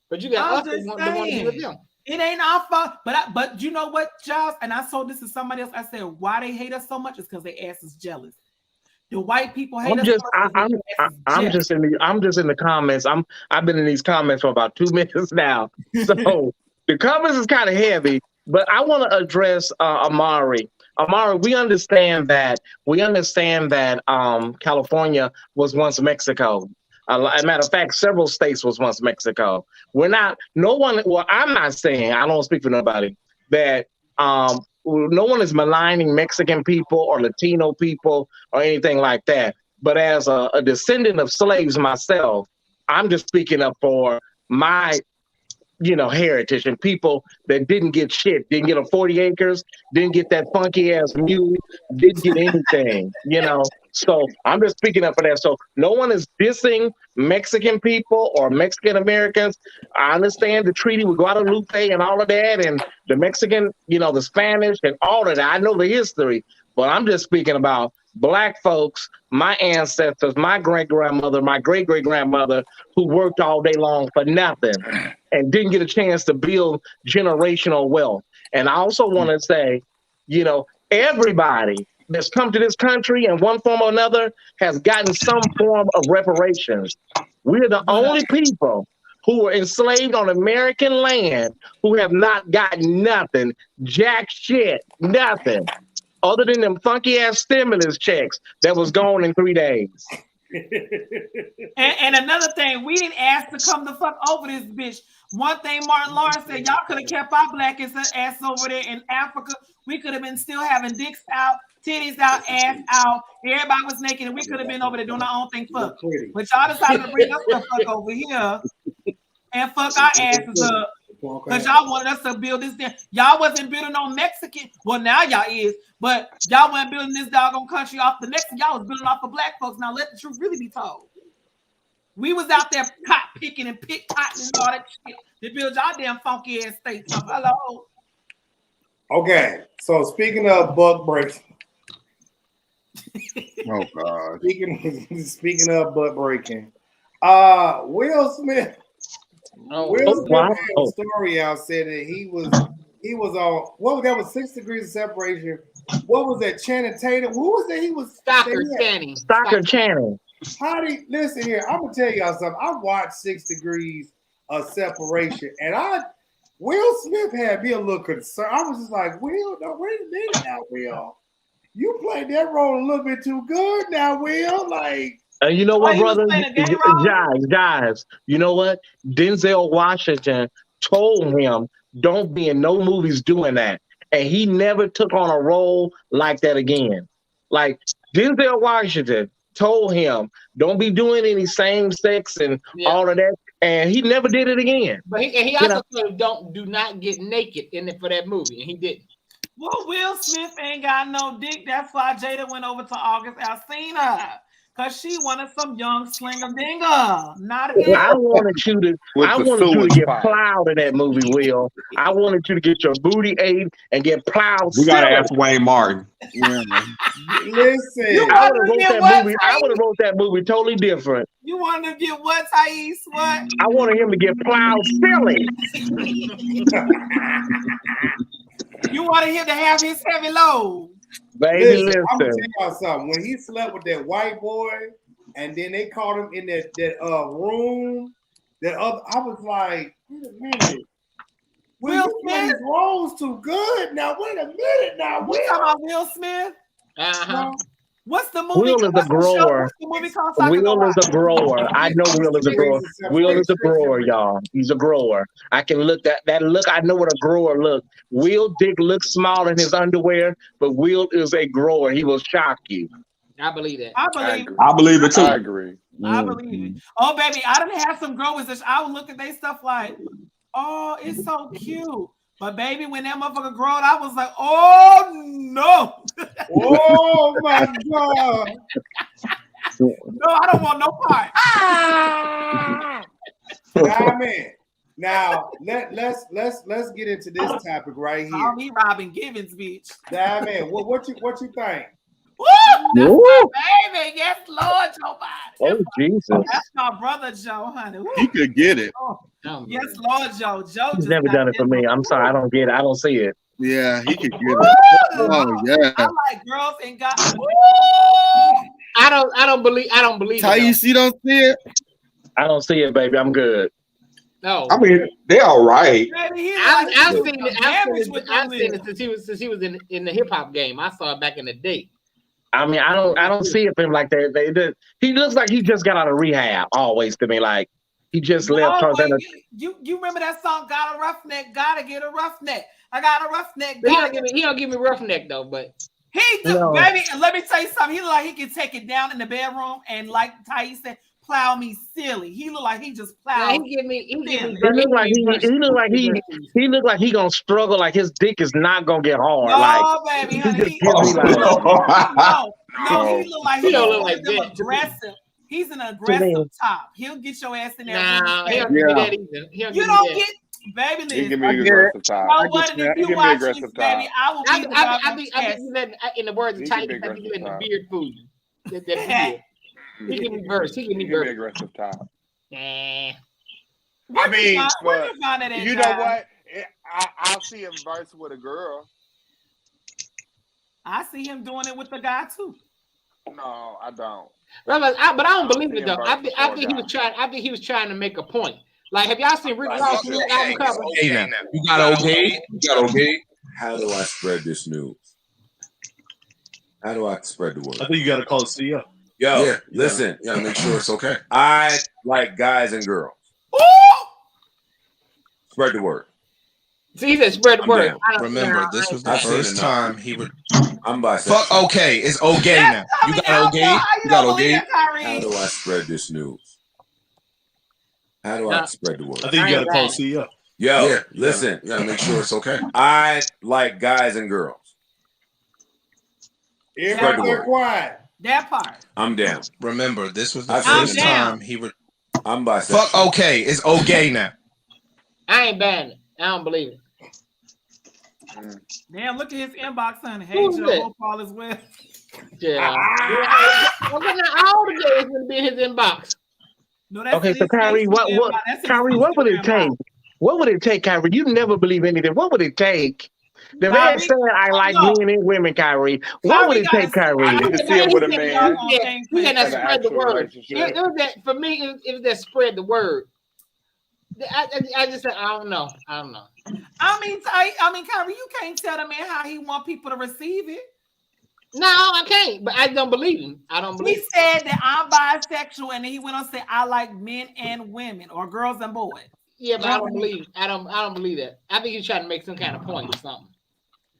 But you got us that want to be with them. It ain't our fault. But you know what, Charles? And I told this to somebody else. I said, why they hate us so much is because their ass is jealous. The white people hate us. I'm just in the comments. I've been in these comments for about 2 minutes now. So the comments is kind of heavy, but I want to address Amari. Amari, we understand that California was once Mexico. As a matter of fact, several states was once Mexico. I'm not saying, I don't speak for nobody, that no one is maligning Mexican people or Latino people or anything like that. But as a descendant of slaves myself, I'm just speaking up for my, heritage and people that didn't get shit, didn't get a 40 acres, didn't get that funky ass mule, didn't get anything, So I'm just speaking up for that. So no one is dissing Mexican people or Mexican Americans. I understand the treaty with Guadalupe and all of that, and the Mexican, the Spanish and all of that. I know the history, but I'm just speaking about Black folks, my ancestors, my great-grandmother, my great-great-grandmother, who worked all day long for nothing and didn't get a chance to build generational wealth. And I also want to say, everybody that's come to this country in one form or another has gotten some form of reparations. We're the only people who were enslaved on American land who have not gotten nothing, jack shit, nothing, other than them funky ass stimulus checks that was gone in 3 days. And another thing, we didn't ask to come the fuck over this bitch. One thing Martin Lawrence said, y'all could have kept our black ass over there in Africa. We could have been still having dicks out, titties out, ass out. Everybody was naked, and we could have been over there doing our own thing. Fuck. But y'all decided to bring us the fuck over here and fuck our asses up. Because y'all wanted us to build this thing. Y'all wasn't building on Mexican. Well, now y'all is. But y'all weren't building this doggone country off the Mexican. Y'all was building off of Black folks. Now let the truth really be told. We was out there pot picking and pickpocketing and all that shit to build y'all damn funky ass states. So, hello. Okay, so speaking of buck breaking. Oh God. Speaking of butt breaking. Will Smith. Will Smith had a story out said that he was on what was 6 degrees of separation. What was that? Channing Tatum? Who was that? He was Stockard Channing. Stockard Channing. How do you listen here? I'm gonna tell y'all something. I watched 6 degrees of separation, and Will Smith had me a little concerned. I was just like, Will, no, wait a minute now, Will. You played that role a little bit too good now, Will. Like, you know what, brother? Guys, you know what? Denzel Washington told him, don't be in no movies doing that. And he never took on a role like that again. Like, Denzel Washington told him, don't be doing any same sex and all of that. And he never did it again. But he also said, do not get naked in it for that movie. And he didn't. Well, Will Smith ain't got no dick. That's why Jada went over to August Alsina. Because she wanted some young slinger dinger. Not again. I wanted you to get plowed in that movie, Will. I wanted you to get your booty ate and get plowed. We gotta ask Wayne Martin. Yeah. Listen, I would have wrote that movie totally different. You wanted to get what, Thais? What? I wanted him to get plowed silly. You wanted him to have his heavy load. Baby, listen. I'm gonna tell y'all something. When he slept with that white boy, and then they caught him in that room, I was like, wait a minute. Will Smith roles too good. Now wait a minute. Now we talking about Will Smith. Uh-huh. What's the movie? Will is a grower. What's the movie called? So Will is a grower. I know Will is a grower. Will is a grower, y'all. He's a grower. I can look that look. I know what a grower look. Will Dick looks small in his underwear, but Will is a grower. He will shock you. I believe that. I believe it too. I agree. I believe it. Oh, baby, I done have some growers that I would look at their stuff like, oh, it's so cute. But baby, when that motherfucker growed, I was like, oh no. Oh my God. No, I don't want no part. Diamond. Now let's get into this topic right here. Call me Robin Givens, bitch. Diamond, what you think? Woo! That's my baby. Yes, Lord, Joe Biden. Oh, Jesus. That's my brother, Joe, honey. Woo. He could get it. Oh, yes, Lord, Joe. Joe He's just never done it for me. I'm sorry. I don't get it. I don't see it. Yeah, he could get it. Oh yeah. I like girls and guys. I don't believe How it. you don't see it? I don't see it, baby. I'm good. No. I mean, they're all right. I've seen it since he was in the hip hop game. I saw it back in the day. I mean, I don't see it for him like that. He looks like he just got out of rehab. Always to me, like he just left. You remember that song? Got a roughneck, gotta get a roughneck. I got a roughneck. He don't give me roughneck though, but he do, baby. And let me tell you something. He look like he can take it down in the bedroom and like Ty said, plow me silly. He look like he just plowed. Yeah, he look like he gonna struggle. Like his dick is not gonna get hard. No, baby, honey. No, he look like he don't look like that. Aggressive. He's an aggressive top. He'll get your ass in there. Nah, he don't give me that either. You don't get, baby. He give me an aggressive top. If you watch this, baby, I will be I think you let, in the words of Titan, I think you let the beard fool you. That beard. He give me verse. He give me verse. Aggressive top. Nah. I mean, but you know what? I'll see him verse with a girl. I see him doing it with the guy too. No, I don't. But I don't believe it though. I think he was trying to make a point. Like, have y'all seen Rick Ross' new album cover? You got okay. You got okay. How do I spread this news? How do I spread the word? I think you got to call the CEO. Yo, listen. You gotta make sure it's okay. I like guys and girls. Ooh! Spread the word. See, he said spread the word. Remember, this was the first time he would. I'm bisexual. Fuck okay. It's okay now. You got okay. You got okay. How do I spread this news? How do I spread the word? I think you got to call the CEO. Yo, listen. You gotta make sure it's okay. I like guys and girls. Everybody get quiet. That part. I'm down. Remember, this was the first time he would. I'm bisexual. Fuck okay. It's okay now. I ain't banning it. I don't believe it. Damn, look at his inbox, honey. Hey, Joe, hope all is well. Yeah. How old is it going to be in his inbox? No, that's okay, so Kyrie, what would it take? What would it take, Kyrie? You never believe anything. What would it take? The man said, I like men and women, Kyrie. What would it take, Kyrie? To see him with a man. He had to spread the word. It was that, for me, it was that spread the word. I just said, I don't know. I mean, Kyrie, you can't tell the man how he want people to receive it. No, I can't. But I don't believe him. He said that I'm bisexual, and then he went on to say I like men and women, or girls and boys. Yeah, but I don't believe. I don't believe that. I think he's trying to make some kind of point or something.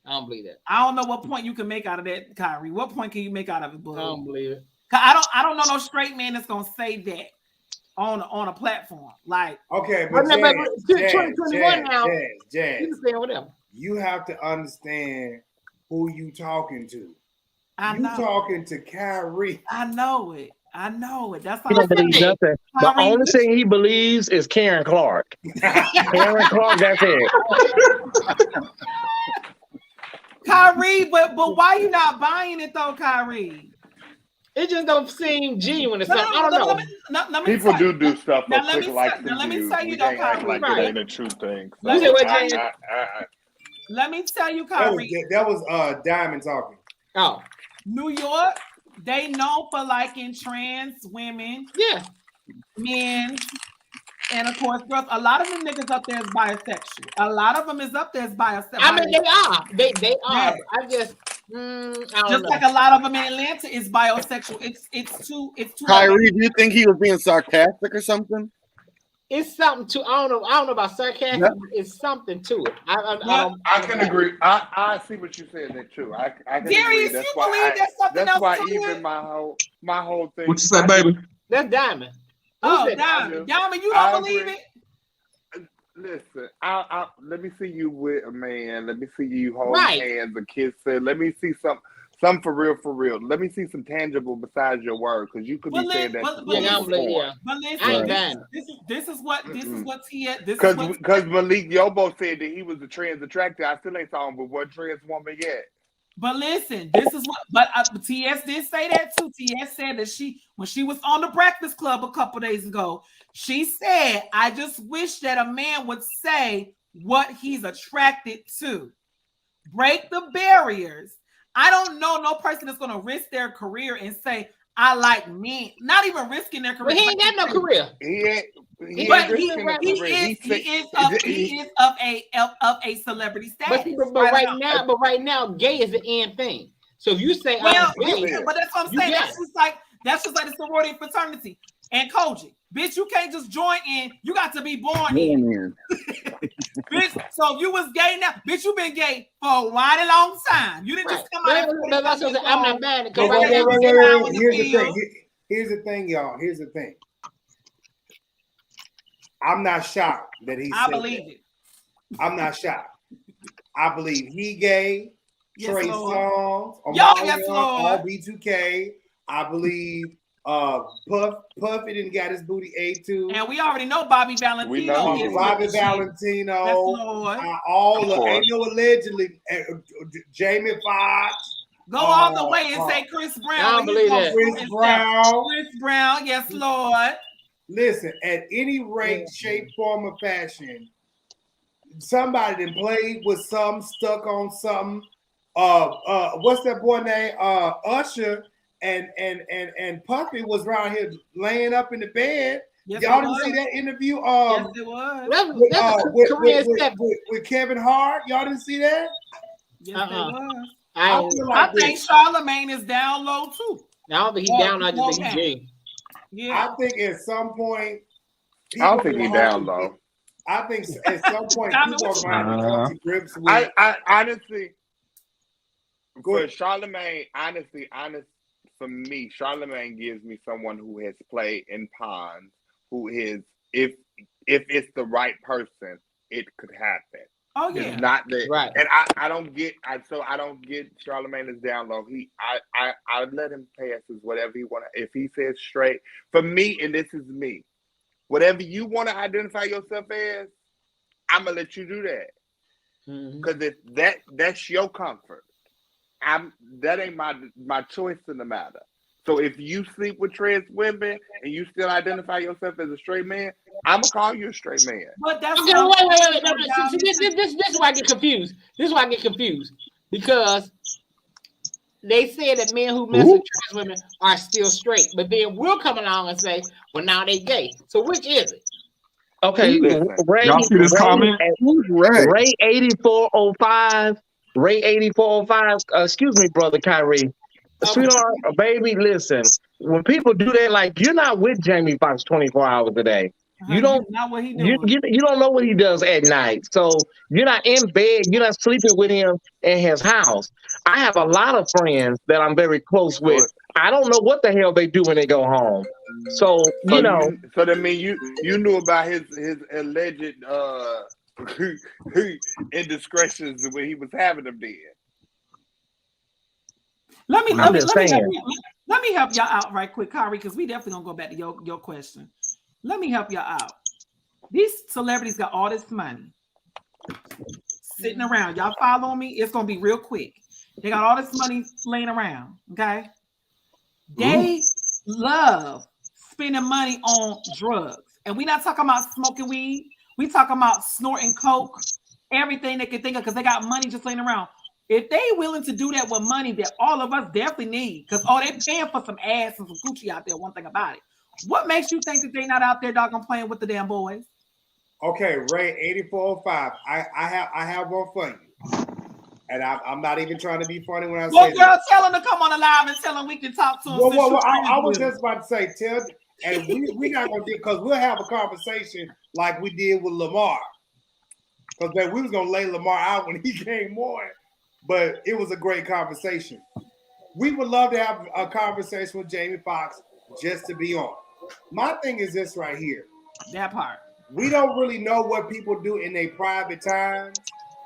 I don't believe that. I don't know what point you can make out of that, Kyrie. What point can you make out of it, bud? I don't believe it. I don't know no straight man that's gonna say that on a platform. Like, okay, but 2021 now. Jazz, you can say whatever. You have to understand who you talking to. You know. Talking to Kyrie. I know it. That's all. He don't believe nothing. The only thing he believes is Karen Clark. Karen Clark, that's it. Kyrie, but why you not buying it though, Kyrie? It just don't seem genuine or something. I don't know. People do stuff for let me tell you though, Kyrie. Like it ain't a true thing. So let me tell you, Kyrie. That was Diamond talking. Oh. New York, they known for liking trans women, men, and of course girls. A lot of them niggas up there is bisexual. A lot of them is up there is bisexual. I mean, they are. They are. Just like a lot of them in Atlanta is bisexual. It's too. Kyrie, do you think he was being sarcastic or something? It's something to I don't know about sarcasm. Yeah. It's something to it. I can agree. I see what you said there too. I can agree. That's why that's why even my whole thing. What you say, baby? That's Diamond. Diamond, you don't believe it? Listen, let me see you with a man. Let me see you hold hands and kissing. Let me see some for real. Let me see some tangible besides your word, because you could be saying that. But listen, this is what Tia. Because Malik Yobo said that he was a trans attractor. I still ain't saw him with one trans woman yet. But listen, this is what. But TS did say that too. TS said that when she was on the Breakfast Club a couple days ago, she said, "I just wish that a man would say what he's attracted to, break the barriers." I don't know no person that's going to risk their career and say, I like men. Not even risking their career. But he ain't got no career. He is of a celebrity status. But right now, gay is the end thing. So if you say, but that's what I'm saying. That's just like the sorority and fraternity and Koji. Bitch, you can't just join in. You got to be born in. Bitch, so if you was gay now, bitch, you been gay for a mighty long time. You didn't just come out. I'm not mad. Here's the thing, y'all. Here's the thing. I'm not shocked that he. I believe it. I'm not shocked. I believe he gay. Yes, Trey Songz. Yes, Lord. B2K. I believe Puffy didn't got his booty ate too. And we already know Bobby Valentino. We know Bobby Valentino. Ain't no allegedly. Jamie Foxx. Go all the way and say Chris Brown. I don't believe that. Chris Brown, yes, Lord. Listen, at any rate, shape, form, or fashion, somebody that played with some, stuck on something. What's that boy name? Usher. And Puffy was around here laying up in the bed. Yes, y'all didn't see that interview? Yes, it was. With Kevin Hart. Y'all didn't see that? Yes, it was. I think Charlamagne is down low too. I don't think he's down. I just think he's gay. Yeah. I think at some point. I don't think he's down low. I think at some point people are going to come to grips with. I honestly, for Charlamagne, honestly. For me, Charlamagne gives me someone who has played in ponds, who is, if it's the right person, it could happen. Oh yeah, it's not that right. And I don't get Charlamagne is down low. I let him pass as whatever he want. If he says straight, for me, and this is me, whatever you want to identify yourself as, I'm gonna let you do that because that's your comfort. That ain't my choice in the matter. So if you sleep with trans women and you still identify yourself as a straight man, I'm gonna call you a straight man. But that's wait. No. This is why I get confused. Because they say that men who mess with trans women are still straight, but then we'll come along and say, well, now they gay. So which is it? Okay, y'all see this comment? Ray 8405. Ray 8405, excuse me, brother Kyrie. Sweetheart, baby, listen. When people do that, like, you're not with Jamie Foxx 24 hours a day. You don't know what he doing. You don't know what he does at night. So you're not in bed, you're not sleeping with him in his house. I have a lot of friends that I'm very close with. I don't know what the hell they do when they go home. So that means you knew about his alleged indiscretions when he was having them dead. Let me help y'all out right quick, Kyrie, because we definitely gonna go back to your question. Let me help y'all out. These celebrities got all this money sitting around. Y'all follow me? It's gonna be real quick. They got all this money laying around. Okay, they love spending money on drugs, and we're not talking about smoking weed. We talking about snorting coke, everything they can think of, because they got money just laying around. If they willing to do that with money that all of us definitely need, because they paying for some ass and some Gucci out there. One thing about it, what makes you think that they not out there doggone playing with the damn boys? Okay, Ray 8405. I have one for you. And I'm not even trying to be funny when I say Well, girl, that. tell him to come on the live and tell him we can talk to him. Well, I was just about to say, and we not gonna do, because we'll have a conversation like we did with Lamar. Because we was gonna lay Lamar out when he came on, but it was a great conversation. We would love to have a conversation with Jamie Foxx just to be on. My thing is this right here. That part. We don't really know what people do in their private times,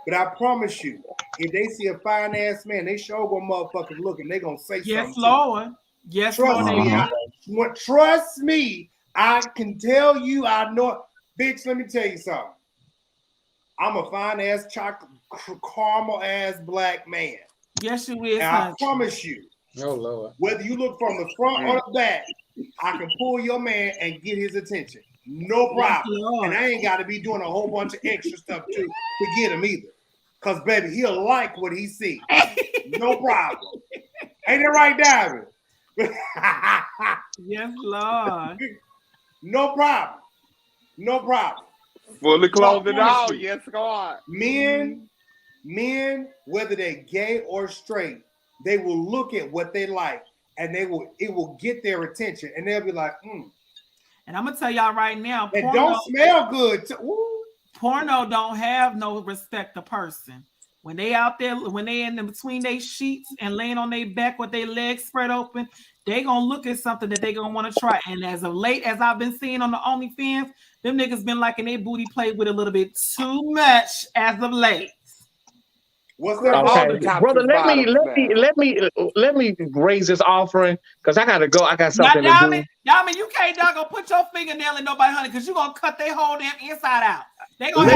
but I promise you, if they see a fine ass man, they sure gonna motherfucking look and they gonna say something. Yes, Lord. Yes, trust Lord. me. Trust me. I can tell you. I know, bitch. Let me tell you something. I'm a fine ass chocolate caramel ass black man. Yes, you is. And I promise you. Oh Lord. Whether you look from the front or the back, I can pull your man and get his attention. No problem. Yes, and I ain't got to be doing a whole bunch of extra stuff to get him either. Because, baby, he'll like what he sees. No problem. Ain't that right, Diamond? Yes, Lord. No problem. No problem. Fully clothed and all. Yes, God. Men, whether they're gay or straight, they will look at what they like and it will get their attention and they'll be like, And I'm gonna tell y'all right now, it don't smell good. Porno don't have no respect of person. When they out there, when they in between their sheets and laying on their back with their legs spread open, they gonna look at something that they gonna want to try. And as of late, as I've been seeing on the OnlyFans, them niggas been liking their booty played with a little bit too much as of late. What's that? Okay, brother, let me raise this offering because I gotta go. I got something to do. Diamond, you can't go put your fingernail in nobody, honey, because you're gonna cut their whole damn inside out. They gonna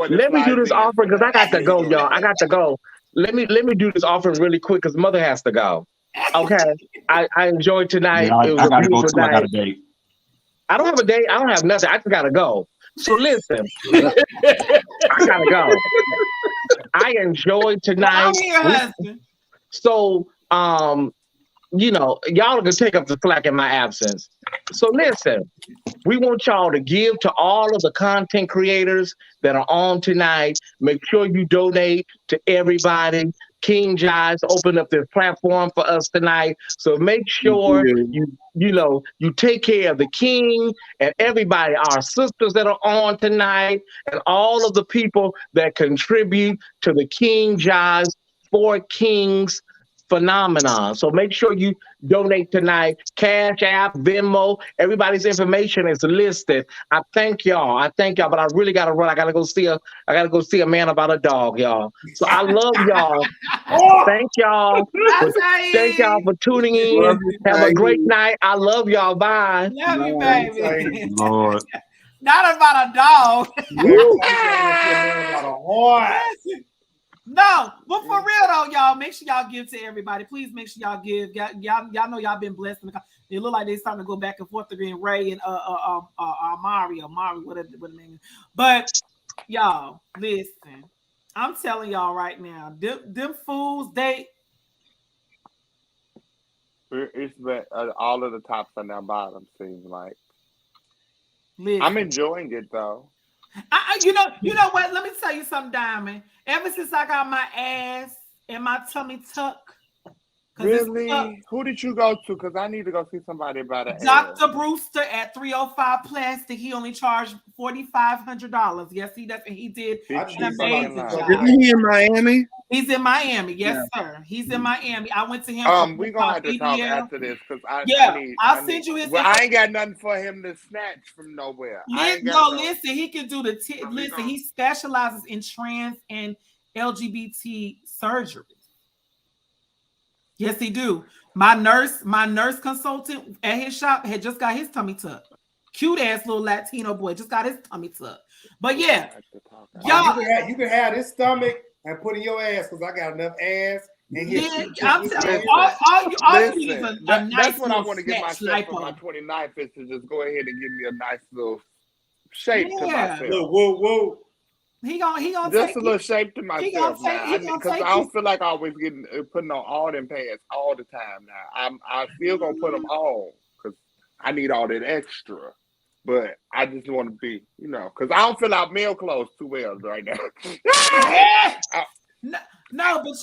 let me do this offering because I got to go, y'all. I got to go. Let me do this offering really quick because mother has to go. Okay, I enjoyed tonight. Yeah, it was I gotta go too. night. I got a date. I don't have a date. I don't have nothing. I just gotta go. So listen, I gotta go. I enjoyed tonight. So, you know, y'all are gonna take up the slack in my absence. So listen, we want y'all to give to all of the content creators that are on tonight. Make sure you donate to everybody. King Jives opened up this platform for us tonight. So make sure you take care of the King and everybody, our sisters that are on tonight, and all of the people that contribute to the King Jives for Kings phenomenon. So make sure you donate tonight. Cash App, Venmo, everybody's information is listed. I thank y'all, but I really gotta run. I gotta go see a man about a dog, y'all. So I love y'all. Thank y'all. Thank y'all for tuning in. Have a great night. I love y'all. Bye. Love you, baby. Lord. Not about a dog. No, but for real though, y'all, make sure y'all give to everybody. Please make sure y'all give. Y'all know y'all been blessed. They look like they starting to go back and forth again. Ray and Mari, whatever the name is. But y'all, listen. I'm telling y'all right now, them fools, it's all of the tops and down bottom seems like. Listen. I'm enjoying it though. You know what? Let me tell you something, Diamond. Ever since I got my ass and my tummy tuck. Really? Who did you go to? Because I need to go see somebody about it. Dr. Brewster at 305 Plastic. He only charged $4,500. Yes, he does. And he did an amazing job. Isn't he in Miami? He's in Miami. Yes, sir. He's in Miami. I went to him. We're going to have to talk after this because I'll send you his. Well, I ain't got nothing for him to snatch from nowhere. Listen, he can do listen, he specializes in trans and LGBT surgery. Yes, he do. My nurse consultant at his shop had just got his tummy tucked. Cute ass little Latino boy just got his tummy tucked. But yeah, y'all, you can have this stomach and put in your ass because I got enough ass. I'm telling you, all you need is a nice. That's what I want to give myself for my 29th is to just go ahead and give me a nice little shape to myself. Whoa. He gonna just take a little shape to myself now, because I don't feel like I always putting on all them pants all the time now. I still gonna put them on because I need all that extra. But I just want to be, because I don't fill out male clothes too well right now. No, but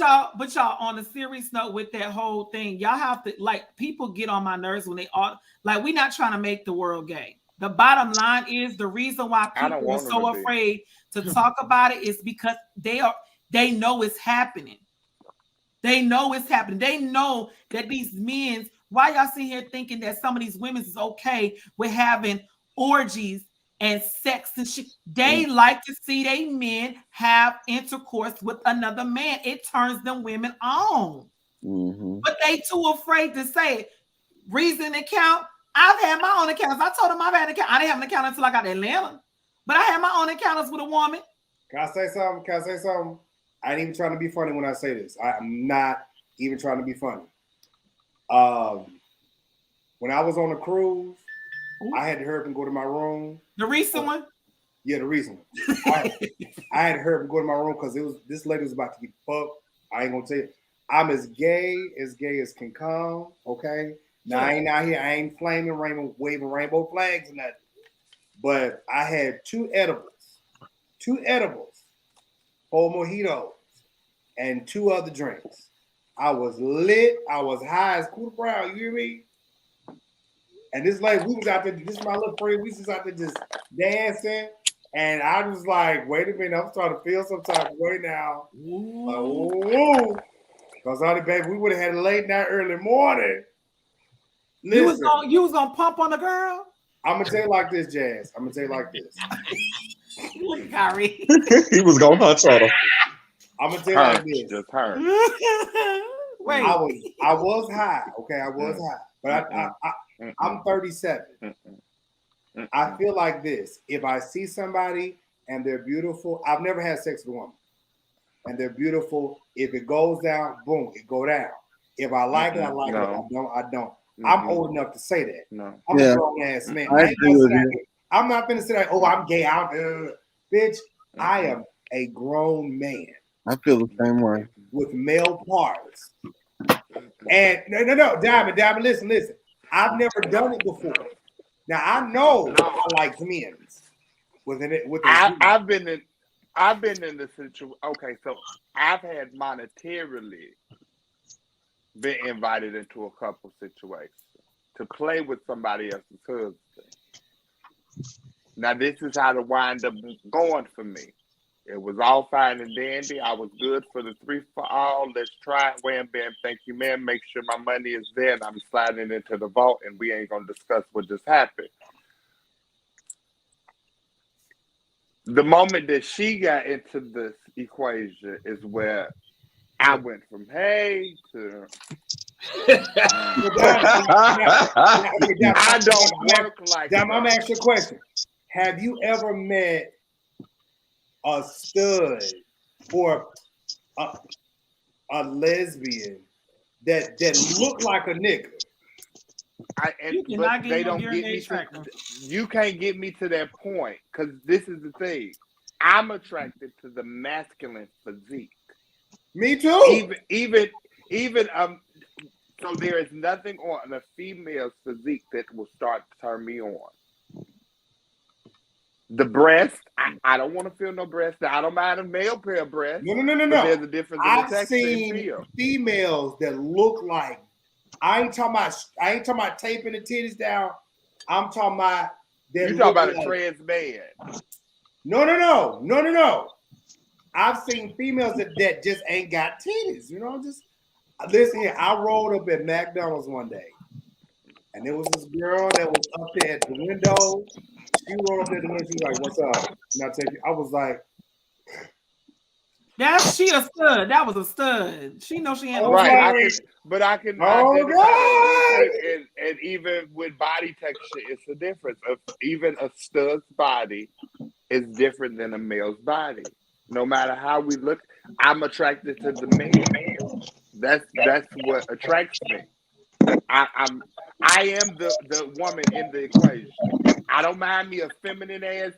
y'all, on a serious note with that whole thing, y'all have to, like, people get on my nerves when they are like, we're not trying to make the world gay. The bottom line is the reason why people are so afraid to talk about it is because they know it's happening. They know it's happening. They know that these men, why y'all sitting here thinking that some of these women is okay with having orgies and sex and shit? They like to see they men have intercourse with another man. It turns them women on. But they too afraid to say it. Reason account. I've had my own accounts. I told them I've had an account. I didn't have an account until I got to Atlanta. But I had my own encounters with a woman. Can I say something? I ain't even trying to be funny when I say this. I'm not even trying to be funny. When I was on a cruise, I had to hurry up and go to my room. The recent one? Yeah, the recent one. I had to hurry up and go to my room because this lady was about to get fucked. I ain't gonna tell you. I'm as gay as can come. Okay. Now I ain't out here. I ain't flaming waving rainbow flags and nothing. But I had two edibles, 4 mojitos, and 2 other drinks. I was lit. I was high as Cooter Brown. You hear me? And this lady, we was out there. This is my little friend. We was out there just dancing. And I was like, wait a minute. I'm starting to feel some type of way now. Ooh. Because, honey, baby, we would have had a late night, early morning. Listen, you was gonna pump on the girl? I'm going to tell you like this, Jazz. I'm going to tell you like this. Look at Kyrie. He was going to hunch on her. I'm going to tell you like this. Just her. Wait. I was high. Okay, I was high. But I'm 37. I feel like this. If I see somebody and they're beautiful, I've never had sex with a woman. And they're beautiful. If it goes down, boom, it go down. If I like it, I like it. I don't. I'm old enough to say that. No. I'm a grown ass man. I'm not gonna say that, oh, I'm gay. Bitch, I am a grown man. I feel the same way. With male parts. And no, Diamond, listen. I've never done it before. Now I know I like men's. I've been in the situation. Okay, so I've had monetarily been invited into a couple situations to play with somebody else's husband. Now this is how to wind up going for me. It was all fine and dandy. I was good for the 3 for all. Let's try it. Wham, bam, thank you, man. Make sure my money is there and I'm sliding into the vault and we ain't gonna discuss what just happened. The moment that she got into this equation is where I went from hey to I don't work like that. I'm gonna ask you a question. Have you ever met a stud or a lesbian that looked like a nigga? You can't get me to that point because this is the thing. I'm attracted to the masculine physique. Me too. Even so there is nothing on a female's physique that will start to turn me on. The breast, I don't want to feel no breast. I don't mind a male pair of breasts. No. There's a difference in the I've texture and seen feel. females that look like. I ain't talking about taping the titties down. I'm talking about. You talking about a trans man? No. I've seen females that just ain't got titties. Just listen here. I rolled up at McDonald's one day, and there was this girl that was up there at the window. She rolled up at the window. She was like, "What's up?" I was like, she a stud. That was a stud. She knows she ain't right. I can and even with body texture, it's a difference. Even a stud's body is different than a male's body. No matter how we look, I'm attracted to the man. That's what attracts me. I am the woman in the equation. I don't mind me a feminine ass.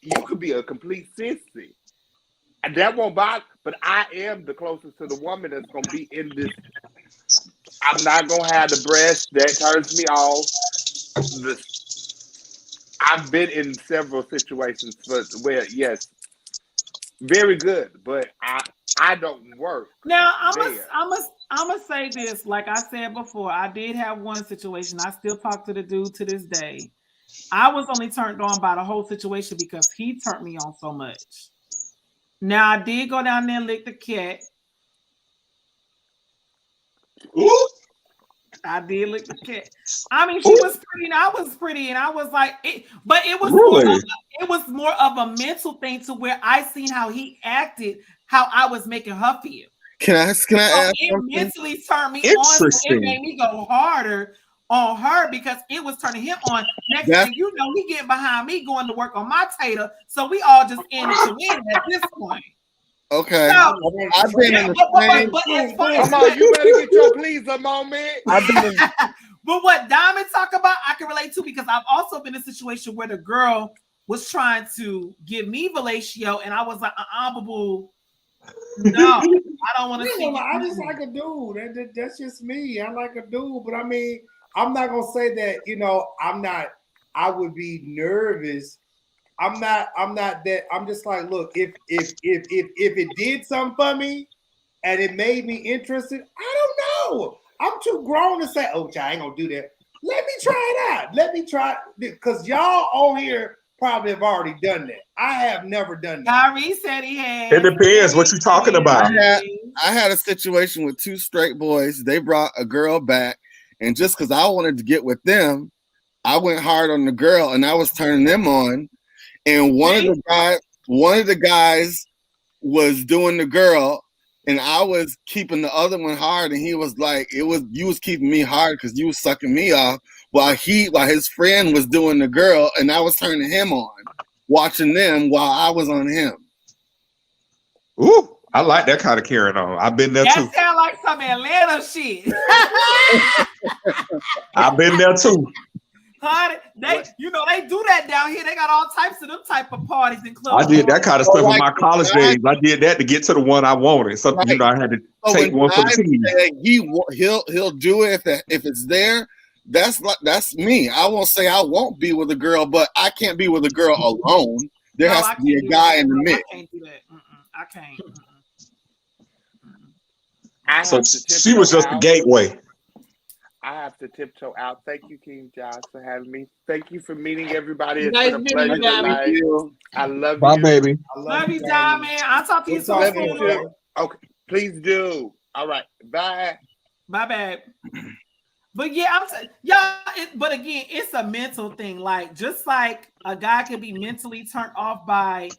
You could be a complete sissy. And that won't bother, but I am the closest to the woman that's gonna be in this. I'm not gonna have the breast that turns me off. I've been in several situations where yes, very good, but I don't work. Now I'm gonna say this. Like I said before, I did have one situation. I still talk to the dude to this day. I was only turned on by the whole situation because he turned me on so much. Now I did go down there and lick the cat. Ooh. I did lick the cat. I mean, she was pretty and I was pretty, and I was like, but it was more of a mental thing to where I seen how he acted, how I was making her feel. Can I ask it something? mentally turned me on, so it made me go harder on her because it was turning him on. Next thing you know, he getting behind me going to work on my tater, so we all just in it to win at this point. Okay, so, I've been in the same. Come on, you better get your pleaser moment. I've been in, but what Diamond talk about, I can relate to because I've also been in a situation where the girl was trying to give me fellatio, and I was like, boo. No, I don't want to see. I just like a dude. That's just me. I like a dude, but I mean, I'm not gonna say that. You know, I'm not. I would be nervous. I'm not that. I'm just like, look, if it did something for me, and it made me interested, I don't know. I'm too grown to say, oh, I ain't gonna do that. Let me try it out. Let me try, because y'all on here probably have already done that. I have never done that. Kyrie said he had. It depends what you're talking about. I had a situation with two straight boys. They brought a girl back, and just because I wanted to get with them, I went hard on the girl, and I was turning them on. And one of the guys was doing the girl, and I was keeping the other one hard. And he was like, you was keeping me hard because you was sucking me off while his friend was doing the girl, and I was turning him on, watching them while I was on him. Ooh, I like that kind of carrying on. I've been there too. That sound like some Atlanta shit. I've been there too. They do that down here. They got all types of them type of parties and clubs. I did that kind of stuff in my college days. I did that to get to the one I wanted. So I had to take one for the team. He'll do it if it's there. That's me. I won't say I won't be with a girl, but I can't be with a girl alone. There has to be a guy in the mix. I can't do that. I can't. So she was just the gateway. I have to tiptoe out. Thank you, King Josh, for having me. Thank you for meeting everybody. It's Nice been a meeting pleasure. you, I love Bye, you. baby. Love you, Diamond. I'll talk to you soon. Okay, please do. All right, bye. Bye, babe. But yeah, but again, it's a mental thing. Like, just like a guy can be mentally turned off by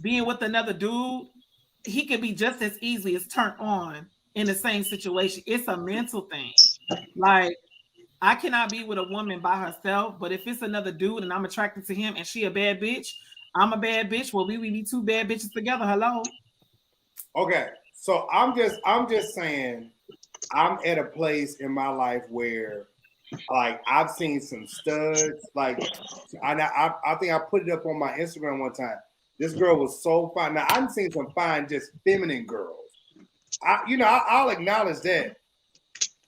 being with another dude, he can be just as easily as turned on in the same situation. It's a mental thing. Like, I cannot be with a woman by herself, but if it's another dude and I'm attracted to him and she a bad bitch, I'm a bad bitch. Well, we be two bad bitches together. Hello. Okay, so I'm just saying, I'm at a place in my life where, like, I've seen some studs. Like, I think I put it up on my Instagram one time. This girl was so fine. Now, I've seen some fine, just feminine girls. I'll acknowledge that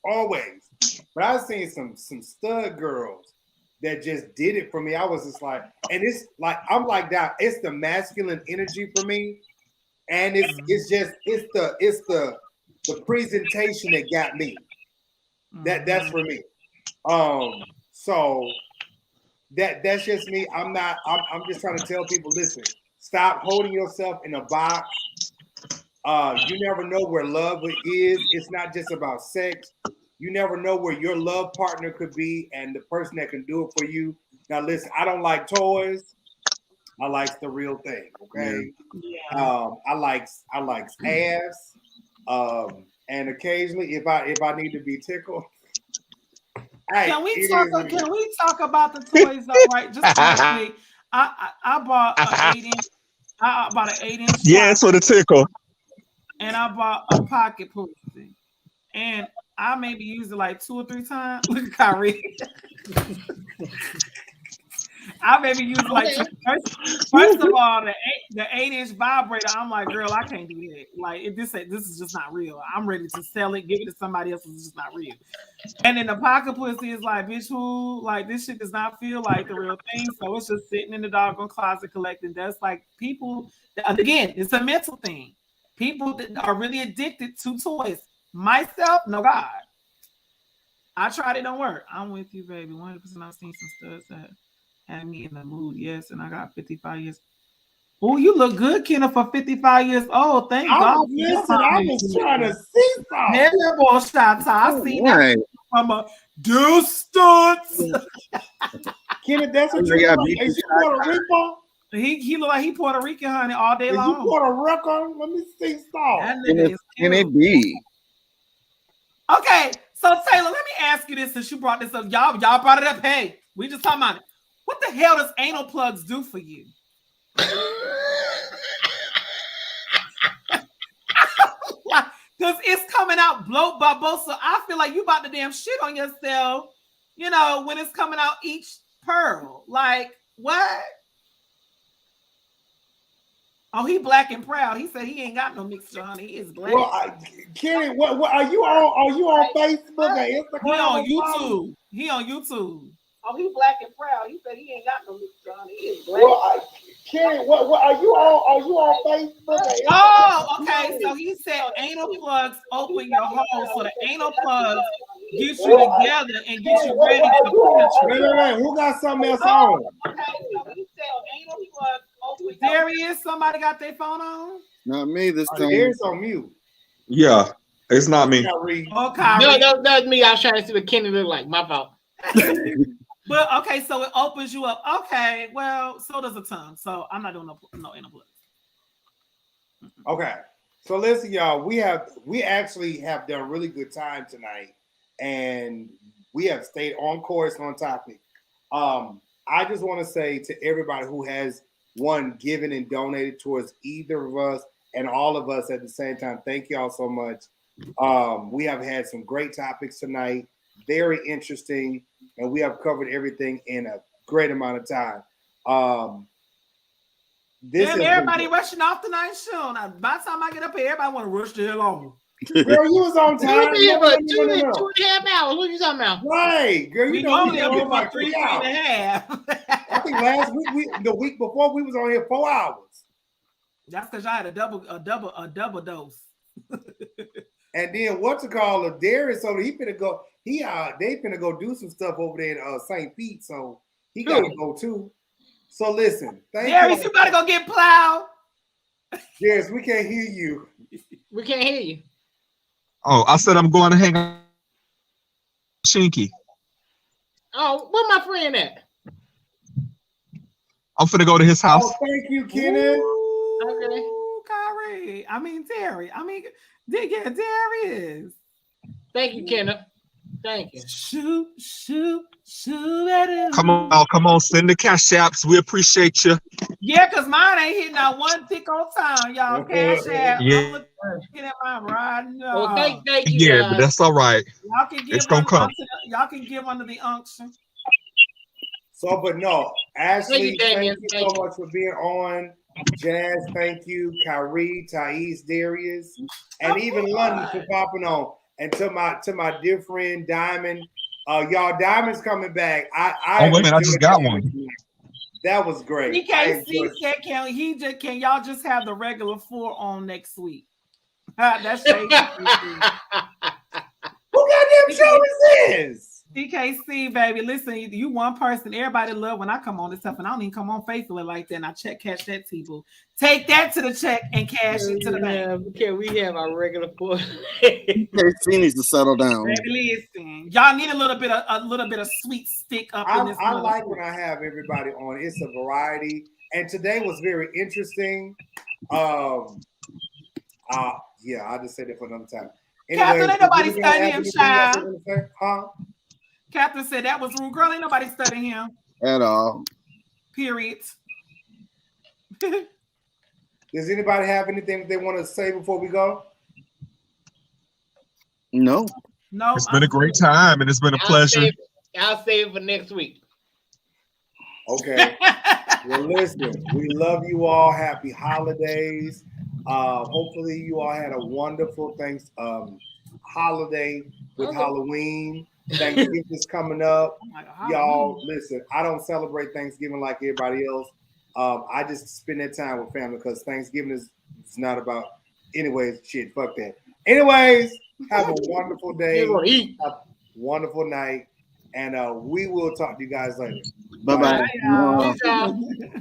always. But I've seen some stud girls that just did it for me. I was just like, and it's like, I'm like that. It's the masculine energy for me. And it's the presentation that got me. That's for me. So that's just me. I'm just trying to tell people, listen, stop holding yourself in a box. You never know where love is. It's not just about sex. You never know where your love partner could be and the person that can do it for you. Now, listen, I don't like toys. I like the real thing. Okay. Yeah. I like ass. And occasionally, if I need to be tickled. Can we talk about the toys though, right? Just quickly. I bought an 8-inch. I bought an 8-inch. Yes, for the tickle. And I bought a pocket pussy. And I maybe used it like 2 or 3 times. Look at Kyrie. I maybe use like first of all the 8-inch vibrator. I'm like, girl, I can't do that. Like this is just not real. I'm ready to sell it, give it to somebody else. It's just not real. And then the pocket pussy is like, bitch, who like this shit does not feel like the real thing. So it's just sitting in the doggone closet collecting dust. Like people, again, it's a mental thing. People that are really addicted to toys. Myself, no God. I tried it, don't work. I'm with you, baby. 100%. I've seen some studs that had me in the mood, yes, and I got 55 years. Oh, you look good, Kenna, for 55 years old. Thank God. Listen, I was trying to see something. Never boy shots. I seen that from a distance. Kenna, that's what you look like. Is you Puerto Rico? He look like he Puerto Rican, honey, all day long. You Puerto Rico? Let me see something. Can it be? Okay, so Taylor, let me ask you this since you brought this up. Y'all brought it up. Hey, we just talking about it. What the hell does anal plugs do for you? Because it's coming out bloat by both. So I feel like you about to damn shit on yourself, you know, when it's coming out each pearl. Like, what? Oh, he black and proud. He said he ain't got no mixture, honey. He is black. Well, Kenny, what are you on? Are you on Facebook or Instagram? He on YouTube. He on YouTube. Oh, he black and proud. He said he ain't got no mixture, honey. He is black. Well, Kenny, what are you on? Are you on Facebook or Instagram? Oh, okay. So he said anal plugs open your hole, so the anal plugs get you together and get you ready to penetrate. Wait. Who got something else on? Okay, so he said anal plugs open. Darius, somebody got their phone on? Not me this time. Darius on mute. Yeah, it's not me. Oh, Kyrie. No, that's me. I was trying to see what Kenny look like. My fault. But okay, so it opens you up. Okay, well, so does a tongue. So I'm not doing no anal plugs. Okay, so listen, y'all. We actually have done a really good time tonight, and we have stayed on course, on topic. I just want to say to everybody who has given and donated towards either of us and all of us at the same time, thank y'all so much. We have had some great topics tonight, very interesting, and we have covered everything in a great amount of time. Everybody rushing off tonight soon. By the time I get up here, everybody want to rush the hell on. Girl, you was on time. 2.5 hours. What are you talking about? Right, girl. We only up here for 3.5. I think last week, the week before, we was on here 4 hours. That's because I had a double dose. And then Darius, so he finna go. They finna go do some stuff over there in St. Pete, so he gotta go too. So listen, Darius, you gotta go get plowed. Darius, we can't hear you. We can't hear you. Oh, I said I'm going to hang out with Shinky. Oh, where my friend at? I'm finna go to his house. Oh, thank you, Kenneth. Okay. Kyrie. I mean, Terry. I mean, Darius. Thank you, Kenneth. Thank you. Shoot at it. Come on, send the cash apps. We appreciate you. Yeah, because mine ain't hitting out one tick on time, y'all. Cash app. Yeah. I'm looking at mine right now. Well, thank you. Yeah, guys. but that's all right. Y'all can give it's gonna come. Y'all can give under the unction. So, but no, Ashley, thank you so you. much for being on. Jazz, thank you. Kyrie, Thais, Darius, and even London for popping on. And to my dear friend Diamond, y'all, Diamond's coming back. Wait a minute, I just got one. That was great. DKC said, can y'all just have the regular 4 on next week? That's shady. Who goddamn show is this? DKC, baby, listen, you one person. Everybody love when I come on this stuff, and I don't even come on faithfully like that. And I cash that people. Take that to the check and cash it to the bank. Okay, we have our regular 4. He needs to settle down. Baby, listen, y'all need a little bit of sweet stick up in this. I like when I have everybody on. It's a variety, and today was very interesting. Yeah, I'll just say that for another time. Anyway, Captain, ain't nobody studying him, child. Huh? Captain said that was rude. Girl, ain't nobody studying him. At all. Period. Does anybody have anything they want to say before we go? No. No. It's been a great time, and it's been a pleasure. I'll save it for next week. Okay. Well, listen, we love you all. Happy holidays. Hopefully you all had a wonderful holiday with Halloween. Thanksgiving is coming up. Y'all, listen, I don't celebrate Thanksgiving like everybody else. I just spend that time with family because Thanksgiving is not about, anyways, shit, fuck that. Anyways, have a wonderful day. Have a wonderful night. And we will talk to you guys later. Bye-bye. Bye.